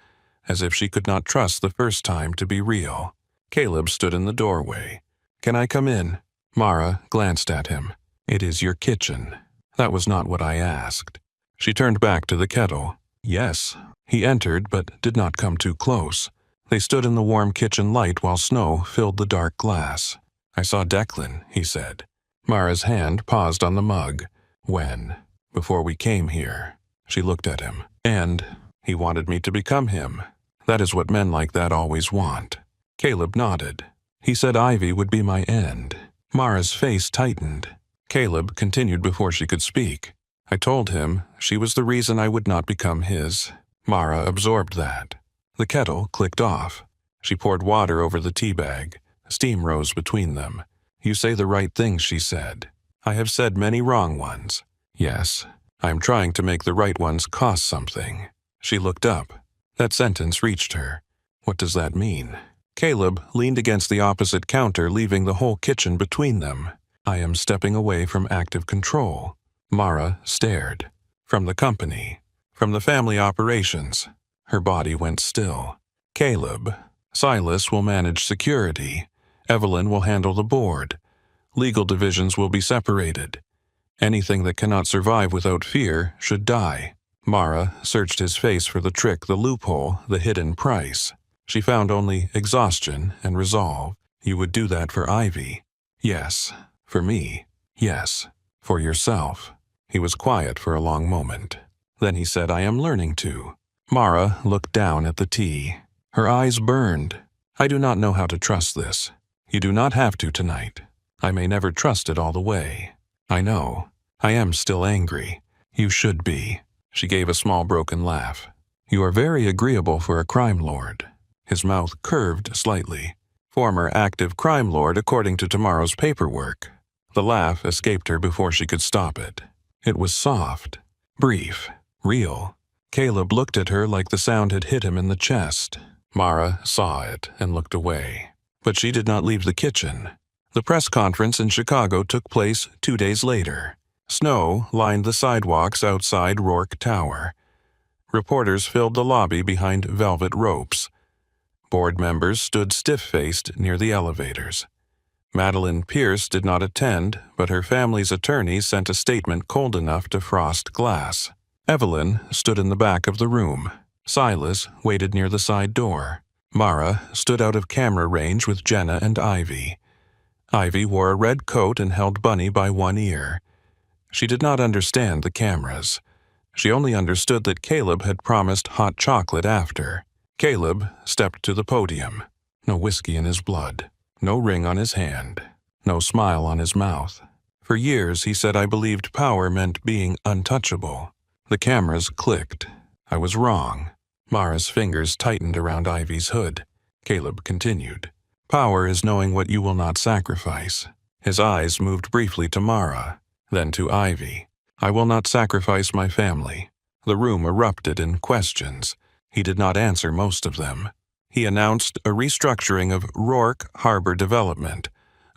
as if she could not trust the first time to be real. Caleb stood in the doorway. "Can I come in?" Mara glanced at him. "It is your kitchen." "That was not what I asked." She turned back to the kettle. "Yes." He entered but did not come too close. They stood in the warm kitchen light while snow filled the dark glass. "I saw Declan," he said. Mara's hand paused on the mug. "When?" "Before we came here." She looked at him. "And he wanted me to become him. That is what men like that always want." Caleb nodded. "He said Ivy would be my end." Mara's face tightened. Caleb continued before she could speak. "I told him she was the reason I would not become his." Mara absorbed that. The kettle clicked off. She poured water over the tea bag. Steam rose between them. "You say the right things," she said. "I have said many wrong ones." "Yes, I am trying to make the right ones cost something." She looked up. That sentence reached her. "What does that mean?" Caleb leaned against the opposite counter, leaving the whole kitchen between them. "I am stepping away from active control." Mara stared. "From the company. From the family operations." Her body went still. "Caleb, Silas will manage security. Evelyn will handle the board. Legal divisions will be separated. Anything that cannot survive without fear should die." Mara searched his face for the trick, the loophole, the hidden price. She found only exhaustion and resolve. "You would do that for Ivy?" "Yes." "For me?" "Yes." "For yourself?" He was quiet for a long moment. Then he said, "I am learning to." Mara looked down at the tea. Her eyes burned. "I do not know how to trust this." "You do not have to tonight. I may never trust it all the way." "I know. I am still angry." "You should be." She gave a small broken laugh. "You are very agreeable for a crime lord." His mouth curved slightly. "Former active crime lord according to tomorrow's paperwork." The laugh escaped her before she could stop it. It was soft, brief, real. Caleb looked at her like the sound had hit him in the chest. Mara saw it and looked away. But she did not leave the kitchen. The press conference in Chicago took place 2 days later. Snow lined the sidewalks outside Rourke Tower. Reporters filled the lobby behind velvet ropes. Board members stood stiff-faced near the elevators. Madeline Pierce did not attend, but her family's attorney sent a statement cold enough to frost glass. Evelyn stood in the back of the room. Silas waited near the side door. Mara stood out of camera range with Jenna and Ivy. Ivy wore a red coat and held Bunny by one ear. She did not understand the cameras. She only understood that Caleb had promised hot chocolate after. Caleb stepped to the podium. No whiskey in his blood. No ring on his hand. No smile on his mouth. For years he said I believed power meant being untouchable. The cameras clicked. I was wrong. Mara's fingers tightened around Ivy's hood. Caleb continued. Power is knowing what you will not sacrifice. His eyes moved briefly to Mara, then to Ivy. I will not sacrifice my family. The room erupted in questions. He did not answer most of them. He announced a restructuring of Rourke Harbor Development,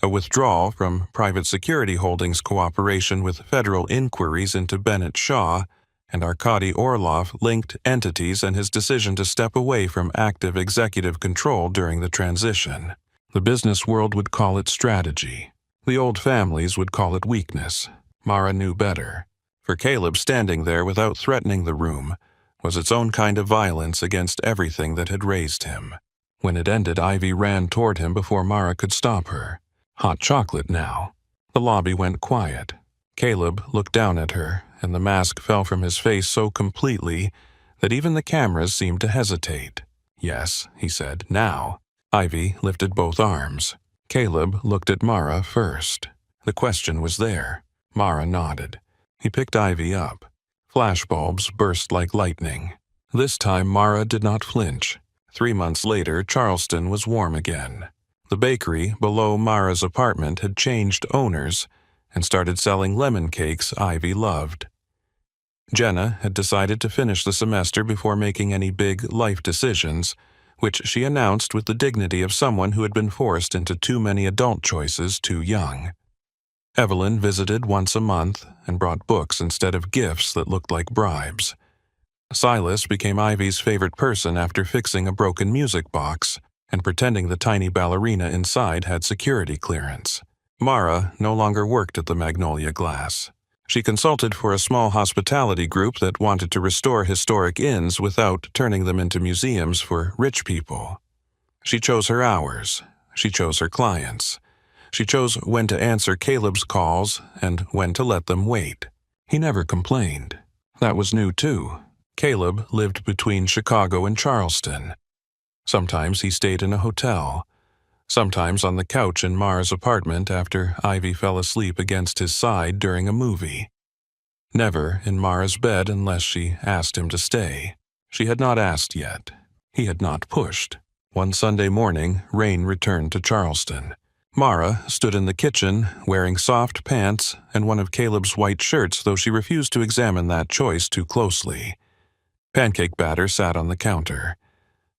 a withdrawal from private security holdings cooperation with federal inquiries into Bennett Shaw and Arkady Orlov-linked entities, and his decision to step away from active executive control during the transition. The business world would call it strategy. The old families would call it weakness. Mara knew better. For Caleb, standing there without threatening the room was its own kind of violence against everything that had raised him. When it ended, Ivy ran toward him before Mara could stop her. Hot chocolate now. The lobby went quiet. Caleb looked down at her, and the mask fell from his face so completely that even the cameras seemed to hesitate. Yes, he said, now. Ivy lifted both arms. Caleb looked at Mara first. The question was there. Mara nodded. He picked Ivy up. Flashbulbs burst like lightning. This time Mara did not flinch. 3 months later, Charleston was warm again. The bakery below Mara's apartment had changed owners and started selling lemon cakes Ivy loved. Jenna had decided to finish the semester before making any big life decisions, which she announced with the dignity of someone who had been forced into too many adult choices too young. Evelyn visited once a month and brought books instead of gifts that looked like bribes. Silas became Ivy's favorite person after fixing a broken music box and pretending the tiny ballerina inside had security clearance. Mara no longer worked at the Magnolia Glass. She consulted for a small hospitality group that wanted to restore historic inns without turning them into museums for rich people. She chose her hours. She chose her clients. She chose when to answer Caleb's calls and when to let them wait. He never complained. That was new too. Caleb lived between Chicago and Charleston. Sometimes he stayed in a hotel. Sometimes on the couch in Mara's apartment after Ivy fell asleep against his side during a movie. Never in Mara's bed unless she asked him to stay. She had not asked yet. He had not pushed. One Sunday morning, rain returned to Charleston. Mara stood in the kitchen, wearing soft pants and one of Caleb's white shirts, though she refused to examine that choice too closely. Pancake batter sat on the counter.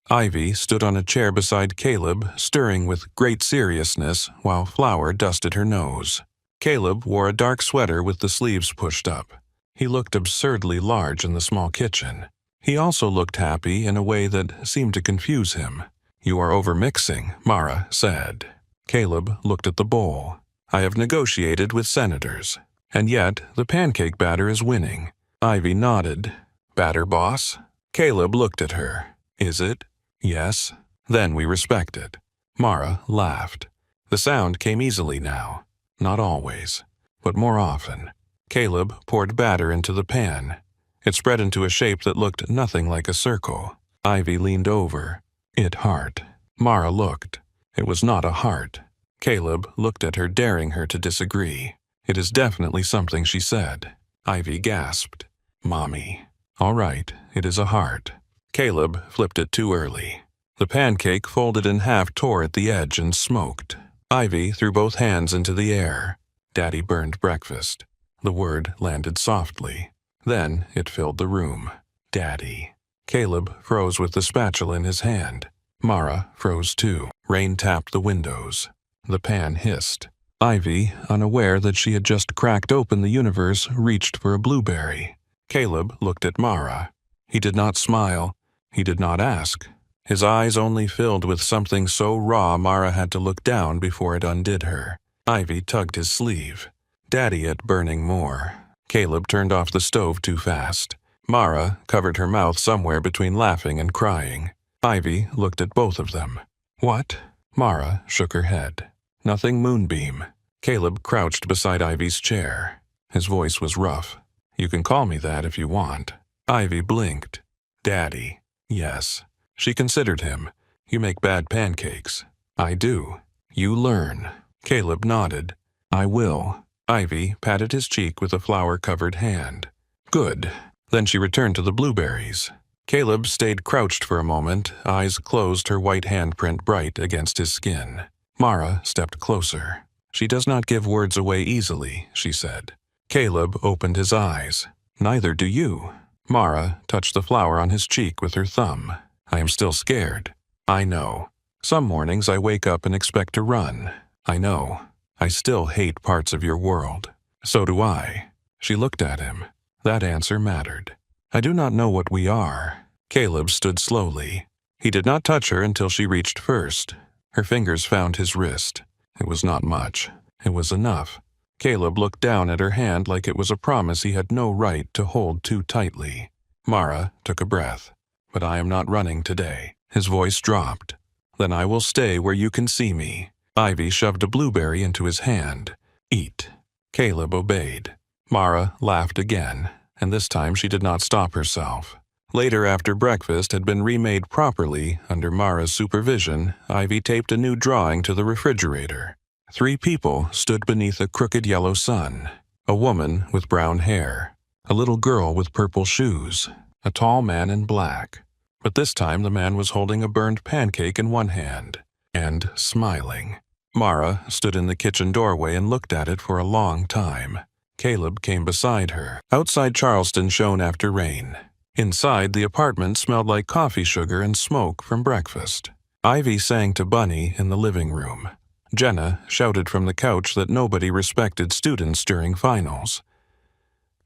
Ivy stood on a chair beside Caleb, stirring with great seriousness while flour dusted her nose. Caleb wore a dark sweater with the sleeves pushed up. He looked absurdly large in the small kitchen. He also looked happy in a way that seemed to confuse him. "You are overmixing," Mara said. Caleb looked at the bowl. "I have negotiated with senators. And yet the pancake batter is winning." Ivy nodded. "Batter boss?" Caleb looked at her. "Is it?" "Yes." "Then we respect it." Mara laughed. The sound came easily now. Not always, but more often. Caleb poured batter into the pan. It spread into a shape that looked nothing like a circle. Ivy leaned over. "It heart." Mara looked. It was not a heart. Caleb looked at her, daring her to disagree. "It is definitely something," she said. Ivy gasped. "Mommy." "All right, it is a heart." Caleb flipped it too early. The pancake folded in half tore at the edge and smoked. Ivy threw both hands into the air. "Daddy burned breakfast." The word landed softly. Then it filled the room. "Daddy." Caleb froze with the spatula in his hand. Mara froze too. Rain tapped the windows. The pan hissed. Ivy, unaware that she had just cracked open the universe, reached for a blueberry. Caleb looked at Mara. He did not smile. He did not ask. His eyes only filled with something so raw Mara had to look down before it undid her. Ivy tugged his sleeve. "Daddy at burning more." Caleb turned off the stove too fast. Mara covered her mouth somewhere between laughing and crying. Ivy looked at both of them. What? Mara shook her head. Nothing Moonbeam. Caleb crouched beside Ivy's chair. His voice was rough. You can call me that if you want. Ivy blinked. Daddy. Yes. She considered him. You make bad pancakes. I do. You learn. Caleb nodded. I will. Ivy patted his cheek with a flour-covered hand. Good. Then she returned to the blueberries. Caleb stayed crouched for a moment, eyes closed, her white handprint bright against his skin. Mara stepped closer. She does not give words away easily, she said. Caleb opened his eyes. Neither do you. Mara touched the flour on his cheek with her thumb. I am still scared. I know. Some mornings I wake up and expect to run. I know. I still hate parts of your world. So do I. She looked at him. That answer mattered. I do not know what we are. Caleb stood slowly. He did not touch her until she reached first. Her fingers found his wrist. It was not much. It was enough. Caleb looked down at her hand like it was a promise he had no right to hold too tightly. Mara took a breath. But I am not running today. His voice dropped. Then I will stay where you can see me. Ivy shoved a blueberry into his hand. Eat. Caleb obeyed. Mara laughed again, and this time she did not stop herself. Later, after breakfast had been remade properly under Mara's supervision, Ivy taped a new drawing to the refrigerator. 3 people stood beneath a crooked yellow sun. A woman with brown hair. A little girl with purple shoes. A tall man in black. But this time the man was holding a burned pancake in one hand. And smiling. Mara stood in the kitchen doorway and looked at it for a long time. Caleb came beside her. Outside Charleston shone after rain. Inside, the apartment smelled like coffee sugar and smoke from breakfast. Ivy sang to Bunny in the living room. Jenna shouted from the couch that nobody respected students during finals.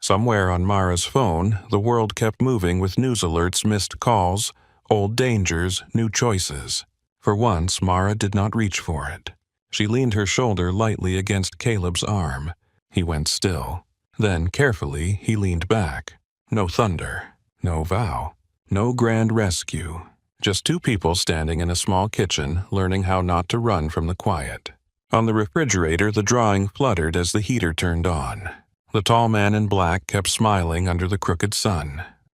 Somewhere on Mara's phone, the world kept moving with news alerts, missed calls, old dangers, new choices. For once, Mara did not reach for it. She leaned her shoulder lightly against Caleb's arm. He went still. Then, carefully, he leaned back. No thunder. No vow. No grand rescue. Just 2 people standing in a small kitchen, learning how not to run from the quiet. On the refrigerator, the drawing fluttered as the heater turned on. The tall man in black kept smiling under the crooked sun.